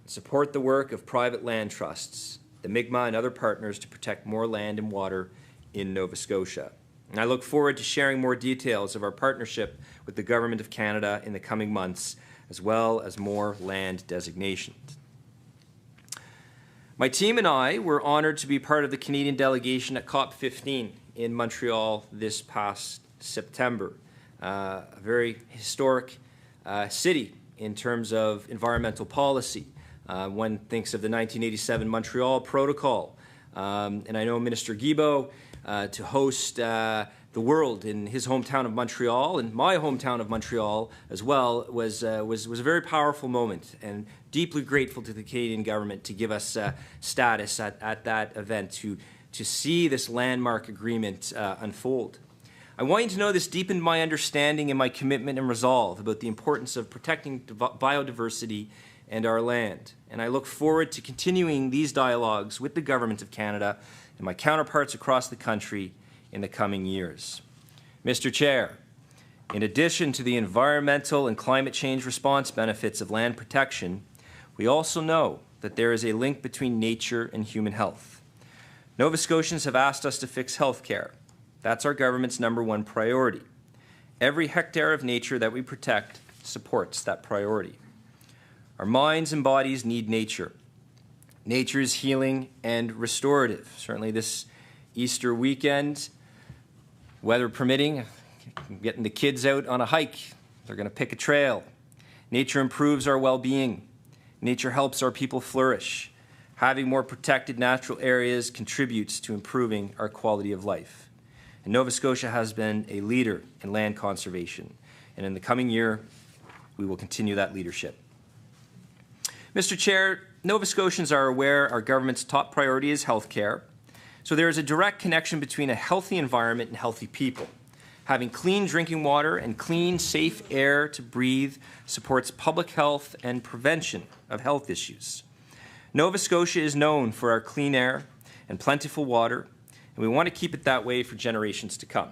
support the work of private land trusts, the Mi'kmaq and other partners to protect more land and water in Nova Scotia. And I look forward to sharing more details of our partnership with the Government of Canada in the coming months, as well as more land designations. My team and I were honored to be part of the Canadian delegation at COP15 in Montreal this past September. A very historic city in terms of environmental policy. One thinks of the 1987 Montreal Protocol, and I know Minister Guilbeault to host the world in his hometown of Montreal and my hometown of Montreal as well was a very powerful moment, and deeply grateful to the Canadian government to give us status at that event to see this landmark agreement unfold. I want you to know this deepened my understanding and my commitment and resolve about the importance of protecting biodiversity and our land. And I look forward to continuing these dialogues with the Government of Canada and my counterparts across the country in the coming years. Mr. Chair, in addition to the environmental and climate change response benefits of land protection, we also know that there is a link between nature and human health. Nova Scotians have asked us to fix health care. That's our government's #1 priority. Every hectare of nature that we protect supports that priority. Our minds and bodies need nature. Nature is healing and restorative. Certainly this Easter weekend, weather permitting, getting the kids out on a hike. They're going to pick a trail. Nature improves our well-being. Nature helps our people flourish. Having more protected natural areas contributes to improving our quality of life. And Nova Scotia has been a leader in land conservation, and in the coming year, we will continue that leadership. Mr. Chair, Nova Scotians are aware our government's top priority is health care, so there is a direct connection between a healthy environment and healthy people. Having clean drinking water and clean, safe air to breathe supports public health and prevention of health issues. Nova Scotia is known for our clean air and plentiful water, and we want to keep it that way for generations to come.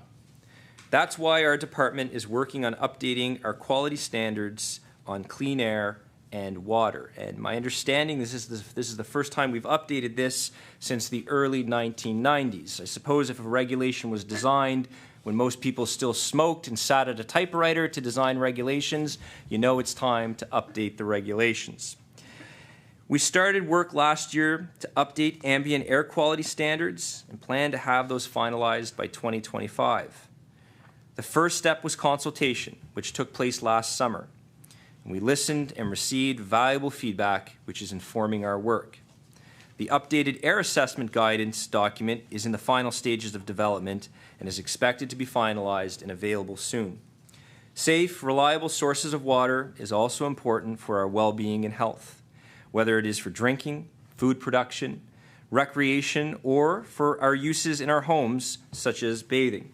That's why our department is working on updating our quality standards on clean air and water. And my understanding, this is the first time we've updated this since the early 1990s. I suppose if a regulation was designed when most people still smoked and sat at a typewriter to design regulations, you know it's time to update the regulations. We started work last year to update ambient air quality standards and plan to have those finalized by 2025. The first step was consultation, which took place last summer. And we listened and received valuable feedback, which is informing our work. The updated air assessment guidance document is in the final stages of development and is expected to be finalized and available soon. Safe, reliable sources of water is also important for our well-being and health, whether it is for drinking, food production, recreation, or for our uses in our homes, such as bathing.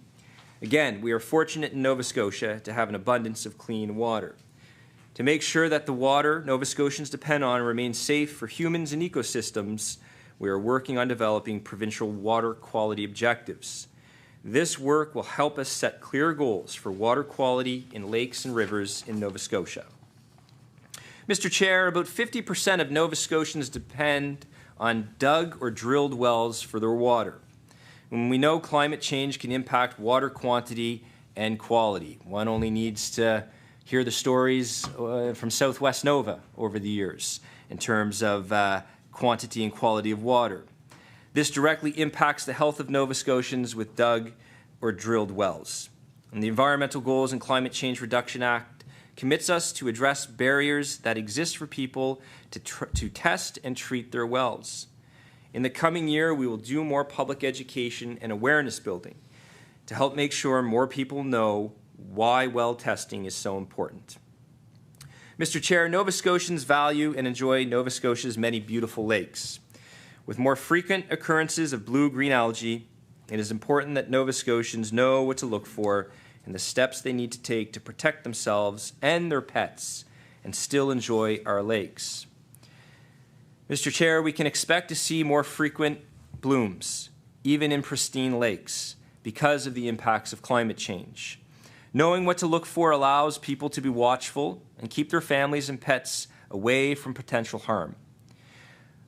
Again, we are fortunate in Nova Scotia to have an abundance of clean water. To make sure that the water Nova Scotians depend on remains safe for humans and ecosystems, we are working on developing provincial water quality objectives. This work will help us set clear goals for water quality in lakes and rivers in Nova Scotia. Mr. Chair, about 50% of Nova Scotians depend on dug or drilled wells for their water. When we know climate change can impact water quantity and quality, one only needs to hear the stories from Southwest Nova over the years in terms of quantity and quality of water. This directly impacts the health of Nova Scotians with dug or drilled wells. And the Environmental Goals and Climate Change Reduction Act commits us to address barriers that exist for people to test and treat their wells. In the coming year, we will do more public education and awareness building to help make sure more people know why well testing is so important. Mr. Chair, Nova Scotians value and enjoy Nova Scotia's many beautiful lakes. With more frequent occurrences of blue-green algae, it is important that Nova Scotians know what to look for and the steps they need to take to protect themselves and their pets and still enjoy our lakes. Mr. Chair, we can expect to see more frequent blooms, even in pristine lakes, because of the impacts of climate change. Knowing what to look for allows people to be watchful and keep their families and pets away from potential harm.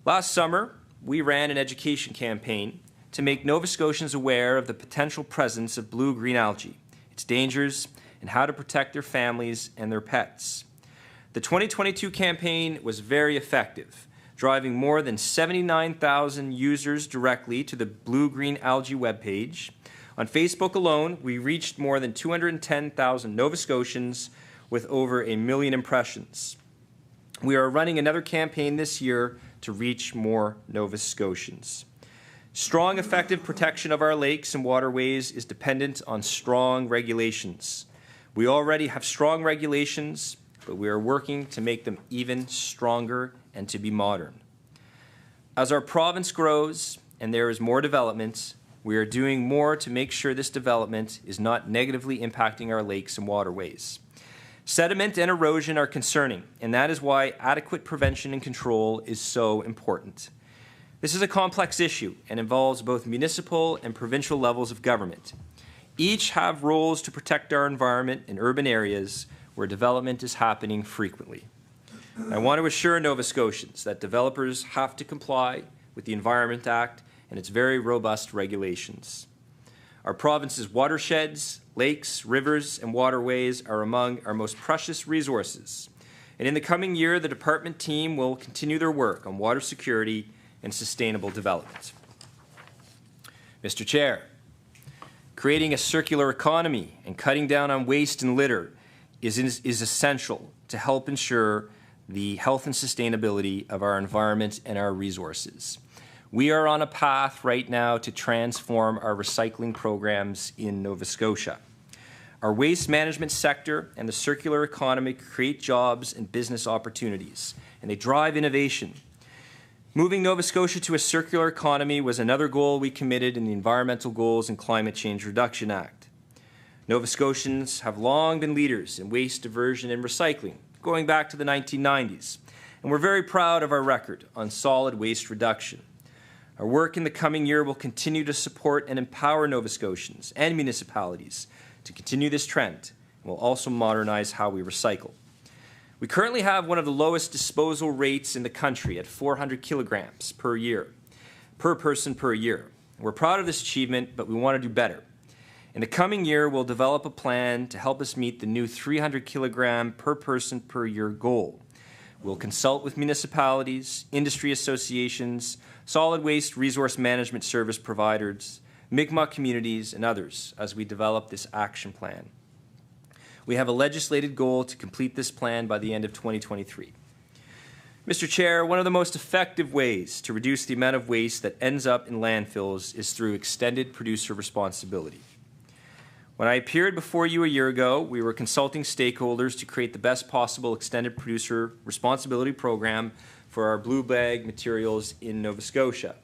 Last summer, we ran an education campaign to make Nova Scotians aware of the potential presence of blue-green algae, its dangers, and how to protect their families and their pets. The 2022 campaign was very effective, driving more than 79,000 users directly to the blue-green algae webpage. On Facebook alone, we reached more than 210,000 Nova Scotians with over 1 million impressions. We are running another campaign this year to reach more Nova Scotians. Strong, effective protection of our lakes and waterways is dependent on strong regulations. We already have strong regulations, but we are working to make them even stronger and to be modern. As our province grows and there is more development, we are doing more to make sure this development is not negatively impacting our lakes and waterways. Sediment and erosion are concerning, and that is why adequate prevention and control is so important. This is a complex issue and involves both municipal and provincial levels of government. Each have roles to protect our environment in urban areas where development is happening frequently. I want to assure Nova Scotians that developers have to comply with the Environment Act and its very robust regulations. Our province's watersheds, lakes, rivers, and waterways are among our most precious resources. And in the coming year, the department team will continue their work on water security and sustainable development. Mr. Chair, creating a circular economy and cutting down on waste and litter is essential to help ensure the health and sustainability of our environment and our resources. We are on a path right now to transform our recycling programs in Nova Scotia. Our waste management sector and the circular economy create jobs and business opportunities, and they drive innovation. Moving Nova Scotia to a circular economy was another goal we committed in the Environmental Goals and Climate Change Reduction Act. Nova Scotians have long been leaders in waste diversion and recycling, going back to the 1990s, and we're very proud of our record on solid waste reduction. Our work in the coming year will continue to support and empower Nova Scotians and municipalities to continue this trend, and we'll also modernize how we recycle. We currently have one of the lowest disposal rates in the country at 400 kilograms per person per year. We're proud of this achievement, but we want to do better. In the coming year, we'll develop a plan to help us meet the new 300 kilogram per person per year goal. We'll consult with municipalities, industry associations, solid waste resource management service providers, Mi'kmaq communities, and others as we develop this action plan. We have a legislated goal to complete this plan by the end of 2023. Mr. Chair, one of the most effective ways to reduce the amount of waste that ends up in landfills is through extended producer responsibility. When I appeared before you a year ago, we were consulting stakeholders to create the best possible extended producer responsibility program for our blue bag materials in Nova Scotia.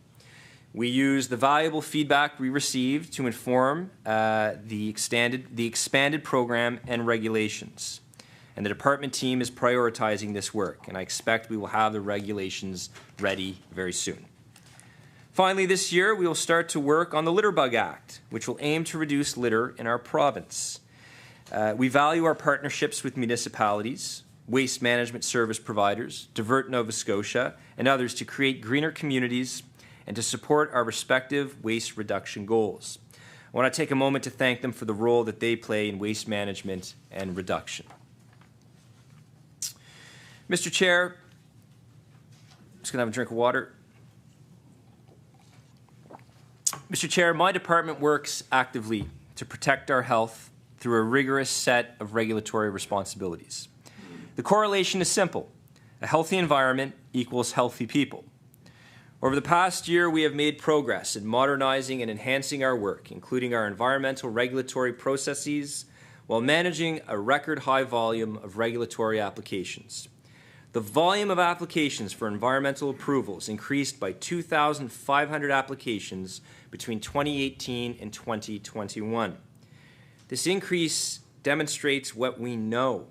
We used the valuable feedback we received to inform the expanded program and regulations. And the department team is prioritizing this work, and I expect we will have the regulations ready very soon. Finally, this year, we will start to work on the Litter Bug Act, which will aim to reduce litter in our province. We value our partnerships with municipalities, waste management service providers, Divert Nova Scotia, and others to create greener communities and to support our respective waste reduction goals. I want to take a moment to thank them for the role that they play in waste management and reduction. Mr. Chair, I'm just going to have a drink of water. Mr. Chair, my department works actively to protect our health through a rigorous set of regulatory responsibilities. The correlation is simple. A healthy environment equals healthy people. Over the past year, we have made progress in modernizing and enhancing our work, including our environmental regulatory processes, while managing a record high volume of regulatory applications. The volume of applications for environmental approvals increased by 2,500 applications between 2018 and 2021. This increase demonstrates what we know.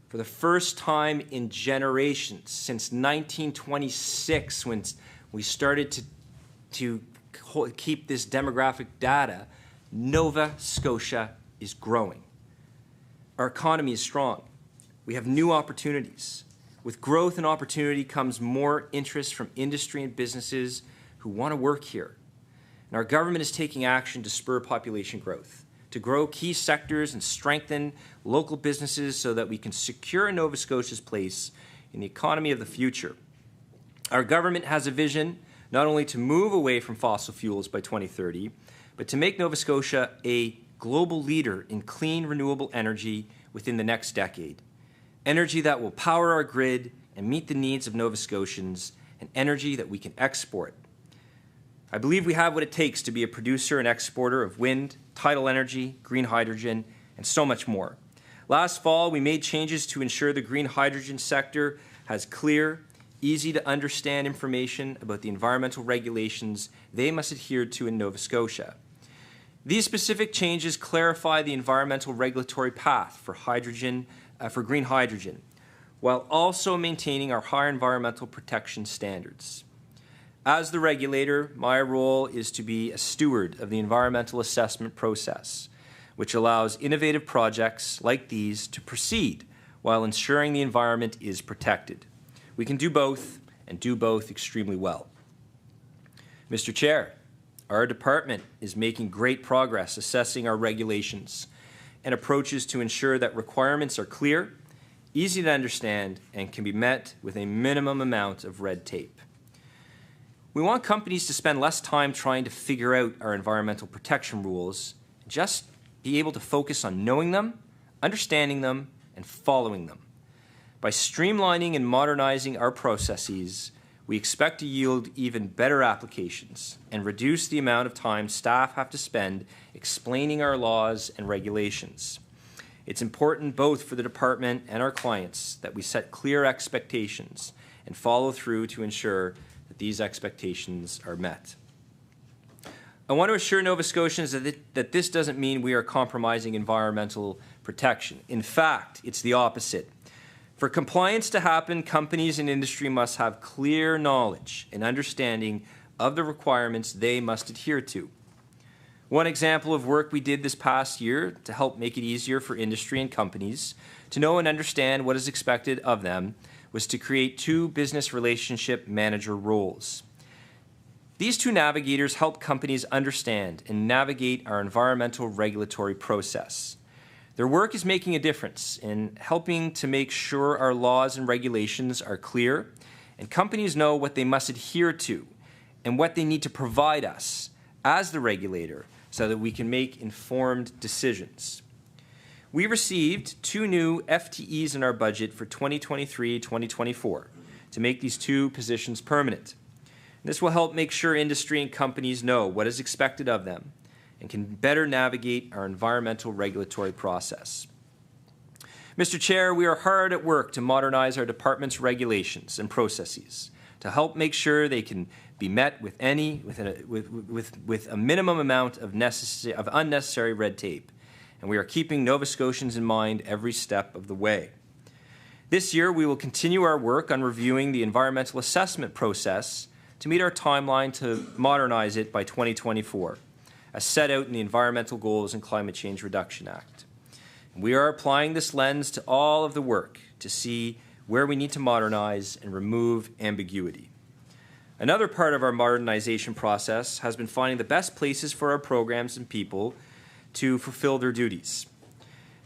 For the first time in generations, since 1926, when we started to keep this demographic data, Nova Scotia is growing. Our economy is strong. We have new opportunities. With growth and opportunity comes more interest from industry and businesses who want to work here. And our government is taking action to spur population growth, to grow key sectors and strengthen local businesses so that we can secure Nova Scotia's place in the economy of the future. Our government has a vision not only to move away from fossil fuels by 2030, but to make Nova Scotia a global leader in clean, renewable energy within the next decade. Energy that will power our grid and meet the needs of Nova Scotians, and energy that we can export. I believe we have what it takes to be a producer and exporter of wind, tidal energy, green hydrogen, and so much more. Last fall, we made changes to ensure the green hydrogen sector has clear, easy to understand information about the environmental regulations they must adhere to in Nova Scotia. These specific changes clarify the environmental regulatory path for green hydrogen, while also maintaining our high environmental protection standards. As the regulator, my role is to be a steward of the environmental assessment process, which allows innovative projects like these to proceed while ensuring the environment is protected. We can do both, and do both extremely well. Mr. Chair, our department is making great progress assessing our regulations and approaches to ensure that requirements are clear, easy to understand, and can be met with a minimum amount of red tape. We want companies to spend less time trying to figure out our environmental protection rules, just be able to focus on knowing them, understanding them, and following them. By streamlining and modernizing our processes, we expect to yield even better applications and reduce the amount of time staff have to spend explaining our laws and regulations. It's important both for the department and our clients that we set clear expectations and follow through to ensure that these expectations are met. I want to assure Nova Scotians that this doesn't mean we are compromising environmental protection. In fact, it's the opposite. For compliance to happen, companies and industry must have clear knowledge and understanding of the requirements they must adhere to. One example of work we did this past year to help make it easier for industry and companies to know and understand what is expected of them was to create 2 business relationship manager roles. These 2 navigators help companies understand and navigate our environmental regulatory process. Their work is making a difference in helping to make sure our laws and regulations are clear and companies know what they must adhere to and what they need to provide us as the regulator so that we can make informed decisions. We received 2 new FTEs in our budget for 2023-2024 to make these 2 positions permanent. This will help make sure industry and companies know what is expected of them and can better navigate our environmental regulatory process. Mr. Chair, we are hard at work to modernize our department's regulations and processes to help make sure they can be met with a minimum amount of unnecessary red tape, and we are keeping Nova Scotians in mind every step of the way. This year, we will continue our work on reviewing the environmental assessment process to meet our timeline to modernize it by 2024, as set out in the Environmental Goals and Climate Change Reduction Act. We are applying this lens to all of the work to see where we need to modernize and remove ambiguity. Another part of our modernization process has been finding the best places for our programs and people to fulfill their duties.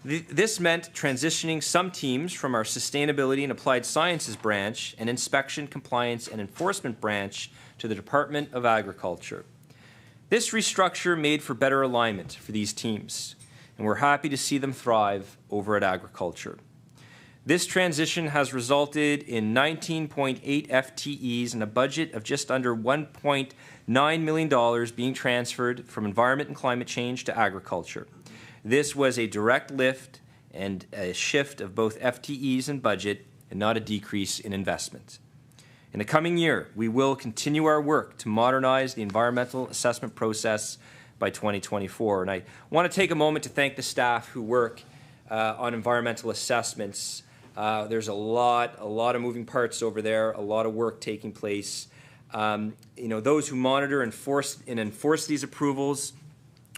This meant transitioning some teams from our Sustainability and Applied Sciences branch and Inspection, Compliance and Enforcement branch to the Department of Agriculture. This restructure made for better alignment for these teams, and we're happy to see them thrive over at Agriculture. This transition has resulted in 19.8 FTEs and a budget of just under $1.9 million being transferred from Environment and Climate Change to Agriculture. This was a direct lift and a shift of both FTEs and budget and not a decrease in investment. In the coming year, we will continue our work to modernize the environmental assessment process by 2024. And I want to take a moment to thank the staff who work on environmental assessments. There's a lot of moving parts over there, a lot of work taking place. Those who monitor and enforce these approvals,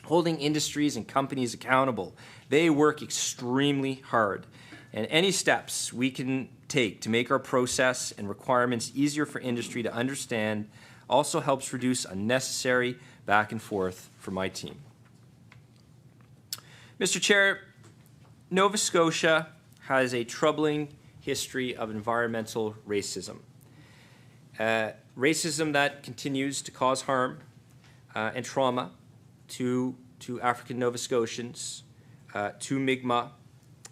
holding industries and companies accountable, they work extremely hard. And any steps we can take to make our process and requirements easier for industry to understand also helps reduce unnecessary back and forth for my team. Mr. Chair, Nova Scotia has a troubling history of environmental racism. Racism that continues to cause harm and trauma to African Nova Scotians, to Mi'kmaq,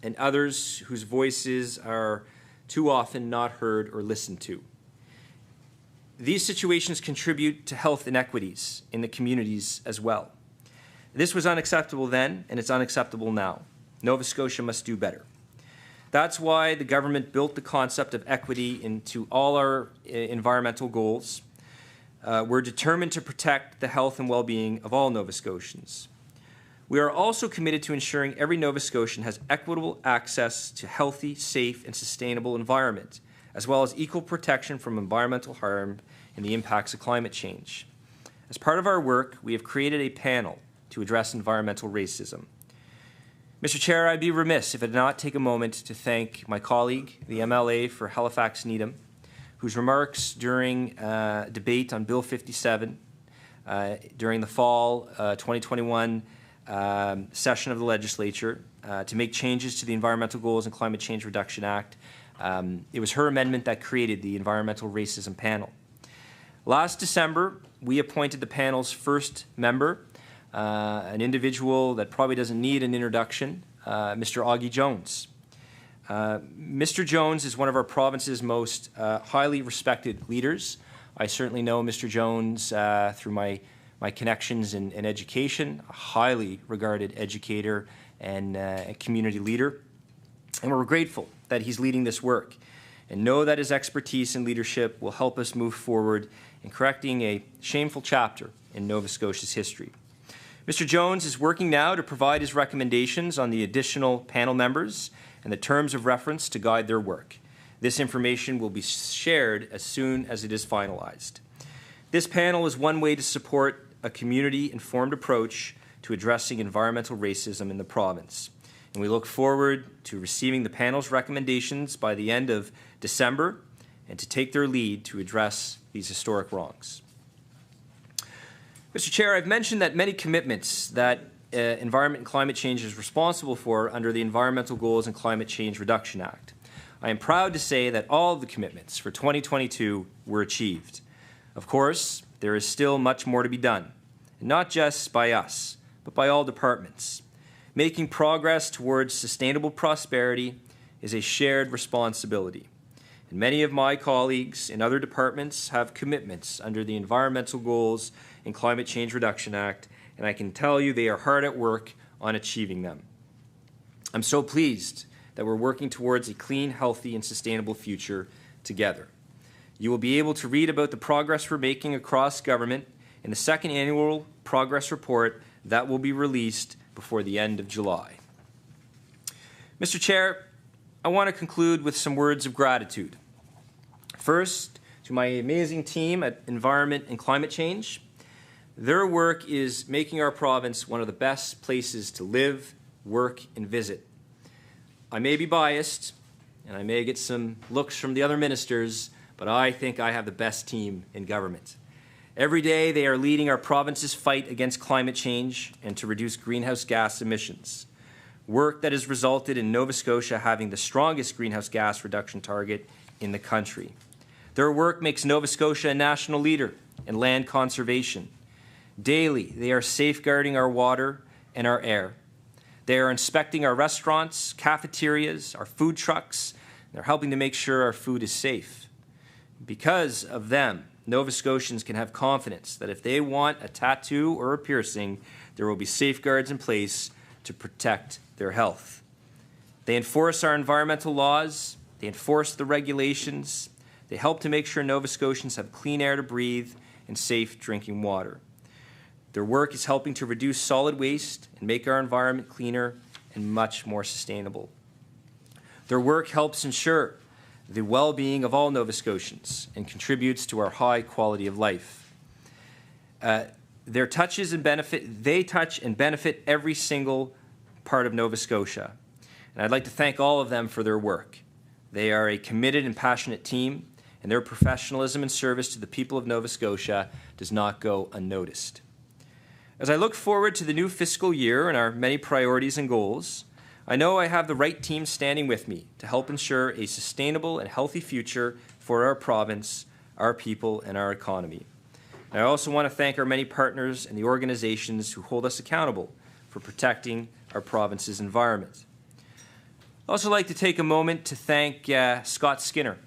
and others whose voices are too often not heard or listened to. These situations contribute to health inequities in the communities as well. This was unacceptable then, and it's unacceptable now. Nova Scotia must do better. That's why the government built the concept of equity into all our environmental goals. We're determined to protect the health and well-being of all Nova Scotians. We are also committed to ensuring every Nova Scotian has equitable access to healthy, safe, and sustainable environment, as well as equal protection from environmental harm and the impacts of climate change. As part of our work, we have created a panel to address environmental racism. Mr. Chair, I'd be remiss if I did not take a moment to thank my colleague, the MLA for Halifax Needham, whose remarks during debate on Bill 57 during the fall 2021 session of the legislature to make changes to the Environmental Goals and Climate Change Reduction Act. It was her amendment that created the Environmental Racism Panel. Last December, we appointed the panel's first member, an individual that probably doesn't need an introduction, Mr. Augie Jones. Mr. Jones is one of our province's most highly respected leaders. I certainly know Mr. Jones through my connections in education, a highly regarded educator and a community leader. And we're grateful that he's leading this work and know that his expertise and leadership will help us move forward in correcting a shameful chapter in Nova Scotia's history. Mr. Jones is working now to provide his recommendations on the additional panel members and the terms of reference to guide their work. This information will be shared as soon as it is finalized. This panel is one way to support a community-informed approach to addressing environmental racism in the province. And we look forward to receiving the panel's recommendations by the end of December and to take their lead to address these historic wrongs. Mr. Chair, I've mentioned that many commitments that environment and climate change is responsible for under the Environmental Goals and Climate Change Reduction Act. I am proud to say that all of the commitments for 2022 were achieved. Of course, there is still much more to be done, and not just by us, but by all departments. Making progress towards sustainable prosperity is a shared responsibility. And many of my colleagues in other departments have commitments under the Environmental Goals and Climate Change Reduction Act, and I can tell you they are hard at work on achieving them. I'm so pleased that we're working towards a clean, healthy, and sustainable future together. You will be able to read about the progress we're making across government in the second annual progress report that will be released before the end of July. Mr. Chair, I want to conclude with some words of gratitude. First, to my amazing team at Environment and Climate Change. Their work is making our province one of the best places to live, work, and visit. I may be biased, and I may get some looks from the other ministers, but I think I have the best team in government. Every day, they are leading our province's fight against climate change and to reduce greenhouse gas emissions. Work that has resulted in Nova Scotia having the strongest greenhouse gas reduction target in the country. Their work makes Nova Scotia a national leader in land conservation. Daily, they are safeguarding our water and our air. They are inspecting our restaurants, cafeterias, our food trucks. They're helping to make sure our food is safe. Because of them, Nova Scotians can have confidence that if they want a tattoo or a piercing, there will be safeguards in place to protect their health. They enforce our environmental laws. They enforce the regulations. They help to make sure Nova Scotians have clean air to breathe and safe drinking water. Their work is helping to reduce solid waste and make our environment cleaner and much more sustainable. Their work helps ensure the well-being of all Nova Scotians and contributes to our high quality of life. They touch and benefit every single part of Nova Scotia. And I'd like to thank all of them for their work. They are a committed and passionate team, and their professionalism and service to the people of Nova Scotia does not go unnoticed. As I look forward to the new fiscal year and our many priorities and goals, I know I have the right team standing with me to help ensure a sustainable and healthy future for our province, our people, and our economy. And I also want to thank our many partners and the organizations who hold us accountable for protecting our province's environment. I'd also like to take a moment to thank Scott Skinner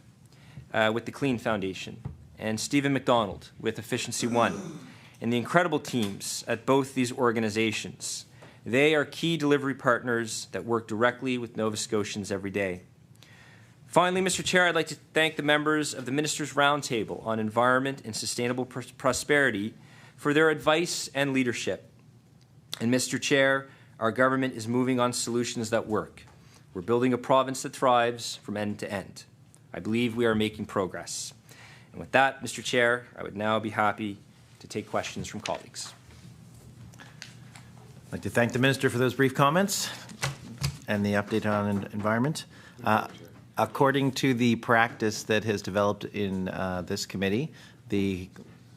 with the Clean Foundation and Stephen McDonald with Efficiency One, and the incredible teams at both these organizations. They are key delivery partners that work directly with Nova Scotians every day. Finally, Mr. Chair, I'd like to thank the members of the Ministers' Roundtable on Environment and Sustainable Prosperity for their advice and leadership. And Mr. Chair, our government is moving on solutions that work. We're building a province that thrives from end to end. I believe we are making progress. And with that, Mr. Chair, I would now be happy to take questions from colleagues. I'd like to thank the Minister for those brief comments and the update on environment. According to the practice that has developed in this committee, the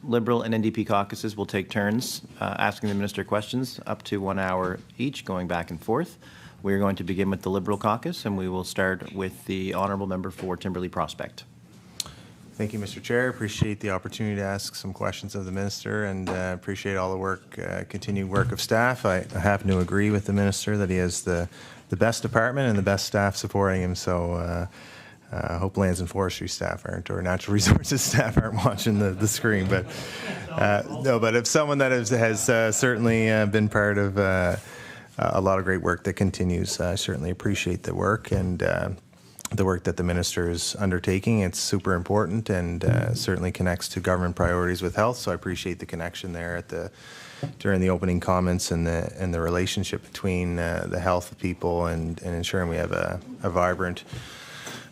Liberal and NDP caucuses will take turns asking the Minister questions up to 1 hour each, going back and forth. We're going to begin with the Liberal caucus, and we will start with the Honourable Member for Timberley Prospect. Thank you, Mr. Chair. Appreciate the opportunity to ask some questions of the Minister, and appreciate all the work, continued work of staff. I happen to agree with the Minister that he has the best department and the best staff supporting him, so I hope Lands and Forestry staff aren't, or Natural Resources staff aren't watching the screen. But no, but if someone that has certainly been part of a lot of great work that continues, I certainly appreciate the work and the work that the Minister is undertaking. It's super important and certainly connects to government priorities with health. So I appreciate the connection there during the opening comments and the relationship between the health of people and ensuring we have a vibrant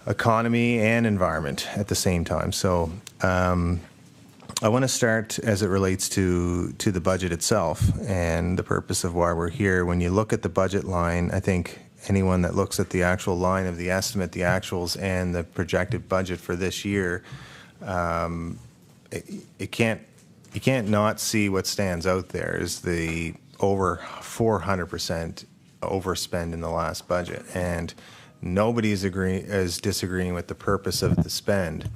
economy and environment at the same time. So I want to start as it relates to the budget itself and the purpose of why we're here. When you look at the budget line, I think anyone that looks at the actual line of the estimate, the actuals, and the projected budget for this year, you can't not see what stands out there is the over 400% overspend in the last budget, and nobody is disagreeing with the purpose of the spend.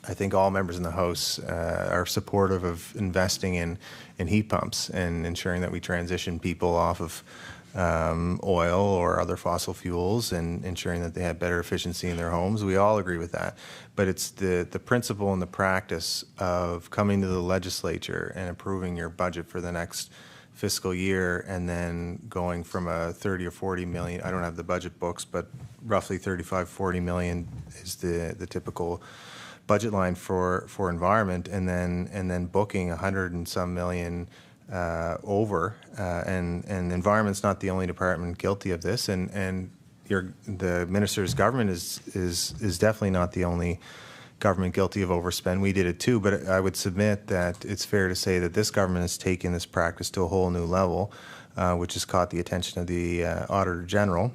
I think all members in the House are supportive of investing in heat pumps and ensuring that we transition people off of oil or other fossil fuels and ensuring that they have better efficiency in their homes. We all agree with that. But it's the principle and the practice of coming to the legislature and approving your budget for the next fiscal year and then going from a 30 or 40 million, I don't have the budget books, but roughly 35, 40 million is the typical budget line for environment, and then booking 100 and some million over, and environment's not the only department guilty of this, and the minister's government is definitely not the only government guilty of overspend. We did it too, but I would submit that it's fair to say that this government has taken this practice to a whole new level, which has caught the attention of the Auditor General,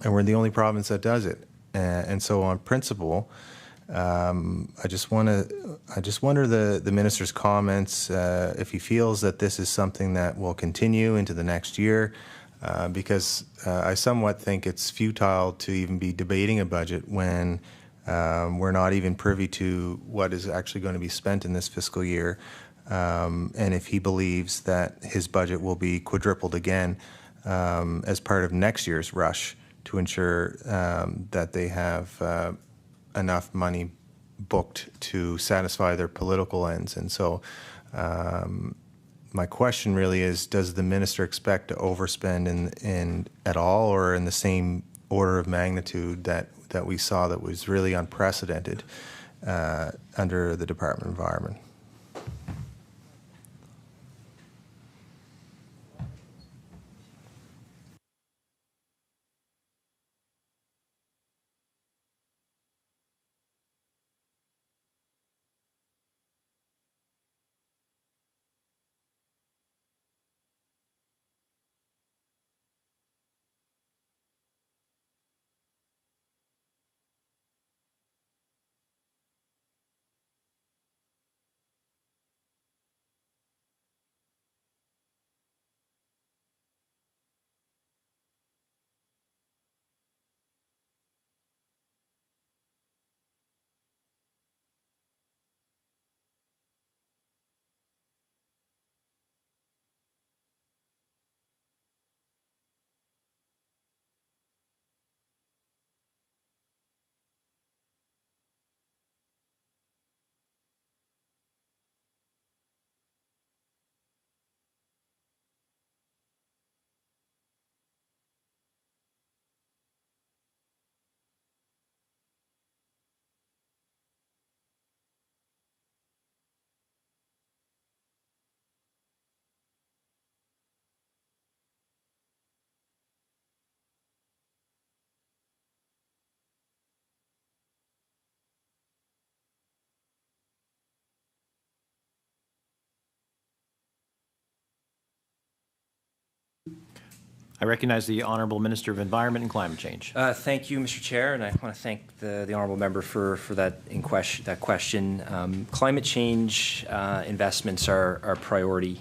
and we're the only province that does it. And so on principle, I just wonder the minister's comments if he feels that this is something that will continue into the next year, because I somewhat think it's futile to even be debating a budget when we're not even privy to what is actually going to be spent in this fiscal year, and if he believes that his budget will be quadrupled again as part of next year's rush to ensure that they have enough money booked to satisfy their political ends. And so my question really is, does the minister expect to overspend in at all, or in the same order of magnitude that we saw that was really unprecedented under the Department of Environment? I recognize the Honourable Minister of Environment and Climate Change. Thank you, Mr. Chair, and I want to thank the honourable member for that question. Climate change investments are a priority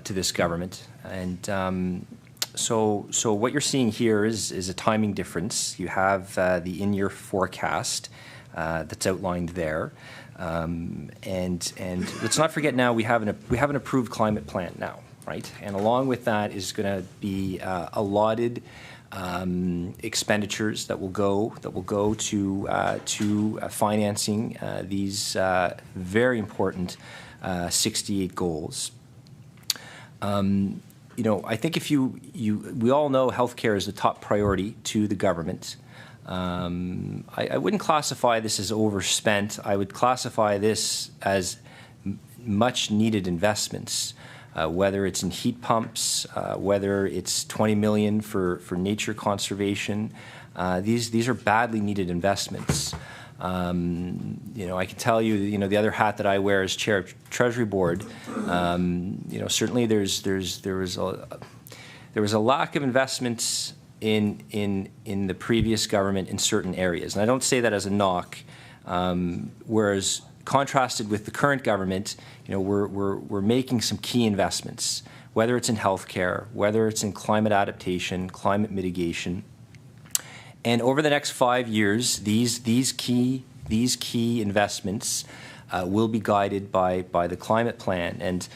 to this government, and so what you're seeing here is a timing difference. You have the in-year forecast that's outlined there, and let's not forget now we have an approved climate plan now. Right, and along with that is going to be allotted expenditures that will go to financing these very important 68 goals. You know, I think if we all know healthcare is the top priority to the government. I wouldn't classify this as overspent. I would classify this as much needed investments. Whether it's in heat pumps, whether it's 20 million for nature conservation, these are badly needed investments. I can tell you, the other hat that I wear as chair of Treasury Board, certainly there was a lack of investments in the previous government in certain areas, and I don't say that as a knock. Whereas contrasted with the current government, we're making some key investments, whether it's in healthcare, whether it's in climate adaptation, climate mitigation. And over the next 5 years, these key investments will be guided by the climate plan. And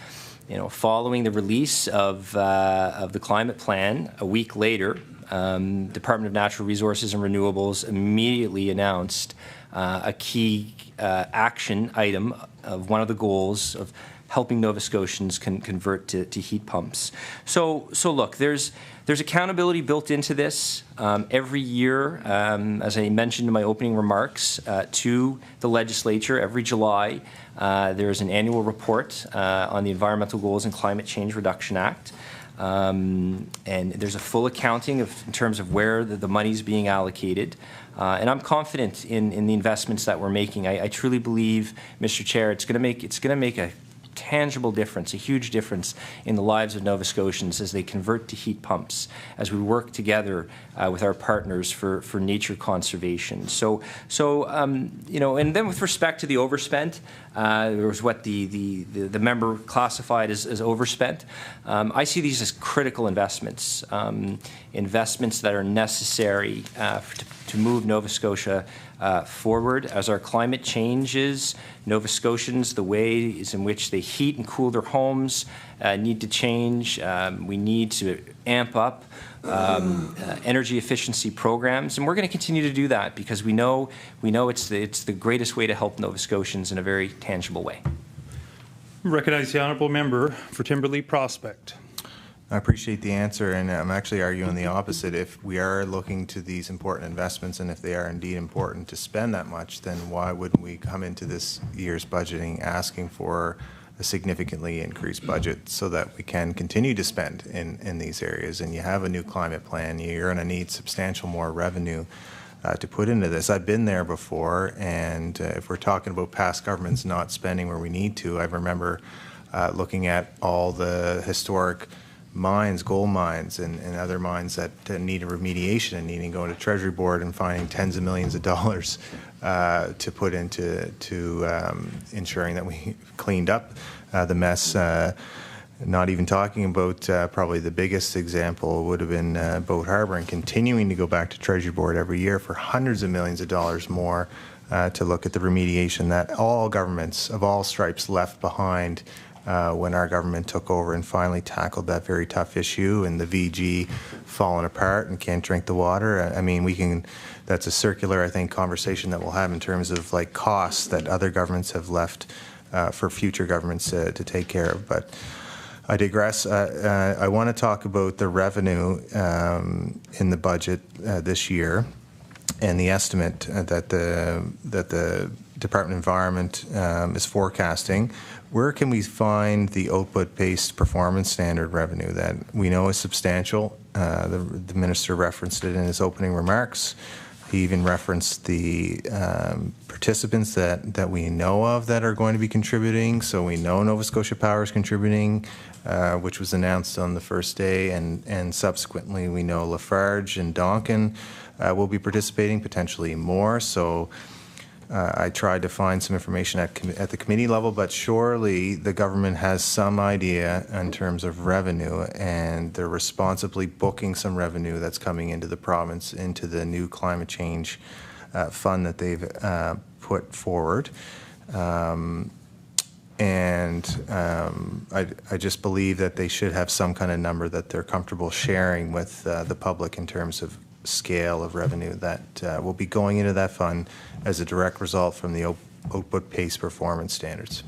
following the release of the climate plan, a week later, Department of Natural Resources and Renewables immediately announced a key action item of one of the goals of helping Nova Scotians convert to heat pumps. So look, there's accountability built into this every year, as I mentioned in my opening remarks, to the legislature. Every July, there is an annual report on the Environmental Goals and Climate Change Reduction Act. And there's a full accounting in terms of where the money's being allocated. And I'm confident in the investments that we're making. I truly believe, Mr. Chair, it's going to make a tangible difference, a huge difference in the lives of Nova Scotians as they convert to heat pumps, as we work together with our partners for nature conservation. So and then with respect to the overspent, there was what the member classified as overspent. I see these as critical investments, investments that are necessary to move Nova Scotia forward. As our climate changes, Nova Scotians, the ways in which they heat and cool their homes need to change. We need to amp up energy efficiency programs, and we're going to continue to do that because we know it's the greatest way to help Nova Scotians in a very tangible way. Recognize the honourable member for Timberlea Prospect. I appreciate the answer, and I'm actually arguing the opposite. If we are looking to these important investments, and if they are indeed important to spend that much, then why wouldn't we come into this year's budgeting asking for a significantly increased budget so that we can continue to spend in these areas? And you have a new climate plan, you're going to need substantial more revenue to put into this. I've been there before, and if we're talking about past governments not spending where we need to, I remember looking at all the historic mines, gold mines, and other mines that need a remediation and needing to go to Treasury Board and finding tens of millions of dollars to put into ensuring that we cleaned up the mess. Not even talking about probably the biggest example would have been Boat Harbour, and continuing to go back to Treasury Board every year for hundreds of millions of dollars more to look at the remediation that all governments of all stripes left behind when our government took over and finally tackled that very tough issue, and the VG falling apart and can't drink the water. I mean, that's a circular, I think, conversation that we'll have in terms of like costs that other governments have left for future governments to take care of. But I digress. I want to talk about the revenue in the budget this year and the estimate that the Department of Environment is forecasting. Where can we find the output-based performance standard revenue that we know is substantial? The minister referenced it in his opening remarks. He even referenced the participants that we know of that are going to be contributing. So we know Nova Scotia Power is contributing, which was announced on the first day, and subsequently we know Lafarge and Donkin will be participating, potentially more. So I tried to find some information at the committee level, but surely the government has some idea in terms of revenue, and they're responsibly booking some revenue that's coming into the province, into the new climate change fund that they've put forward. I just believe that they should have some kind of number that they're comfortable sharing with the public in terms of scale of revenue that will be going into that fund as a direct result from the output-based performance standards.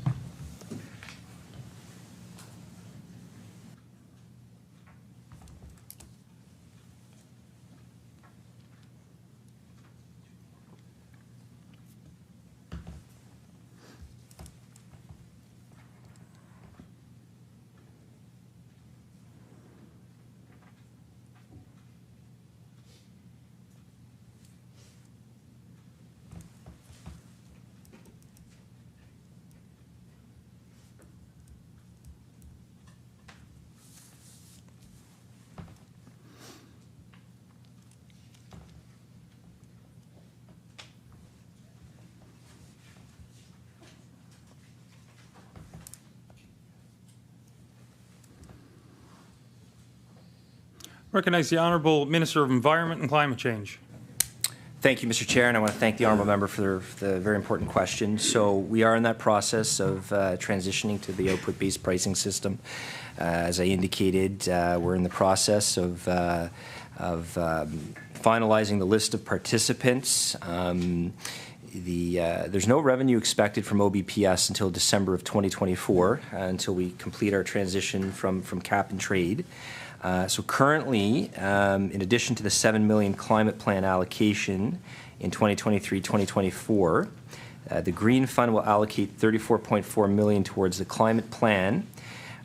Recognize the Honourable Minister of Environment and Climate Change. Thank you, Mr. Chair, and I want to thank the honourable member for the very important question. So we are in that process of transitioning to the output-based pricing system. As I indicated, we're in the process of finalizing the list of participants. There's no revenue expected from OBPS until December of 2024, until we complete our transition from cap and trade. So currently, in addition to the $7 million climate plan allocation in 2023-2024, the Green Fund will allocate $34.4 million towards the climate plan,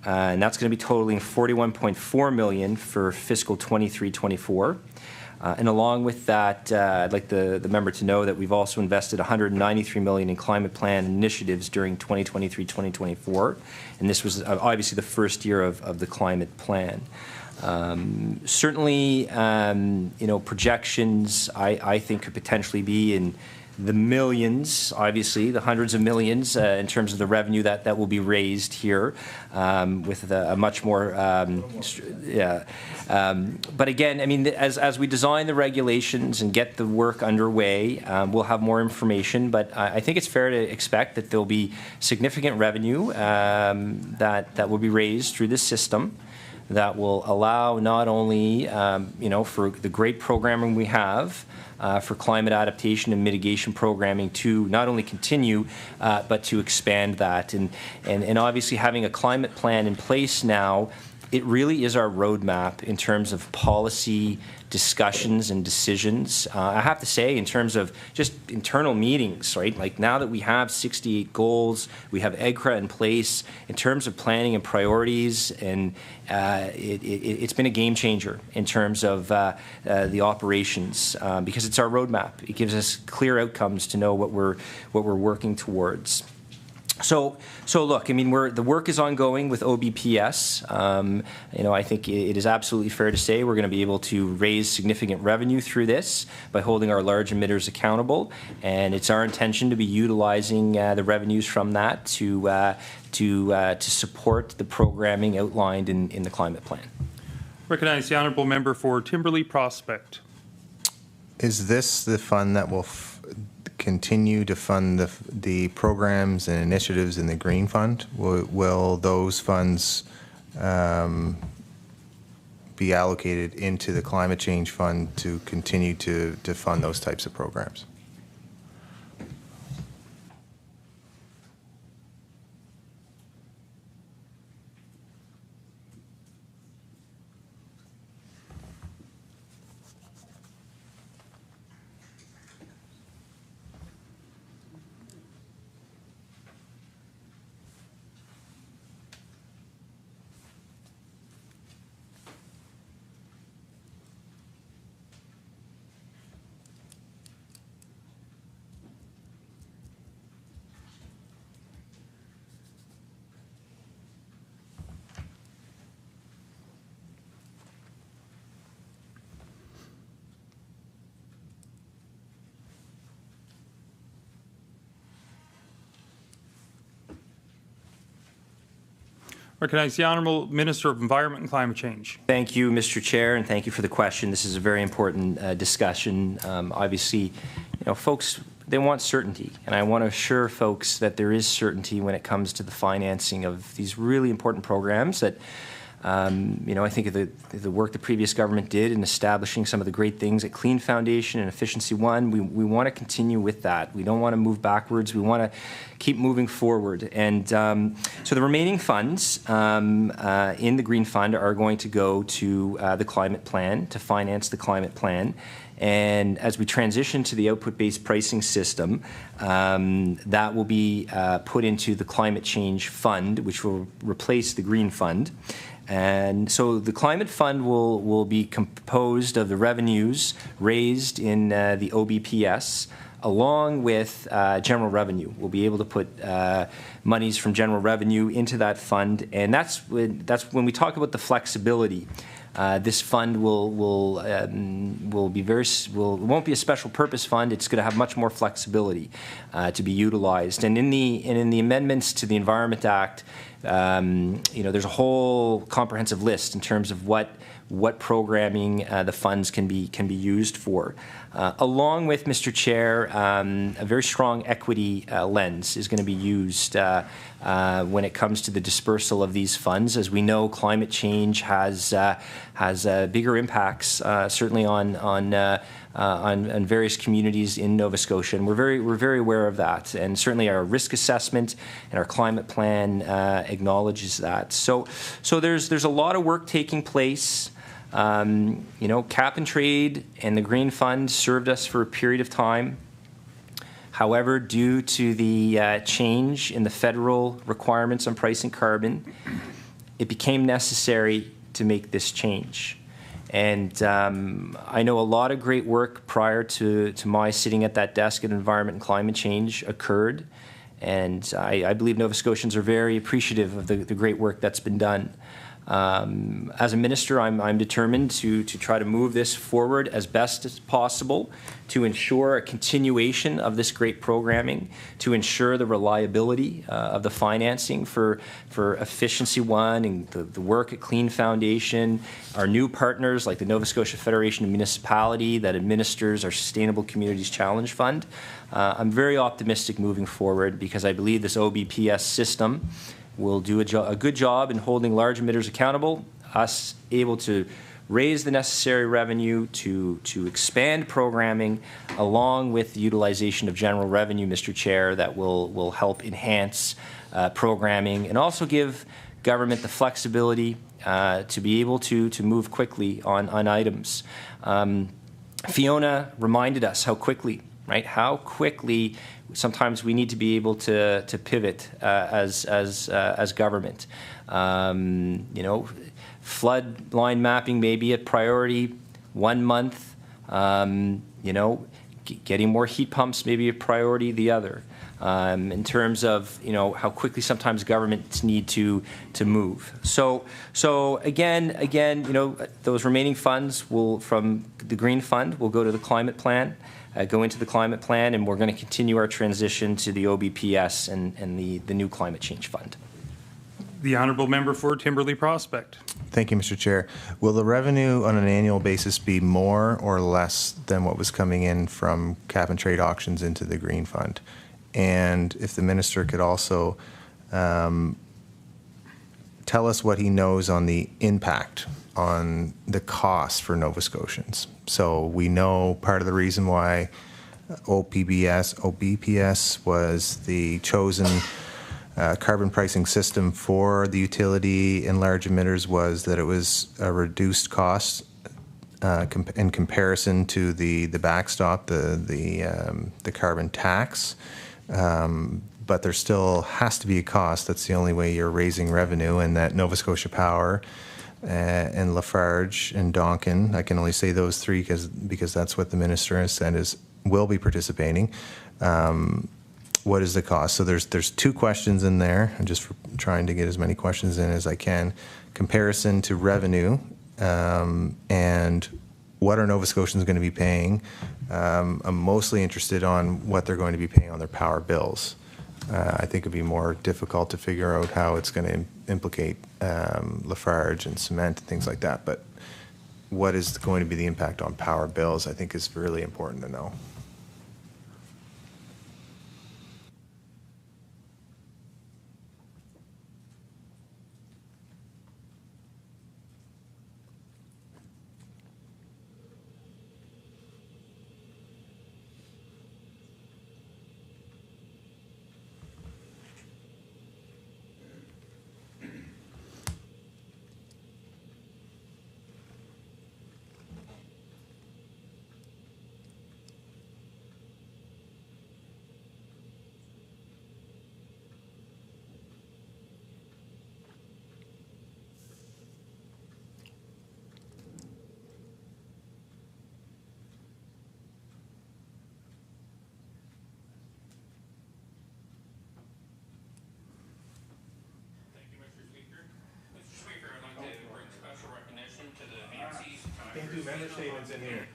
and that's going to be totaling $41.4 million for fiscal 23-24. And along with that, I'd like the member to know that we've also invested $193 million in climate plan initiatives during 2023-2024, and this was obviously the first year of the climate plan. Certainly, projections I think could potentially be in the millions, obviously, the hundreds of millions in terms of the revenue that will be raised here with a much more, but again, I mean, as we design the regulations and get the work underway, we'll have more information, but I think it's fair to expect that there'll be significant revenue that will be raised through this system that will allow not only, for the great programming we have for climate adaptation and mitigation programming to not only continue, but to expand that. And obviously having a climate plan in place now, it really is our roadmap in terms of policy discussions and decisions. I have to say, in terms of just internal meetings, right? Like now that we have 68 goals, we have EGRA in place, in terms of planning and priorities, and it's been a game changer in terms of the operations because it's our roadmap. It gives us clear outcomes to know what we're working towards. So look, I mean, the work is ongoing with OBPS. I think it is absolutely fair to say we're going to be able to raise significant revenue through this by holding our large emitters accountable, and it's our intention to be utilizing the revenues from that to support the programming outlined in the climate plan. Recognize the Honourable Member for Timberley Prospect. Is this the fund that will continue to fund the programs and initiatives in the Green Fund? Will those funds be allocated into the Climate Change Fund to continue to fund those types of programs? Recognize the Honourable Minister of Environment and Climate Change. Thank you, Mr. Chair, and thank you for the question. This is a very important discussion. Obviously, folks, they want certainty, and I want to assure folks that there is certainty when it comes to the financing of these really important programs that I think of the work the previous government did in establishing some of the great things at Clean Foundation and Efficiency One. We want to continue with that. We don't want to move backwards. We want to keep moving forward. And so the remaining funds in the Green Fund are going to go to the climate plan, to finance the climate plan. And as we transition to the output-based pricing system, that will be put into the Climate Change Fund, which will replace the Green Fund. And so the Climate Fund will be composed of the revenues raised in the OBPS, along with general revenue. We'll be able to put monies from general revenue into that fund, and that's when we talk about the flexibility. This fund won't be a special purpose fund. It's going to have much more flexibility to be utilized. And in the amendments to the Environment Act, there's a whole comprehensive list in terms of what what programming the funds can be used for. Along with, Mr. Chair, a very strong equity lens is going to be used when it comes to the dispersal of these funds. As we know, climate change has bigger impacts, certainly on various communities in Nova Scotia, and we're very aware of that. And certainly our risk assessment and our climate plan acknowledges that. So there's a lot of work taking place. You know, cap and trade and the Green Fund served us for a period of time. However, due to the change in the federal requirements on pricing carbon, it became necessary to make this change. And I know a lot of great work prior to my sitting at that desk at Environment and Climate Change occurred. And I believe Nova Scotians are very appreciative of the great work that's been done. As a minister, I'm determined to try to move this forward as best as possible to ensure a continuation of this great programming, to ensure the reliability of the financing for Efficiency One and the work at Clean Foundation, our new partners like the Nova Scotia Federation of Municipality that administers our Sustainable Communities Challenge Fund. I'm very optimistic moving forward because I believe this OBPS system will do a good job in holding large emitters accountable, us able to raise the necessary revenue to expand programming along with the utilization of general revenue, Mr. Chair, that will help enhance programming and also give government the flexibility to be able to move quickly on items. Fiona reminded us how quickly sometimes we need to be able to pivot as government. You know, flood line mapping may be a priority 1 month. You know, getting more heat pumps may be a priority the other. In terms of, you know, how quickly sometimes governments need to move. So again, you know, those remaining funds will, from the Green Fund, will go to the climate plan. Go into the climate plan, and we're going to continue our transition to the OBPS and the new climate change fund. The honourable member for Timberley Prospect. Thank you, Mr. Chair. Will the revenue on an annual basis be more or less than what was coming in from cap and trade auctions into the Green Fund? And if the minister could also tell us what he knows on the impact on the cost for Nova Scotians. So we know part of the reason why OBPS was the chosen carbon pricing system for the utility and large emitters was that it was a reduced cost in comparison to the backstop, the carbon tax. But there still has to be a cost. That's the only way you're raising revenue, and that Nova Scotia Power and Lafarge and Donkin, I can only say those three because that's what the minister has said will be participating. What is the cost? So there's two questions in there. I'm just trying to get as many questions in as I can. Comparison to revenue and what are Nova Scotians going to be paying? I'm mostly interested on what they're going to be paying on their power bills. I think it'd be more difficult to figure out how it's going to implicate Lafarge and cement and things like that. But what is going to be the impact on power bills, I think, is really important to know. Can't do member statements in here.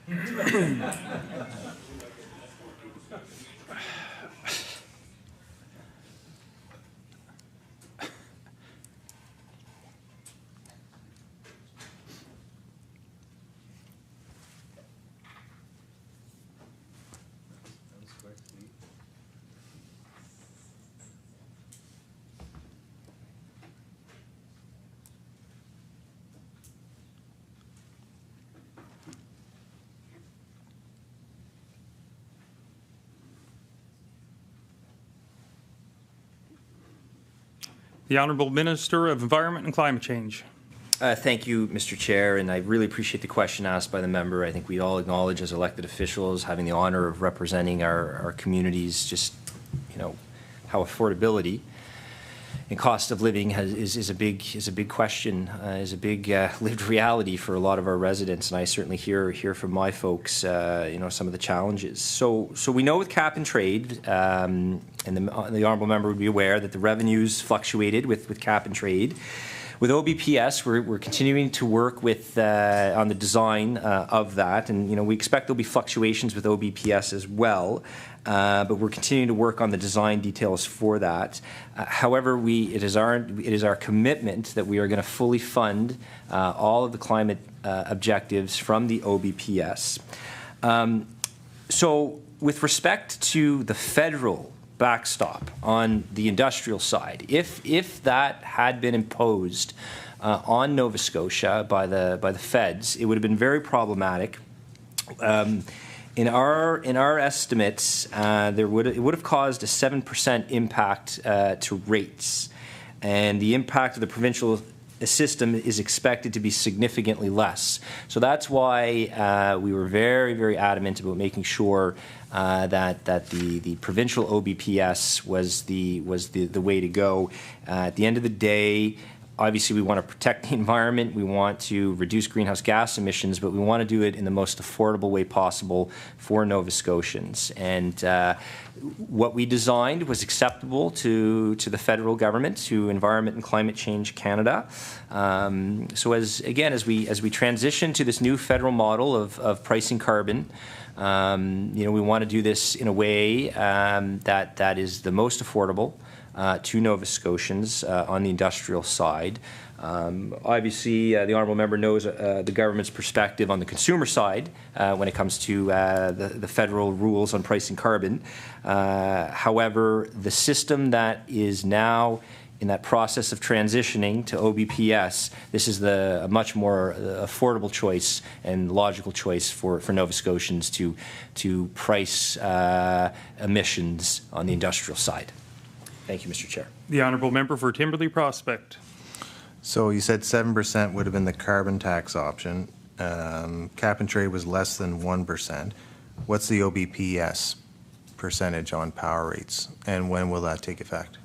The Honourable Minister of Environment and Climate Change. Thank you, Mr. Chair, and I really appreciate the question asked by the member. I think we all acknowledge as elected officials having the honour of representing our communities, just, you know, how affordability and cost of living is a big question, is a big lived reality for a lot of our residents, and I certainly hear from my folks, you know, some of the challenges. So we know with cap and trade, and the honourable member would be aware that the revenues fluctuated with cap and trade. With OBPS, we're continuing to work with on the design of that, and you know we expect there'll be fluctuations with OBPS as well, but we're continuing to work on the design details for that. However, it is our commitment that we are going to fully fund all of the climate objectives from the OBPS. So, with respect to the federal backstop on the industrial side, if that had been imposed on Nova Scotia by the feds, it would have been very problematic. In our estimates, it would have caused a 7% impact to rates, and the impact of the provincial system is expected to be significantly less. So that's why we were very, very adamant about making sure that the provincial OBPS was the way to go. At the end of the day, obviously we want to protect the environment, we want to reduce greenhouse gas emissions, but we want to do it in the most affordable way possible for Nova Scotians. And what we designed was acceptable to the federal government, to Environment and Climate Change Canada. So as we transition to this new federal model of pricing carbon, you know, we want to do this in a way that is the most affordable to Nova Scotians on the industrial side. Obviously, the honourable member knows the government's perspective on the consumer side when it comes to the federal rules on pricing carbon. However, the system that is now in that process of transitioning to OBPS, this is a much more affordable choice and logical choice for Nova Scotians to price emissions on the industrial side. Thank you, Mr. Chair. The Honourable Member for Timberley Prospect. So you said 7% would have been the carbon tax option. Cap and trade was less than 1%. What's the OBPS percentage on power rates, and when will that take effect?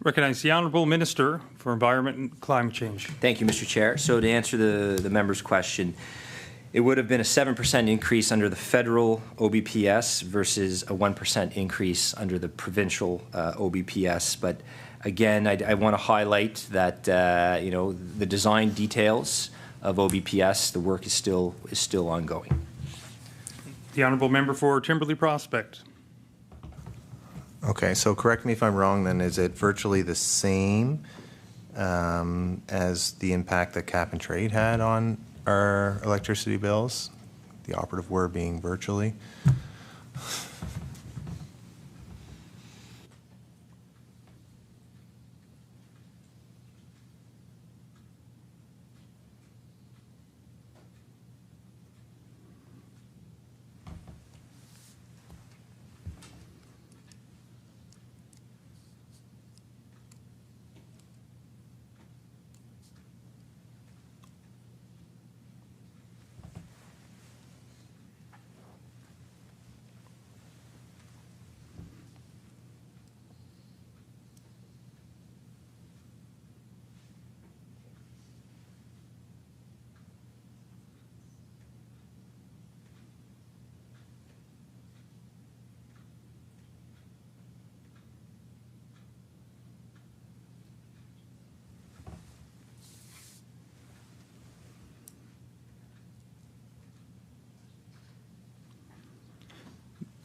Recognize the Honourable Minister for Environment and Climate Change. Thank you, Mr. Chair. So to answer the member's question, it would have been a 7% increase under the federal OBPS versus a 1% increase under the provincial OBPS. But again, I want to highlight that you know, the design details of OBPS, the work is still ongoing. The Honourable Member for Timberley Prospect. Okay, so correct me if I'm wrong then, is it virtually the same as the impact that cap and trade had on our electricity bills? The operative word being virtually.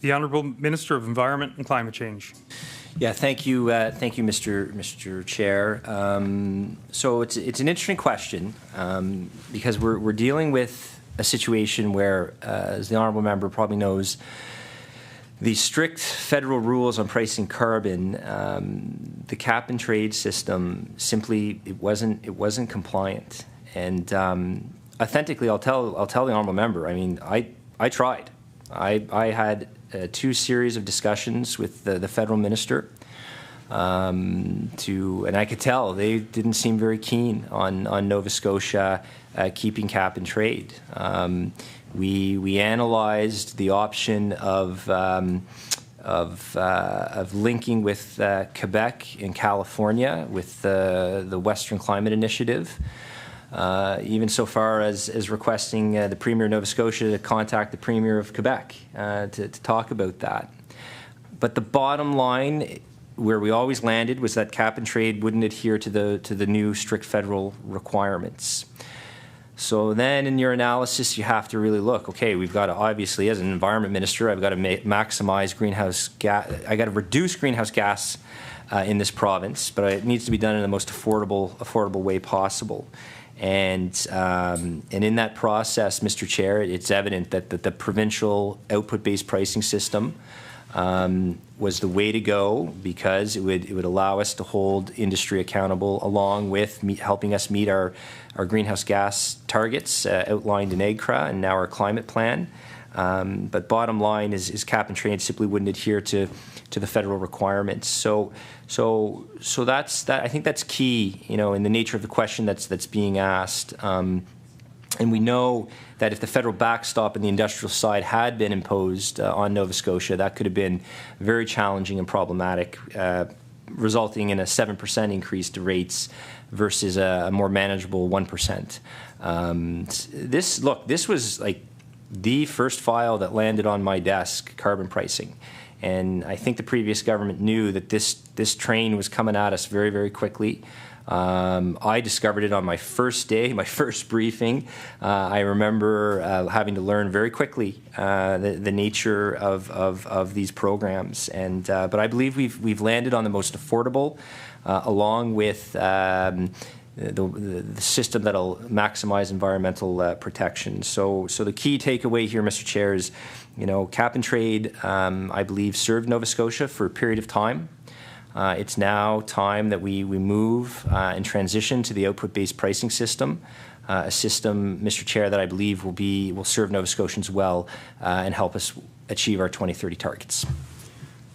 The Honourable Minister of Environment and Climate Change. Yeah, thank you, Mr. Chair. So it's an interesting question because we're dealing with a situation where, as the honourable member probably knows, the strict federal rules on pricing carbon, the cap and trade system simply it wasn't compliant. And authentically, I'll tell the honourable member. I mean, I tried. I had 2 series of discussions with the federal minister. And I could tell they didn't seem very keen on Nova Scotia keeping cap and trade. We analyzed the option of linking with Quebec and California with the Western Climate Initiative, even so far as requesting the Premier of Nova Scotia to contact the Premier of Quebec to talk about that. But the bottom line, where we always landed, was that cap and trade wouldn't adhere to the new strict federal requirements. So then in your analysis, you have to really look, okay, we've got to, obviously, as an environment minister, I've got to maximize greenhouse gas, I got to reduce greenhouse gas in this province, but it needs to be done in the most affordable way possible. And in that process, Mr. Chair, it's evident that the provincial output-based pricing system was the way to go, because it would allow us to hold industry accountable, along with helping us meet our greenhouse gas targets outlined in AGCRA and now our climate plan. But bottom line is cap and trade simply wouldn't adhere to the federal requirements. So that's that. I think that's key, in the nature of the question that's being asked. And we know that if the federal backstop on the industrial side had been imposed on Nova Scotia, that could have been very challenging and problematic, resulting in a 7% increase to rates versus a more manageable 1%. This was like the first file that landed on my desk, carbon pricing. And I think the previous government knew that this train was coming at us very, very quickly. I discovered it on my first day, my first briefing. I remember having to learn very quickly the nature of these programs, but I believe we've landed on the most affordable, along with the system that'll maximize environmental protection. So the key takeaway here, Mr. Chair, is cap and trade, I believe, served Nova Scotia for a period of time. It's now time that we move and transition to the output-based pricing system, a system, Mr. Chair, that I believe will serve Nova Scotians well and help us achieve our 2030 targets.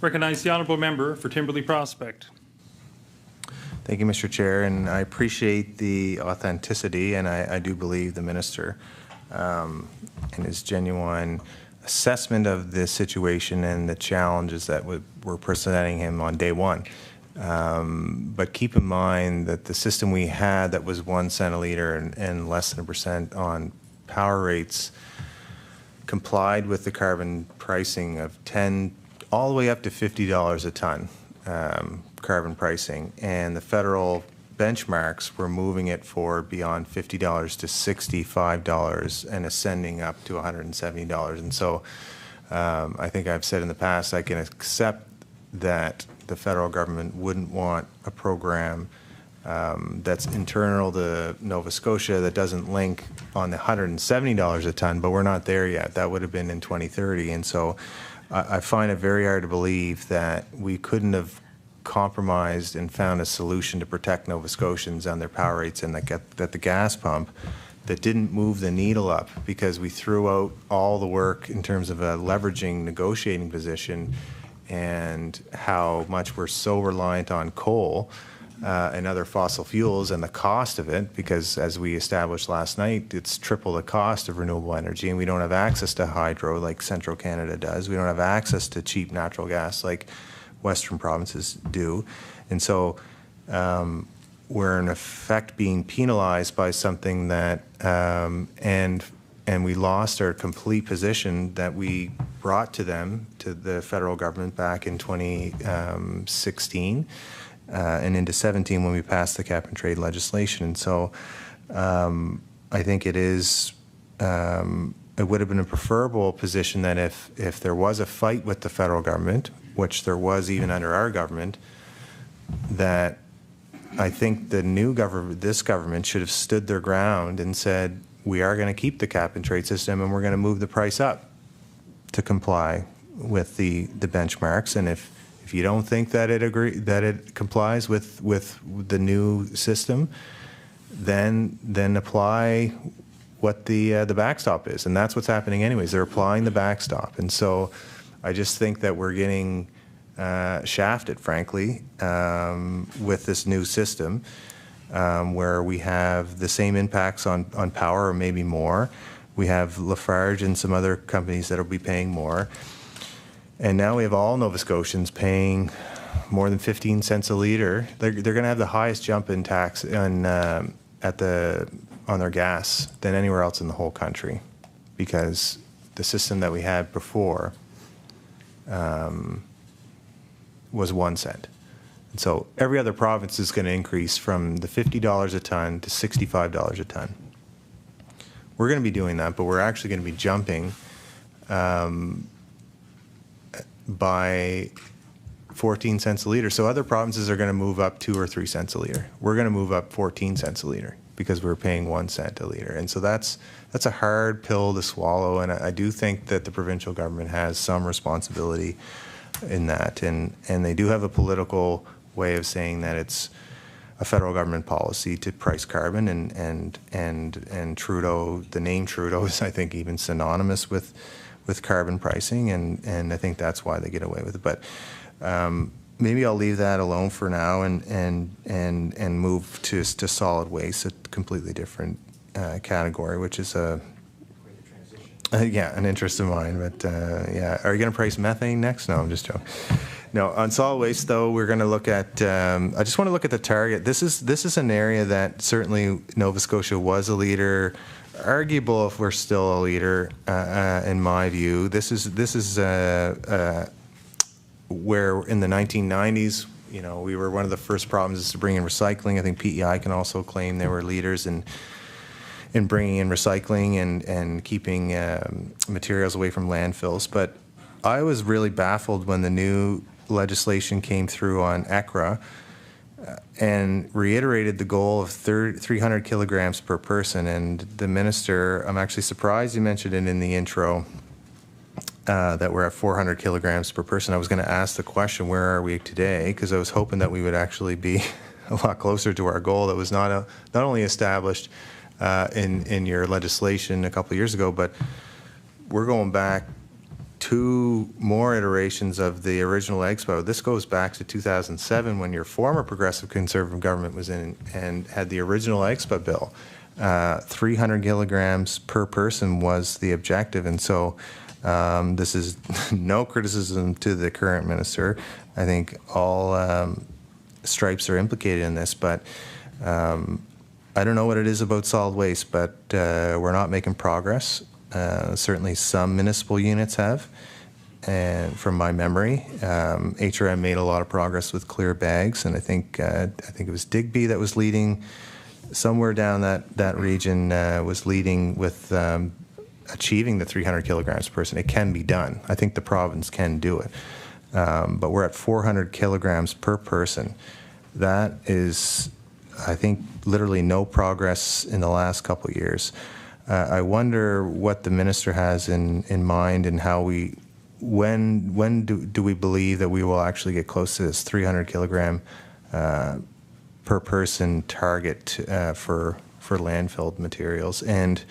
Recognize the honourable member for Timberley Prospect. Thank you, Mr. Chair, and I appreciate the authenticity, and I do believe the minister in his genuine assessment of the situation and the challenges that were presenting him on day one. But keep in mind that the system we had that was 1 cent a litre and less than 1% on power rates complied with the carbon pricing of $10 all the way up to $50 a ton carbon pricing, and the federal benchmarks were moving it for beyond $50 to $65 and ascending up to $170. And so I think I've said in the past, I can accept that the federal government wouldn't want a program that's internal to Nova Scotia that doesn't link on the $170 a ton, but we're not there yet. That would have been in 2030. And so I find it very hard to believe that we couldn't have compromised and found a solution to protect Nova Scotians on their power rates and that the gas pump that didn't move the needle up, because we threw out all the work in terms of a leveraging negotiating position and how much we're so reliant on coal and other fossil fuels and the cost of it, because as we established last night, it's triple the cost of renewable energy, and we don't have access to hydro like Central Canada does. We don't have access to cheap natural gas like Western provinces do. And so we're in effect being penalized by something that, and we lost our complete position that we brought to them, to the federal government, back in 2016 and into 17 when we passed the cap and trade legislation. And so I think it is it would have been a preferable position that if there was a fight with the federal government, which there was even under our government, that I think the new government, this government, should have stood their ground and said, we are going to keep the cap and trade system and we're going to move the price up to comply with the benchmarks. And if you don't think that it complies with the new system, then apply what the backstop is. And that's what's happening anyways. They're applying the backstop. And so I just think that we're getting shafted, frankly, with this new system, where we have the same impacts on power or maybe more. We have Lafarge and some other companies that will be paying more. And now we have all Nova Scotians paying more than 15 cents a litre. They're going to have the highest jump in tax on their gas than anywhere else in the whole country, because the system that we had before was 1 cent. And so every other province is going to increase from the $50 a ton to $65 a ton. We're going to be doing that, but we're actually going to be jumping by 14 cents a litre. So other provinces are going to move up 2 or 3 cents a litre. We're going to move up 14 cents a litre because we're paying 1 cent a litre. And so that's a hard pill to swallow. And I do think that the provincial government has some responsibility in that. And they do have a political way of saying that it's a federal government policy to price carbon, and Trudeau, the name Trudeau is, I think, even synonymous with carbon pricing, and I think that's why they get away with it. But maybe I'll leave that alone for now and move to solid waste, a completely different category, which is yeah, an interest of mine. But yeah, are you going to price methane next? No, I'm just joking. No, on solid waste though, we're going to look at. I just want to look at the target. This is an area that certainly Nova Scotia was a leader. Arguable if we're still a leader, in my view. This is where in the 1990s, we were one of the first provinces to bring in recycling. I think PEI can also claim they were leaders in bringing in recycling and keeping materials away from landfills. But I was really baffled when the new legislation came through on ECRA and reiterated the goal of 300 kilograms per person. And the minister, I'm actually surprised you mentioned it in the intro, that we're at 400 kilograms per person. I was going to ask the question, where are we today? Because I was hoping that we would actually be a lot closer to our goal that was not only established in your legislation a couple of years ago, but we're going back 2 more iterations of the original EXPO. This goes back to 2007 when your former Progressive Conservative government was in and had the original EXPO bill. 300 kilograms per person was the objective, and so this is no criticism to the current minister. I think all stripes are implicated in this, but I don't know what it is about solid waste, but we're not making progress. Certainly some municipal units have, and from my memory, HRM made a lot of progress with clear bags, and I think it was Digby that was leading somewhere down that region, was leading with achieving the 300 kilograms per person. It can be done. I think the province can do it, but we're at 400 kilograms per person. That is, I think, literally no progress in the last couple of years. I wonder what the minister has in mind, and how when do we believe that we will actually get close to this 300 kilogram per person target for landfilled materials. And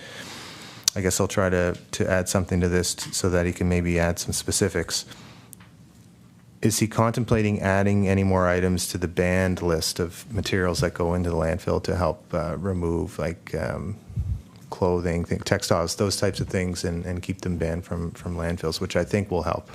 I guess I'll try to add something to this so that he can maybe add some specifics. Is he contemplating adding any more items to the banned list of materials that go into the landfill to help remove, like clothing, textiles, those types of things, and keep them banned from landfills, which I think will help?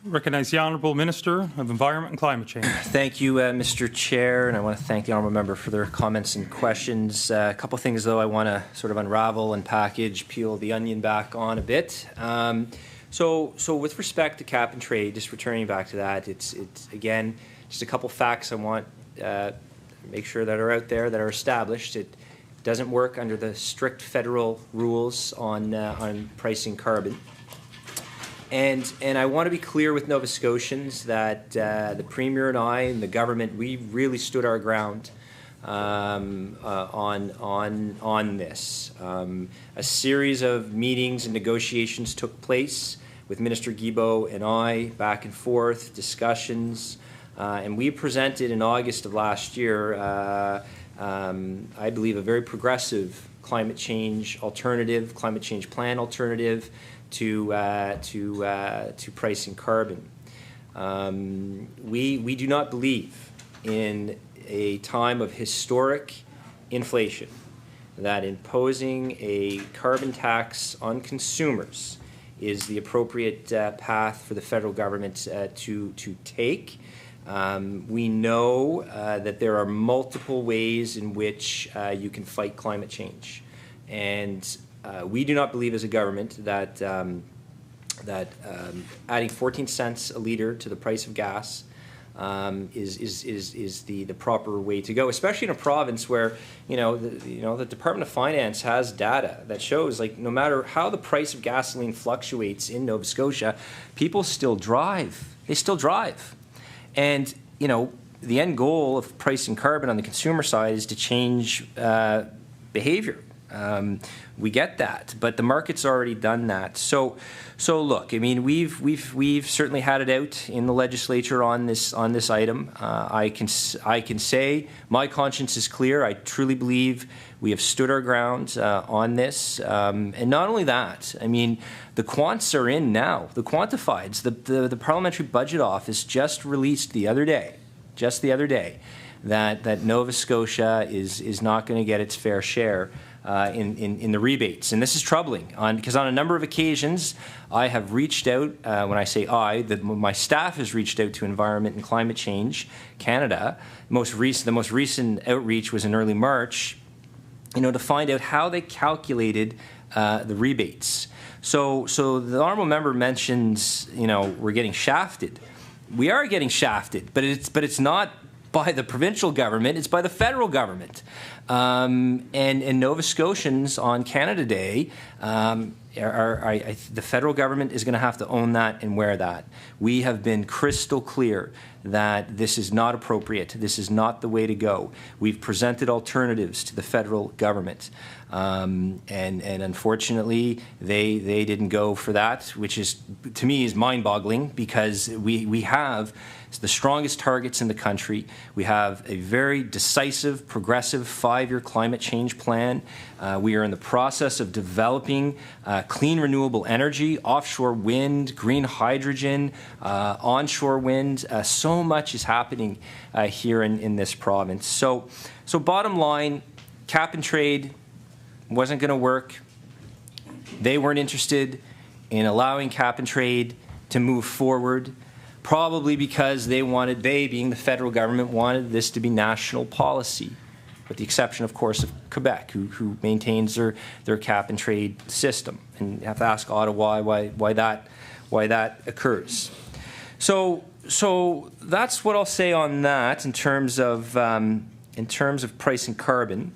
Recognize the Honourable Minister of Environment and Climate Change. Thank you, Mr. Chair, and I want to thank the Honourable Member for their comments and questions. A couple of things, though, I want to sort of unravel and package, peel the onion back on a bit. So with respect to cap and trade, just returning back to that, it's again, just a couple facts I want make sure that are out there that are established. It doesn't work under the strict federal rules on pricing carbon. And I want to be clear with Nova Scotians that the Premier and I and the government, we really stood our ground on this. A series of meetings and negotiations took place with Minister Guilbeault and I, back and forth, discussions, and we presented in August of last year, I believe, a very progressive climate change plan alternative to pricing carbon. We do not believe in a time of historic inflation that imposing a carbon tax on consumers is the appropriate path for the federal government to take. We know that there are multiple ways in which you can fight climate change, and we do not believe as a government that adding 14 cents a litre to the price of gas is the proper way to go, especially in a province where the Department of Finance has data that shows, like, no matter how the price of gasoline fluctuates in Nova Scotia, people still drive. They still drive, and the end goal of pricing carbon on the consumer side is to change behavior. We get that, but the market's already done that. So look, I mean, we've certainly had it out in the legislature on this item. I can say my conscience is clear. I truly believe we have stood our ground on this, and not only that. I mean, the quants are in now. The quantifieds. The Parliamentary Budget Office just released the other day, that Nova Scotia is not going to get its fair share in the rebates. And this is troubling, because on a number of occasions I have reached out, when I say my staff has reached out to Environment and Climate Change Canada. The most recent outreach was in early March, to find out how they calculated the rebates. So the Honourable Member mentions, we're getting shafted. We are getting shafted, but it's not by the provincial government, it's by the federal government. And Nova Scotians on Canada Day, the federal government is going to have to own that and wear that. We have been crystal clear that this is not appropriate. This is not the way to go. We've presented alternatives to the federal government. And unfortunately, they didn't go for that, which is, to me, is mind-boggling, because we have the strongest targets in the country. We have a very decisive, progressive 5-year climate change plan. We are in the process of developing clean renewable energy, offshore wind, green hydrogen, onshore wind. So much is happening here in this province. So bottom line, cap and trade wasn't going to work. They weren't interested in allowing cap and trade to move forward, probably because they, being the federal government, wanted this to be national policy, with the exception, of course, of Quebec, who maintains their cap and trade system. And you have to ask Ottawa why that occurs. So that's what I'll say on that in terms of pricing carbon.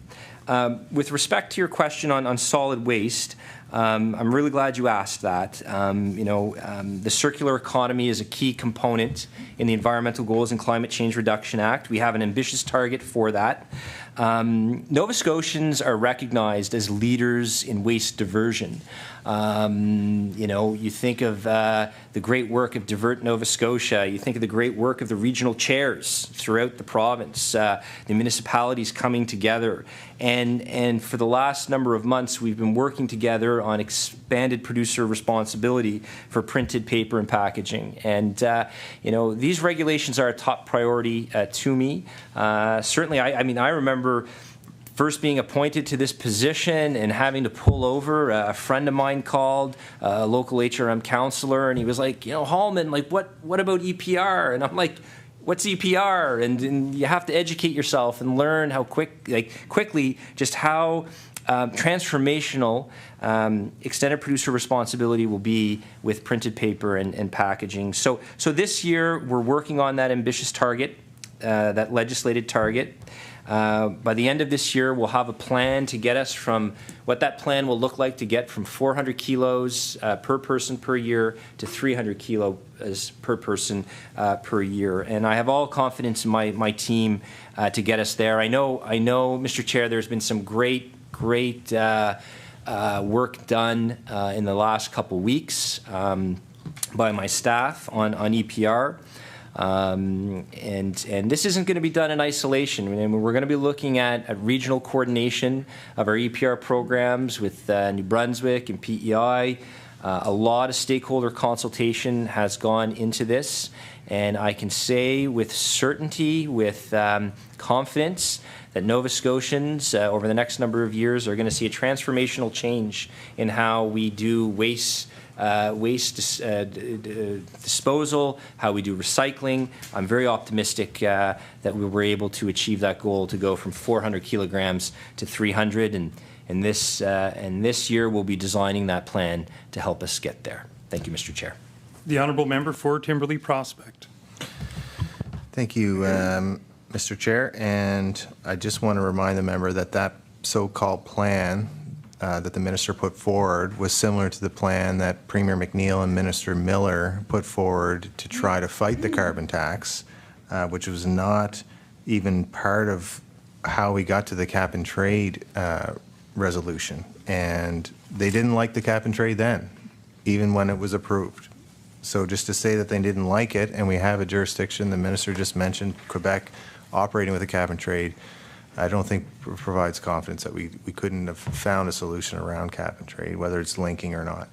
With respect to your question on solid waste, I'm really glad you asked that. The circular economy is a key component in the Environmental Goals and Climate Change Reduction Act. We have an ambitious target for that. Nova Scotians are recognized as leaders in waste diversion. You think of the great work of Divert Nova Scotia. You think of the great work of the regional chairs throughout the province, the municipalities coming together. And for the last number of months, we've been working together on expanded producer responsibility for printed paper and packaging. And, these regulations are a top priority to me. Certainly, I remember first being appointed to this position and having to pull over, a friend of mine called, a local HRM counselor, and he was like, you know, Hallman, like, what about EPR? And I'm like, what's EPR? And you have to educate yourself and learn how quickly just how transformational extended producer responsibility will be with printed paper and packaging. So this year we're working on that ambitious target, that legislated target. By the end of this year, we'll have a plan to get us from what that plan will look like to get from 400 kilos per person per year to 300 kilos per person per year. And I have all confidence in my team to get us there. I know, Mr. Chair, there's been some great work done in the last couple weeks by my staff on EPR. And this isn't going to be done in isolation. I mean, we're going to be looking at regional coordination of our EPR programs with New Brunswick and PEI. A lot of stakeholder consultation has gone into this, and I can say with certainty, with confidence, that Nova Scotians over the next number of years are going to see a transformational change in how we do waste disposal, how we do recycling. I'm very optimistic that we were able to achieve that goal to go from 400 kilograms to 300, and this year we'll be designing that plan to help us get there. Thank you, Mr. Chair. The honourable member for Timberley Prospect. Thank you, Mr. Chair, and I just want to remind the member that that so-called plan that the minister put forward was similar to the plan that Premier McNeil and Minister Miller put forward to try to fight the carbon tax, which was not even part of how we got to the cap and trade resolution. And they didn't like the cap and trade then, even when it was approved. So just to say that they didn't like it, and we have a jurisdiction, the minister just mentioned Quebec operating with a cap and trade, I don't think provides confidence that we couldn't have found a solution around cap and trade, whether it's linking or not.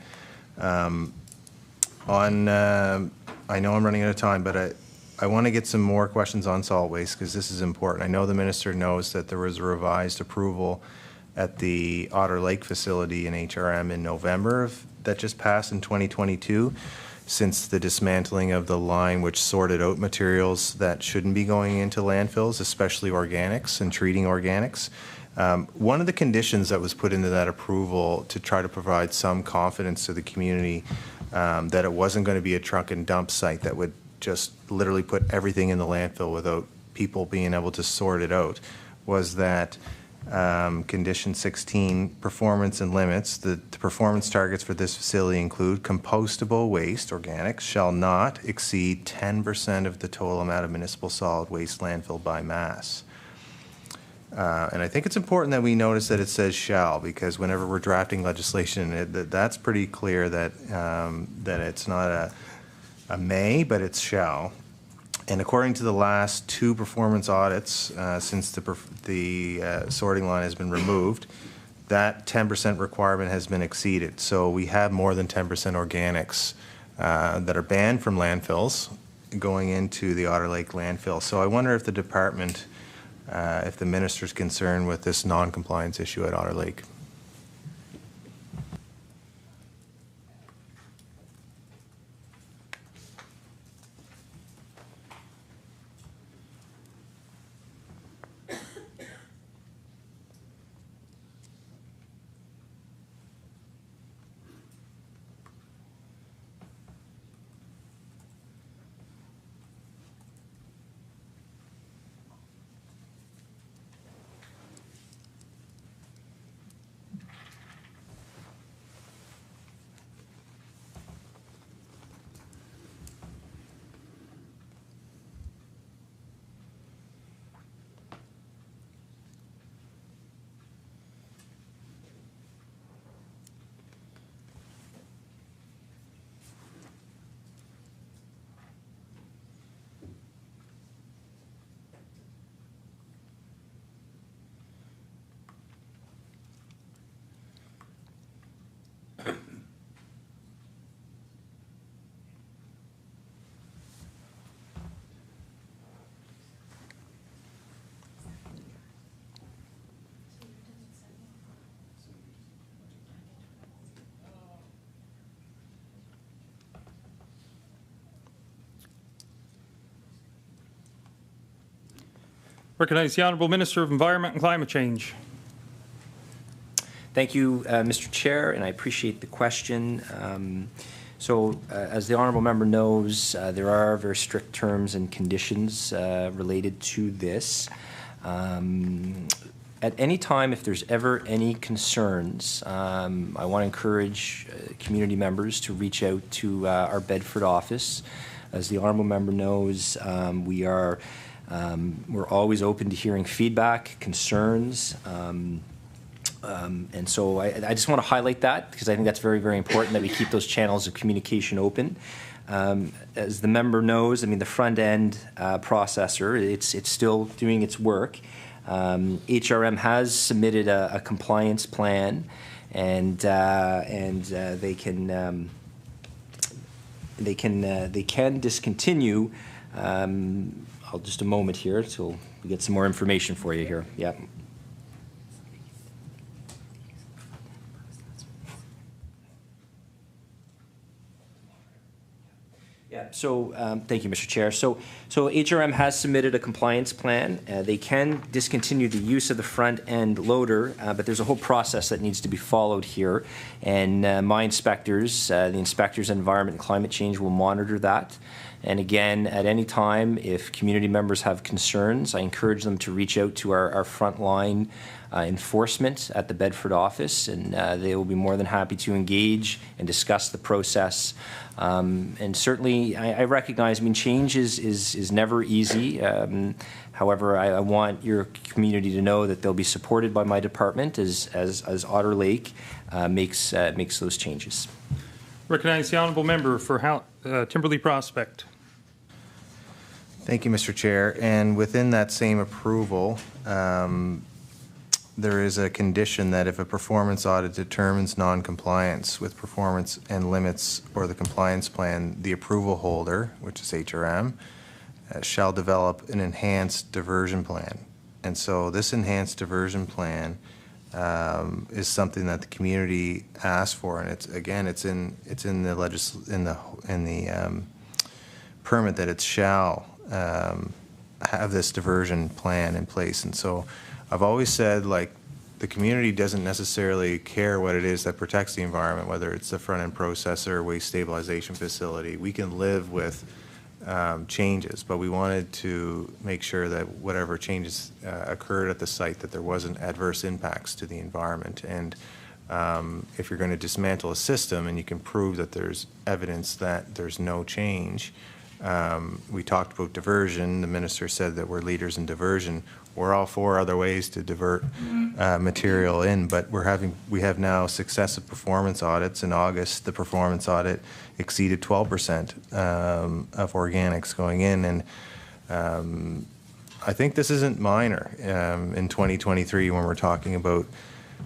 I know I'm running out of time, but I want to get some more questions on solid waste because this is important. I know the minister knows that there was a revised approval at the Otter Lake facility in HRM in November that just passed in 2022. Since the dismantling of the line which sorted out materials that shouldn't be going into landfills, especially organics and treating organics. One of the conditions that was put into that approval to try to provide some confidence to the community that it wasn't going to be a truck and dump site that would just literally put everything in the landfill without people being able to sort it out was that condition 16, performance and limits. The performance targets for this facility include compostable waste, organics, shall not exceed 10% of the total amount of municipal solid waste landfill by mass. And I think it's important that we notice that it says shall, because whenever we're drafting legislation, that's pretty clear that, that it's not a may, but it's shall. And according to the last 2 performance audits, since the sorting line has been removed, that 10% requirement has been exceeded. So we have more than 10% organics that are banned from landfills going into the Otter Lake landfill. So I wonder if the department, if the minister's concerned with this non-compliance issue at Otter Lake. Recognize the Honourable Minister of Environment and Climate Change. Thank you, Mr. Chair, and I appreciate the question. As the honourable member knows, there are very strict terms and conditions related to this. At any time, if there's ever any concerns, I want to encourage community members to reach out to our Bedford office. As the honourable member knows, we're always open to hearing feedback, concerns. And so I just want to highlight that because I think that's very, very important that we keep those channels of communication open. As the member knows, I mean, the front-end processor, it's still doing its work. HRM has submitted a compliance plan, and they can discontinue. I'll just a moment here till we get some more information for you here. Yeah. Thank you, Mr. Chair. So HRM has submitted a compliance plan. They can discontinue the use of the front-end loader, but there's a whole process that needs to be followed here. And my inspectors, the inspectors of environment and climate change, will monitor that. And again, at any time, if community members have concerns, I encourage them to reach out to our frontline enforcement at the Bedford office, and they will be more than happy to engage and discuss the process. And certainly, I recognize, I mean, change is never easy. However, I want your community to know that they'll be supported by my department as Otter Lake makes those changes. Recognize the Honourable Member for Timberley Prospect. Thank you, Mr. Chair. And within that same approval, there is a condition that if a performance audit determines non-compliance with performance and limits or the compliance plan, the approval holder, which is HRM, shall develop an enhanced diversion plan. And so this enhanced diversion plan is something that the community asked for, and it's in the permit that it shall have this diversion plan in place. And so I've always said, like, the community doesn't necessarily care what it is that protects the environment, whether it's the front-end processor, waste stabilization facility. We can live with changes, but we wanted to make sure that whatever changes occurred at the site, that there wasn't adverse impacts to the environment. And if you're going to dismantle a system and you can prove that there's evidence that there's no change, we talked about diversion. The minister said that we're leaders in diversion. We're all for other ways to divert material in, but we have now successive performance audits. In August, the performance audit exceeded 12% of organics going in, and I think this isn't minor in 2023 when we're talking about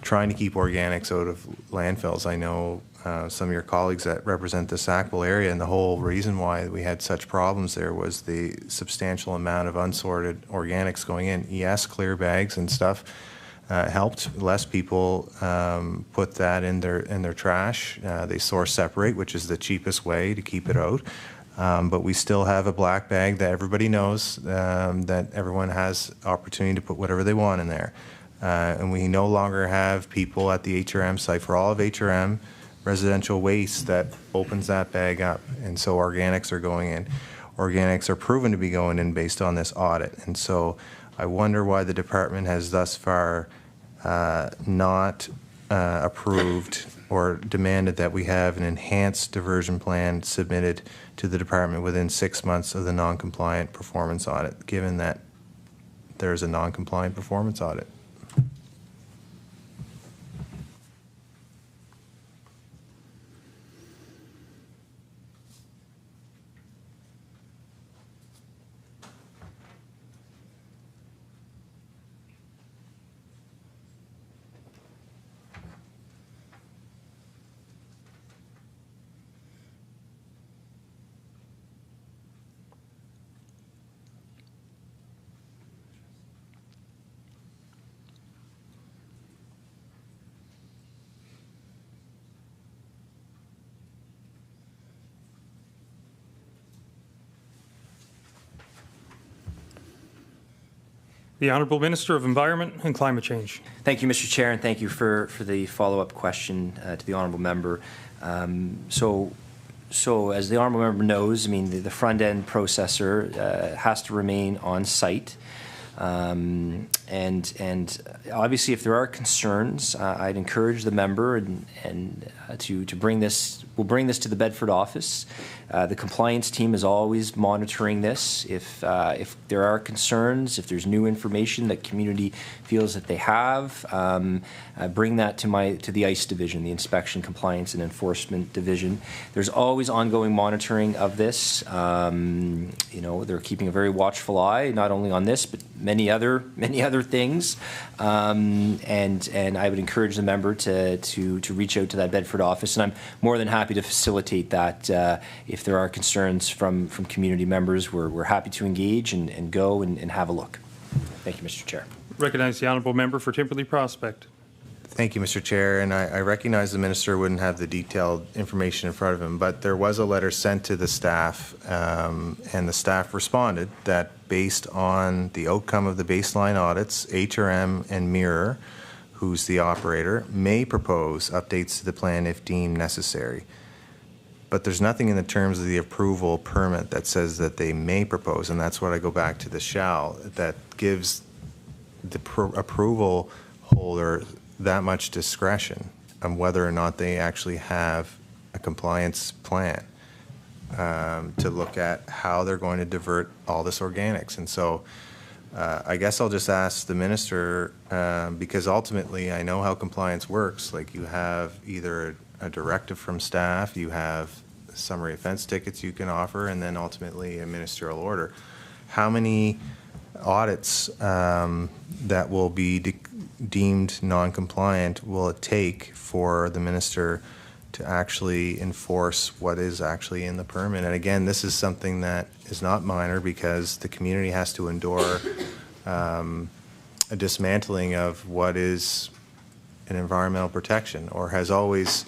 trying to keep organics out of landfills. I know some of your colleagues that represent the Sackville area, and the whole reason why we had such problems there was the substantial amount of unsorted organics going in. Yes, clear bags and stuff helped. Less people put that in their trash. They source separate, which is the cheapest way to keep it out. But we still have a black bag that everybody knows that everyone has opportunity to put whatever they want in there. And we no longer have people at the HRM site for all of HRM residential waste that opens that bag up. And so organics are going in. Organics are proven to be going in based on this audit. And so I wonder why the department has thus far not approved or demanded that we have an enhanced diversion plan submitted to the department within 6 months of the non-compliant performance audit, given that there's a non-compliant performance audit. The Honourable Minister of Environment and Climate Change. Thank you, Mr. Chair, and thank you for the follow-up question to the honourable member. So as the honourable member knows, I mean, the front-end processor has to remain on site. And obviously, if there are concerns, I'd encourage the member to bring this. We'll bring this to the Bedford office. The compliance team is always monitoring this. If there are concerns, if there's new information that community feels that they have, bring that to the ICE division, the Inspection, Compliance, and Enforcement division. There's always ongoing monitoring of this. You know, they're keeping a very watchful eye, not only on this, but many other things. And I would encourage the member to reach out to that Bedford office, and I'm more than happy to facilitate that. If there are concerns from community members, we're happy to engage and go and have a look. Thank you, Mr. Chair. Recognize the Honourable Member for Timberley Prospect. Thank you, Mr. Chair, and I recognize the minister wouldn't have the detailed information in front of him, but there was a letter sent to the staff, and the staff responded that based on the outcome of the baseline audits, HRM and Mirror, who's the operator, may propose updates to the plan if deemed necessary. But there's nothing in the terms of the approval permit that says that they may propose, and that's what I go back to the shall, that gives the approval holder that much discretion on whether or not they actually have a compliance plan to look at how they're going to divert all this organics. And so I guess I'll just ask the minister, because ultimately I know how compliance works. Like, you have either a directive from staff, you have summary offense tickets you can offer, and then ultimately a ministerial order. How many audits that will be deemed non-compliant will it take for the minister to actually enforce what is actually in the permit? And again, this is something that is not minor, because the community has to endure a dismantling of what is an environmental protection, or has always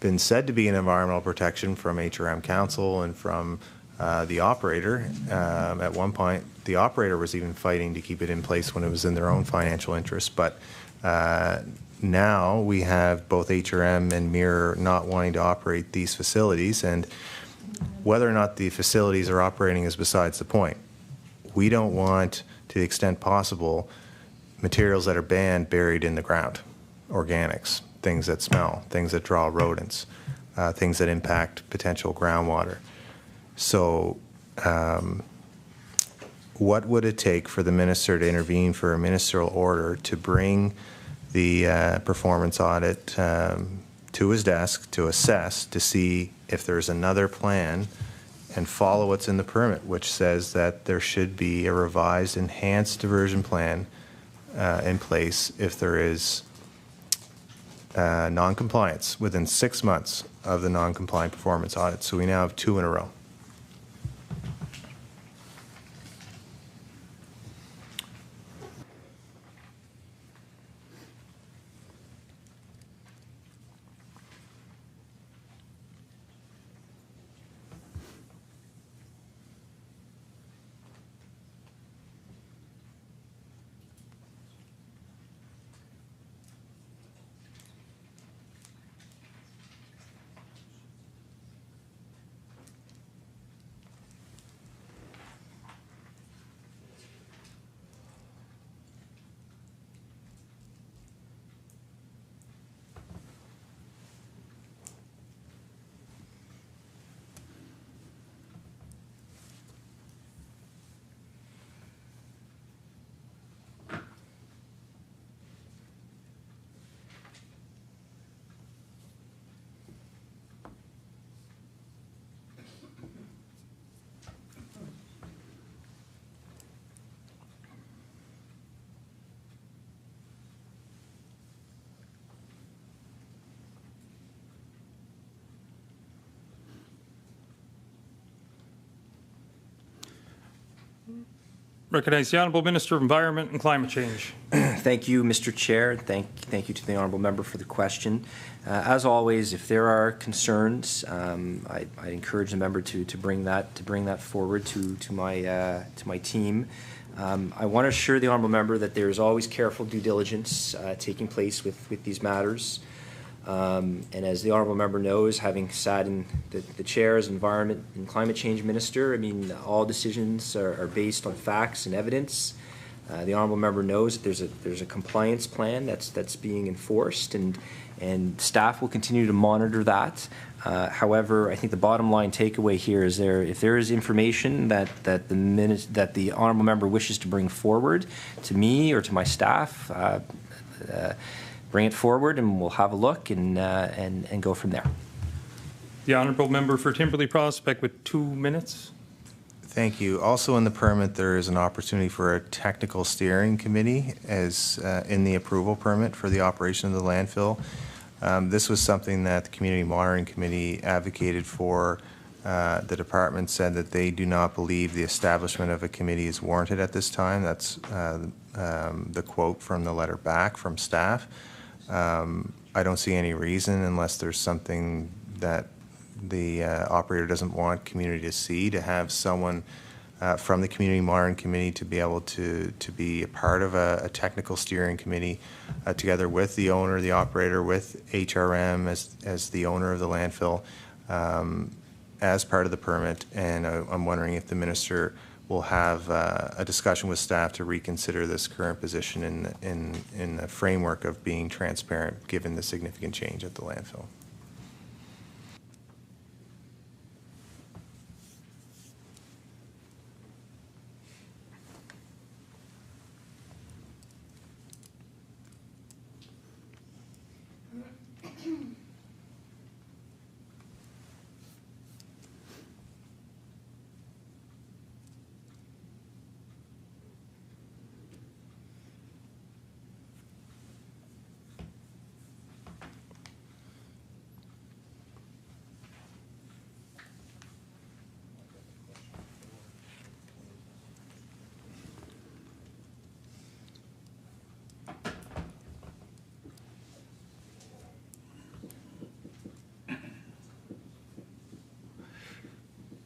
been said to be an environmental protection from HRM Council and from the operator. At one point, the operator was even fighting to keep it in place when it was in their own financial interest. But now we have both HRM and Mirror not wanting to operate these facilities, and whether or not the facilities are operating is besides the point. We don't want, to the extent possible, materials that are banned buried in the ground, organics, things that smell, things that draw rodents, things that impact potential groundwater. So what would it take for the minister to intervene for a ministerial order to bring the performance audit to his desk to assess, to see if there's another plan, and follow what's in the permit, which says that there should be a revised, enhanced diversion plan in place if there is non-compliance within 6 months of the non-compliant performance audit. So we now have 2 in a row. Recognize the Honourable Minister of Environment and Climate Change. Thank you, Mr. Chair. Thank you to the honourable member for the question. As always, if there are concerns, I encourage the member to bring that forward to my team. I want to assure the honourable member that there is always careful due diligence taking place with these matters. And as the honourable member knows, having sat in the chair as Environment and Climate Change Minister, I mean, all decisions are based on facts and evidence. The honourable member knows that there's a compliance plan that's being enforced, and staff will continue to monitor that. However, I think the bottom line takeaway here is if there is information that the honourable member wishes to bring forward to me or to my staff, bring it forward and we'll have a look and go from there. The honourable member for Timberley Prospect with 2 minutes. Thank you. Also in the permit, there is an opportunity for a technical steering committee as in the approval permit for the operation of the landfill. This was something that the Community Monitoring Committee advocated for. The department said that they do not believe the establishment of a committee is warranted at this time. That's the quote from the letter back from staff. I don't see any reason, unless there's something that the operator doesn't want community to see, to have someone from the Community Monitoring Committee to be able to be a part of a technical steering committee together with the owner, the operator, with HRM as the owner of the landfill as part of the permit. And I'm wondering if the minister will have a discussion with staff to reconsider this current position in the framework of being transparent, given the significant change at the landfill.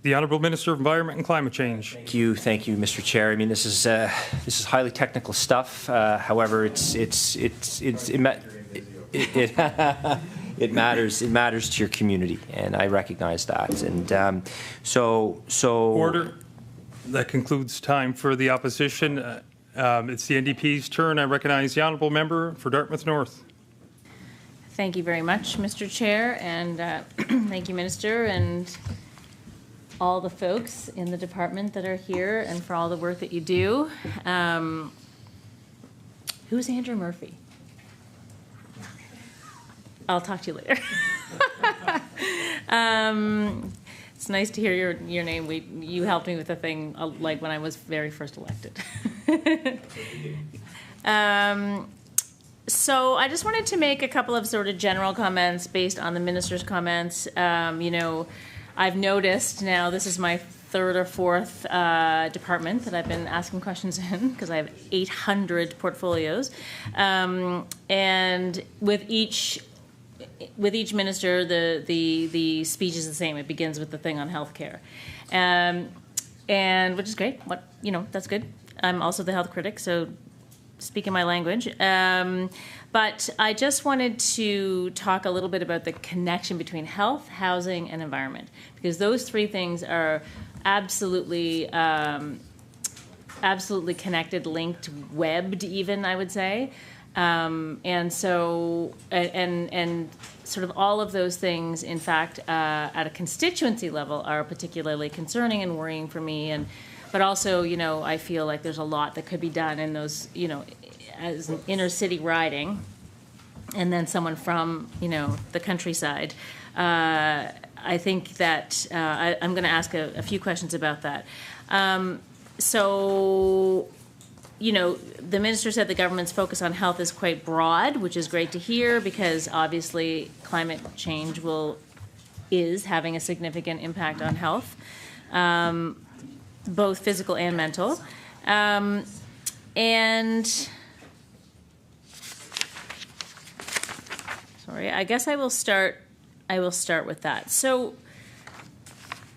The Honourable Minister of Environment and Climate Change. Thank you, Mr. Chair. I mean, this is highly technical stuff. However, it matters to your community, and I recognize that. And so Order. That concludes time for the opposition. It's the NDP's turn. I recognize the Honourable Member for Dartmouth North. Thank you very much, Mr. Chair, and thank you, Minister, and all the folks in the department that are here, and for all the work that you do. Who's Andrew Murphy? I'll talk to you later. It's nice to hear your name. You helped me with the thing like when I was very first elected. So I just wanted to make a couple of sort of general comments based on the minister's comments. You know, I've noticed now this is my third or fourth department that I've been asking questions in, because I have 800 portfolios, and with each minister, the speech is the same. It begins with the thing on healthcare, and which is great. That's good. I'm also the health critic, so speaking my language. But I just wanted to talk a little bit about the connection between health, housing, and environment, because those three things are absolutely connected, linked, webbed even, I would say. And so, and sort of all of those things, in fact, at a constituency level are particularly concerning and worrying for me. But also, I feel like there's a lot that could be done in those, as an inner city riding, and then someone from, the countryside. I think that I'm going to ask a few questions about that. So, the minister said the government's focus on health is quite broad, which is great to hear, because obviously climate change is having a significant impact on health, both physical and mental. And sorry, I guess I will start with that. So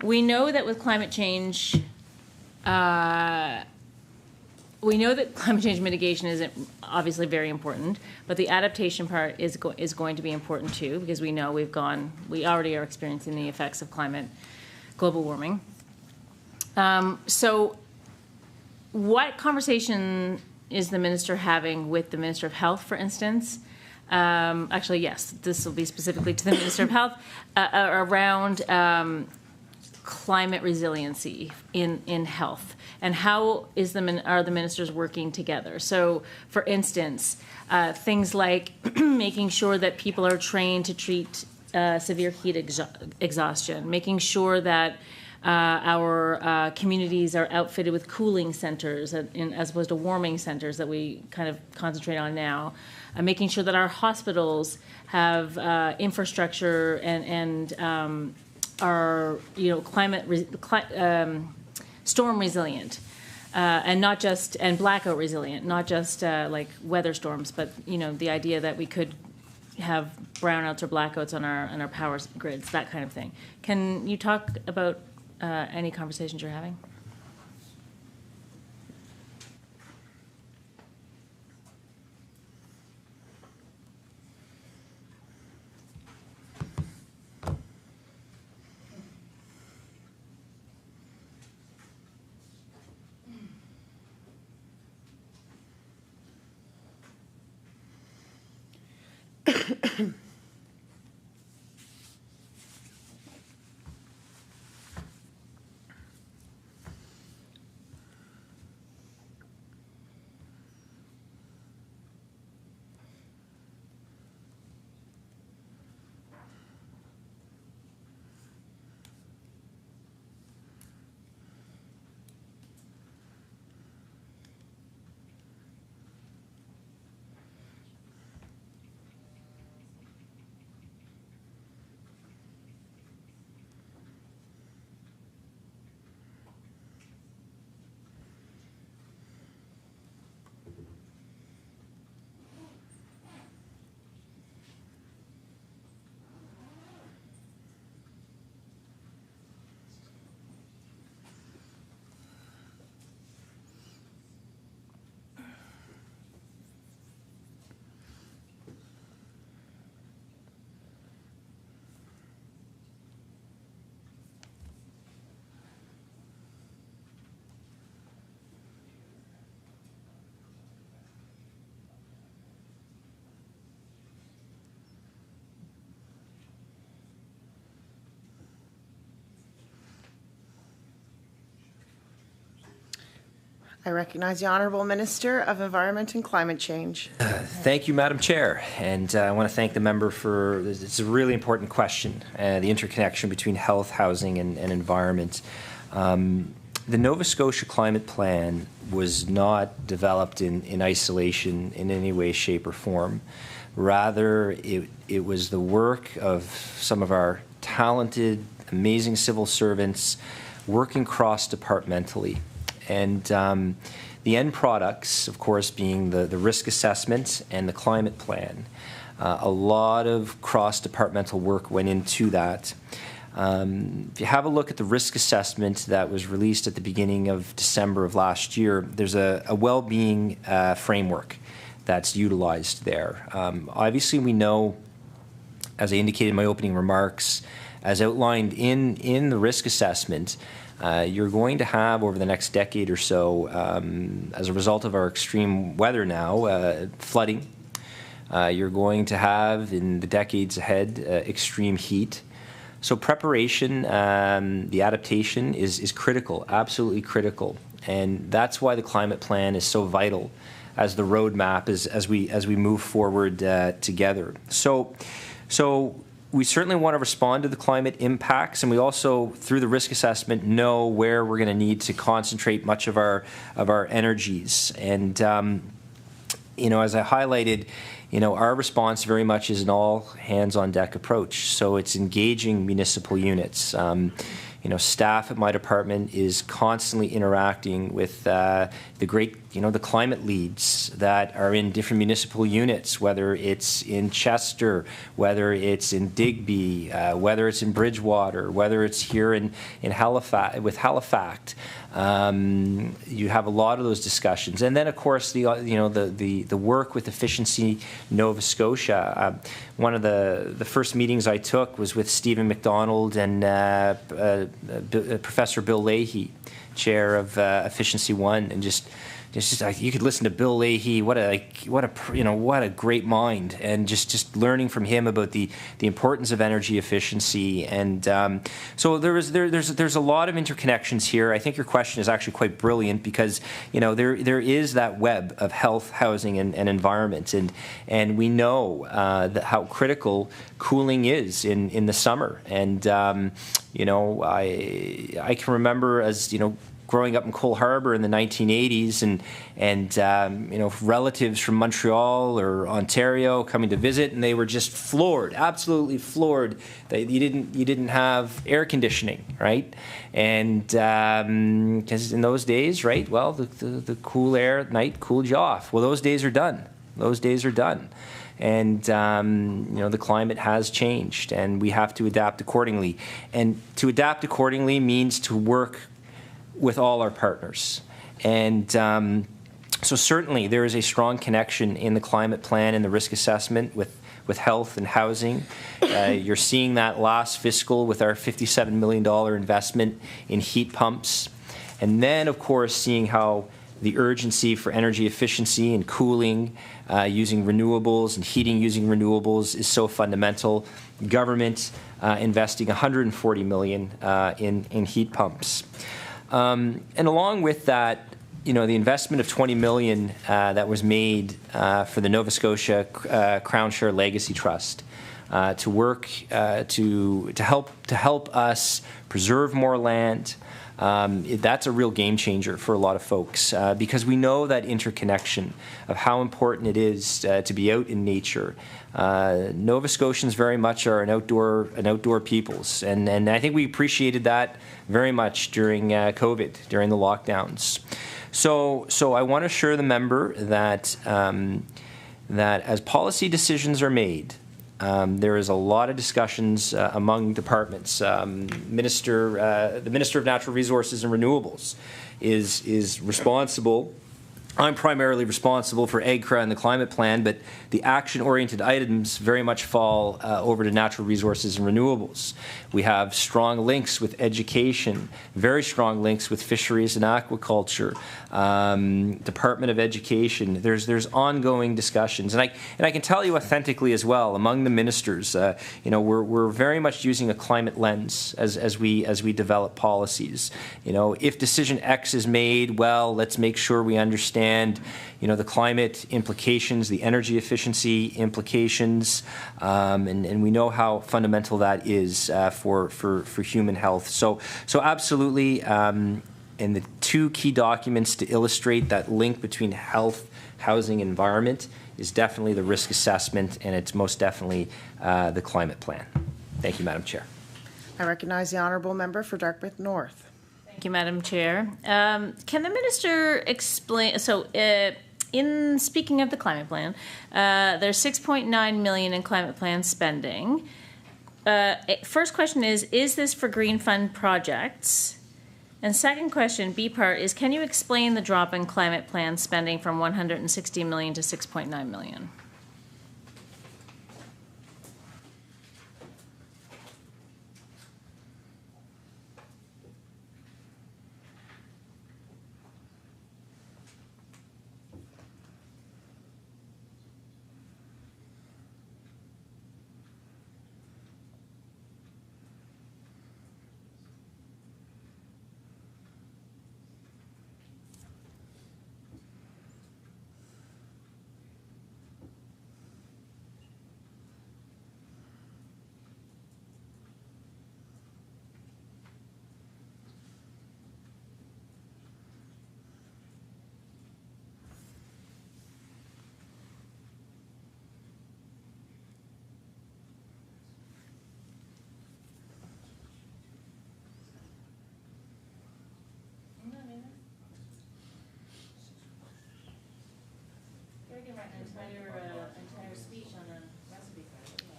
we know that with climate change, we know that climate change mitigation is obviously very important, but the adaptation part is going to be important too, because we know we already are experiencing the effects of global warming. So what conversation is the minister having with the Minister of Health, for instance? Actually, yes, this will be specifically to the Minister of Health, around climate resiliency in health, and how are the ministers working together? So, for instance, things like making sure that people are trained to treat severe heat exhaustion, making sure that our communities are outfitted with cooling centers as opposed to warming centers that we kind of concentrate on now, making sure that our hospitals have infrastructure and are storm resilient, and blackout resilient, not just like weather storms, but the idea that we could have brownouts or blackouts on our power grids, that kind of thing. Can you talk about any conversations you're having? I recognize the Honourable Minister of Environment and Climate Change. Thank you, Madam Chair, and I want to thank the member for this. It's a really important question, the interconnection between health, housing, and environment. The Nova Scotia Climate Plan was not developed in isolation in any way, shape, or form. Rather, it was the work of some of our talented, amazing civil servants working cross-departmentally. And the end products, of course, being the risk assessment and the climate plan. A lot of cross-departmental work went into that. If you have a look at the risk assessment that was released at the beginning of December of last year, there's a well-being framework that's utilized there. Obviously, we know, as I indicated in my opening remarks, as outlined in the risk assessment, you're going to have, over the next decade or so, as a result of our extreme weather now, flooding. You're going to have, in the decades ahead, extreme heat. So preparation, the adaptation is critical, absolutely critical. And that's why the climate plan is so vital as the roadmap as we move forward together. So we certainly want to respond to the climate impacts, and we also, through the risk assessment, know where we're going to need to concentrate much of our energies. And as I highlighted, our response very much is an all-hands-on-deck approach. So it's engaging municipal units. Staff at my department is constantly interacting with the climate leads that are in different municipal units, whether it's in Chester, whether it's in Digby, whether it's in Bridgewater, whether it's here in Halifax, with Halifax. You have a lot of those discussions, and then of course the work with Efficiency Nova Scotia. One of the first meetings I took was with Stephen McDonald and Professor Bill Leahy, chair of Efficiency One, and just you could listen to Bill Leahy. What a great mind, and just learning from him about the importance of energy efficiency. And so there's a lot of interconnections here. I think your question is actually quite brilliant, because there is that web of health, housing, and environment, and we know that how critical cooling is in the summer. And I can remember, as growing up in Cole Harbour in the 1980s, and relatives from Montreal or Ontario coming to visit, and they were just floored, absolutely floored, that you didn't have air conditioning, right? And because in those days, right, well, the cool air at night cooled you off. Well, those days are done. Those days are done. And the climate has changed, and we have to adapt accordingly. And to adapt accordingly means to work with all our partners. And so certainly there is a strong connection in the climate plan and the risk assessment with health and housing. You're seeing that last fiscal with our $57 million investment in heat pumps. And then, of course, seeing how the urgency for energy efficiency and cooling using renewables and heating using renewables is so fundamental. Government investing $140 million in heat pumps. And along with that, the investment of $20 million that was made for the Nova Scotia Crown Share Legacy Trust to work to help us preserve more land. That's a real game changer for a lot of folks, because we know that interconnection of how important it is to be out in nature. Nova Scotians very much are an outdoor peoples, and I think we appreciated that very much during COVID, during the lockdowns. So I want to assure the member that that as policy decisions are made, there is a lot of discussions among departments. The Minister of Natural Resources and Renewables is responsible. I'm primarily responsible for AGCRA and the climate plan, but the action-oriented items very much fall over to natural resources and renewables. We have strong links with education, very strong links with fisheries and aquaculture, Department of Education. There's ongoing discussions, and I can tell you authentically as well, among the ministers, we're very much using a climate lens as we develop policies. If decision X is made, well, let's make sure we understand the climate implications, the energy efficiency implications, and we know how fundamental that is for human health. So absolutely, and the two key documents to illustrate that link between health, housing, and environment is definitely the risk assessment, and it's most definitely the climate plan. Thank you, Madam Chair. I recognize the honourable member for Dartmouth North. Thank you, Madam Chair. Can the minister explain, so in speaking of the climate plan, there's $6.9 million in climate plan spending. First question is this for Green Fund projects? And second question, B part, is can you explain the drop in climate plan spending from $160 million to $6.9 million?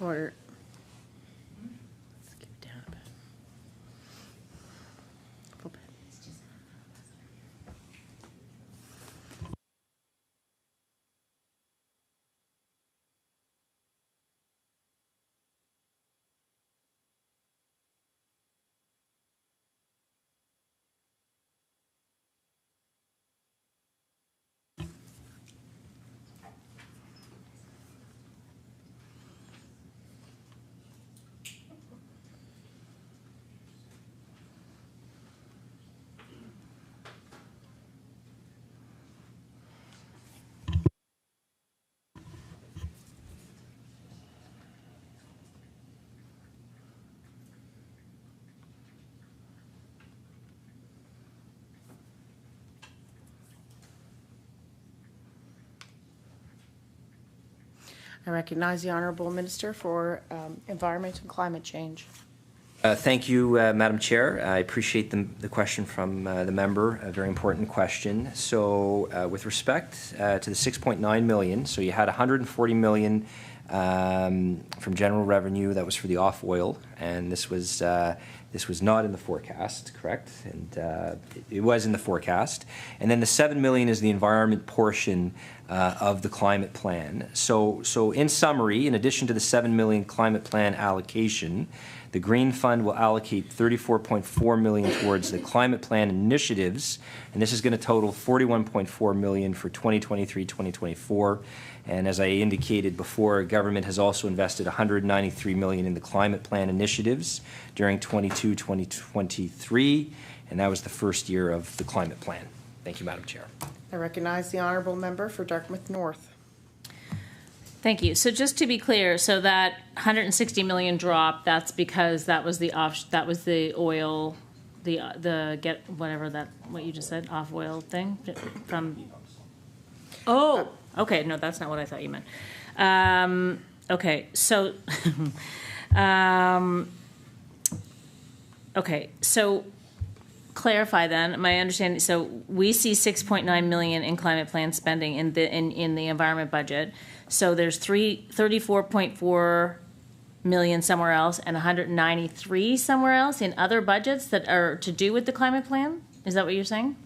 Order. Let's keep it down a bit. A little bit. I recognize the Honourable Minister for Environment and Climate Change. Thank you, Madam Chair. I appreciate the question from the member, a very important question. So with respect to the 6.9 million, so you had 140 million from general revenue that was for the off-oil, and this was not in the forecast, correct? And it was in the forecast. And then the 7 million is the environment portion of the climate plan. So in summary, in addition to the 7 million climate plan allocation, the Green Fund will allocate 34.4 million towards the climate plan initiatives, and this is going to total 41.4 million for 2023-2024. And as I indicated before, government has also invested 193 million in the climate plan initiatives during 2022-2023, and that was the first year of the climate plan. Thank you, Madam Chair. I recognize the Honourable Member for Dartmouth North. Thank you. So just to be clear, so that 160 million drop, that's because that was the oil, what you just said, off oil thing from. Oh, okay. No, that's not what I thought you meant. Okay, so, okay, so clarify then my understanding. So we see 6.9 million in climate plan spending in the environment budget. So there's 34.4 million somewhere else and 193 somewhere else in other budgets that are to do with the climate plan? Is that what you're saying?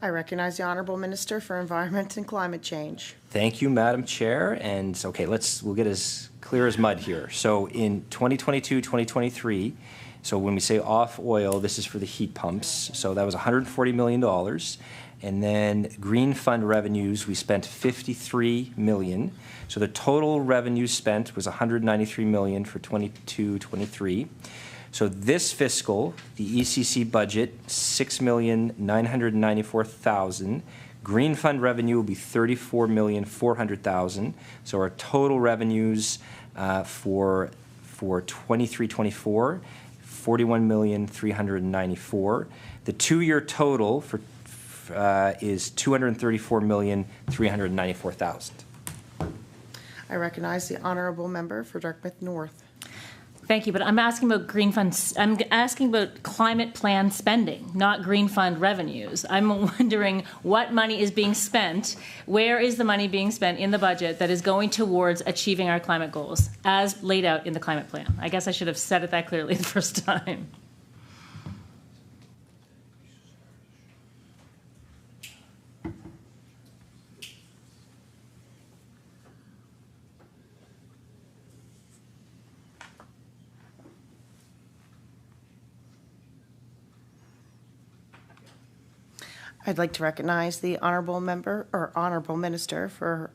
I recognize the Honourable Minister for Environment and Climate Change. Thank you, Madam Chair. And okay, we'll get as clear as mud here. So in 2022-2023, so when we say off oil, this is for the heat pumps. So that was $140 million. And then Green Fund revenues, we spent 53 million. So the total revenue spent was 193 million for 22-23. So this fiscal, the ECC budget, 6,994,000. Green Fund revenue will be 34,400,000. So our total revenues for 23-24, 41,394,000. The 2-year total for is 234,394,000. I recognize the Honourable Member for Dartmouth North. Thank you, but I'm asking about Green Fund. I'm asking about climate plan spending, not Green Fund revenues. I'm wondering what money is being spent. Where is the money being spent in the budget that is going towards achieving our climate goals as laid out in the climate plan? I guess I should have said it that clearly the first time. I'd like to recognize the Honourable Member or Honourable Minister for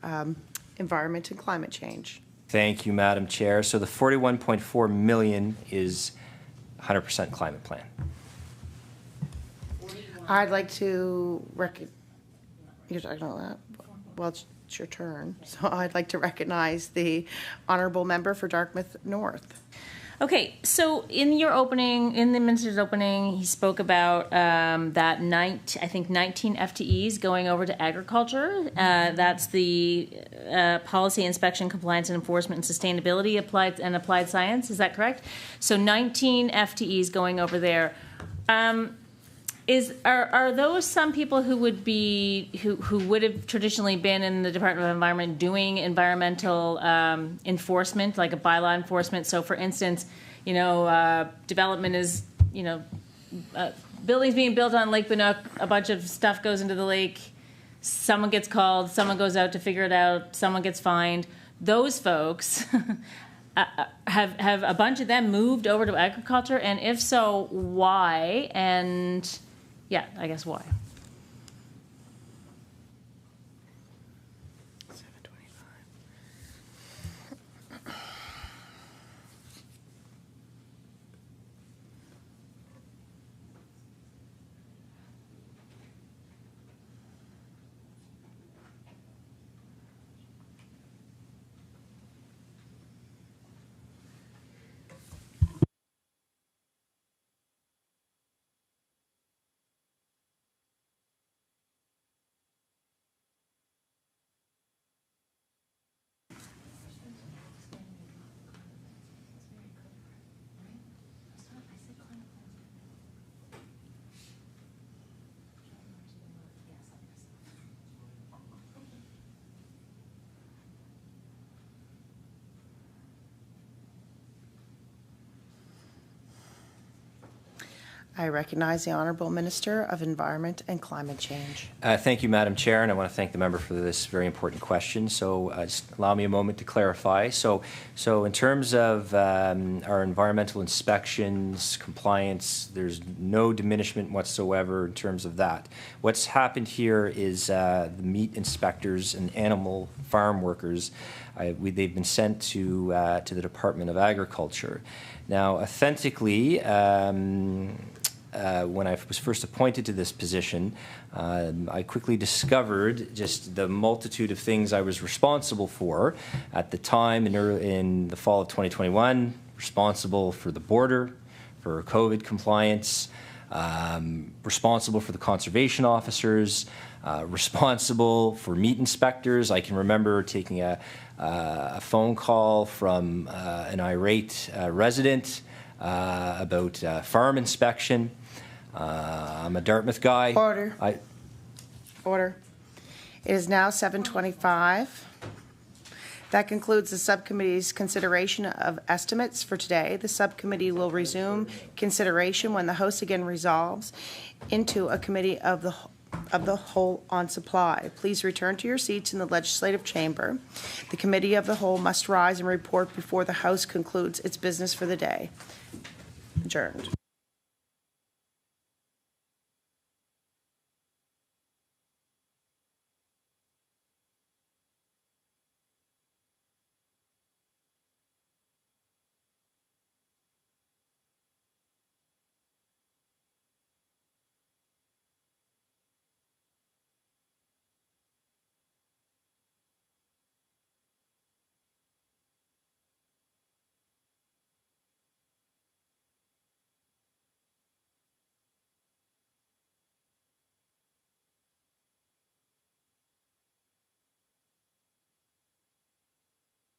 Environment and Climate Change. Thank you, Madam Chair. So the 41.4 million is 100% climate plan. I'd like to you're talking about that? Well, it's your turn. So I'd like to recognize the Honourable Member for Dartmouth North. Okay, so in your opening, in the minister's opening, he spoke about that 19 FTEs going over to agriculture. That's the policy, inspection, compliance, and enforcement, and sustainability applied science. Is that correct? So 19 FTEs going over there. Are those some people who would be who would have traditionally been in the Department of Environment doing environmental enforcement, like a bylaw enforcement? So, for instance, development is buildings being built on Lake Banook, a bunch of stuff goes into the lake, someone gets called, someone goes out to figure it out, someone gets fined. Those folks. Have a bunch of them moved over to agriculture, and if so, why? And yeah, I guess why? I recognize the Honourable Minister of Environment and Climate Change. Thank you, Madam Chair, and I want to thank the member for this very important question. So just allow me a moment to clarify. So in terms of our environmental inspections, compliance, there's no diminishment whatsoever in terms of that. What's happened here is the meat inspectors and animal farm workers, they've been sent to the Department of Agriculture. Now, authentically, when I was first appointed to this position, I quickly discovered just the multitude of things I was responsible for at the time in the fall of 2021, responsible for the border, for COVID compliance, responsible for the conservation officers, responsible for meat inspectors. I can remember taking a phone call from an irate resident about farm inspection. I'm a Dartmouth guy. Order. Order. It is now 7:25. That concludes the subcommittee's consideration of estimates for today. The subcommittee will resume consideration when the House again resolves into a committee of the whole on supply. Please return to your seats in the legislative chamber. The committee of the whole must rise and report before the House concludes its business for the day. Adjourned.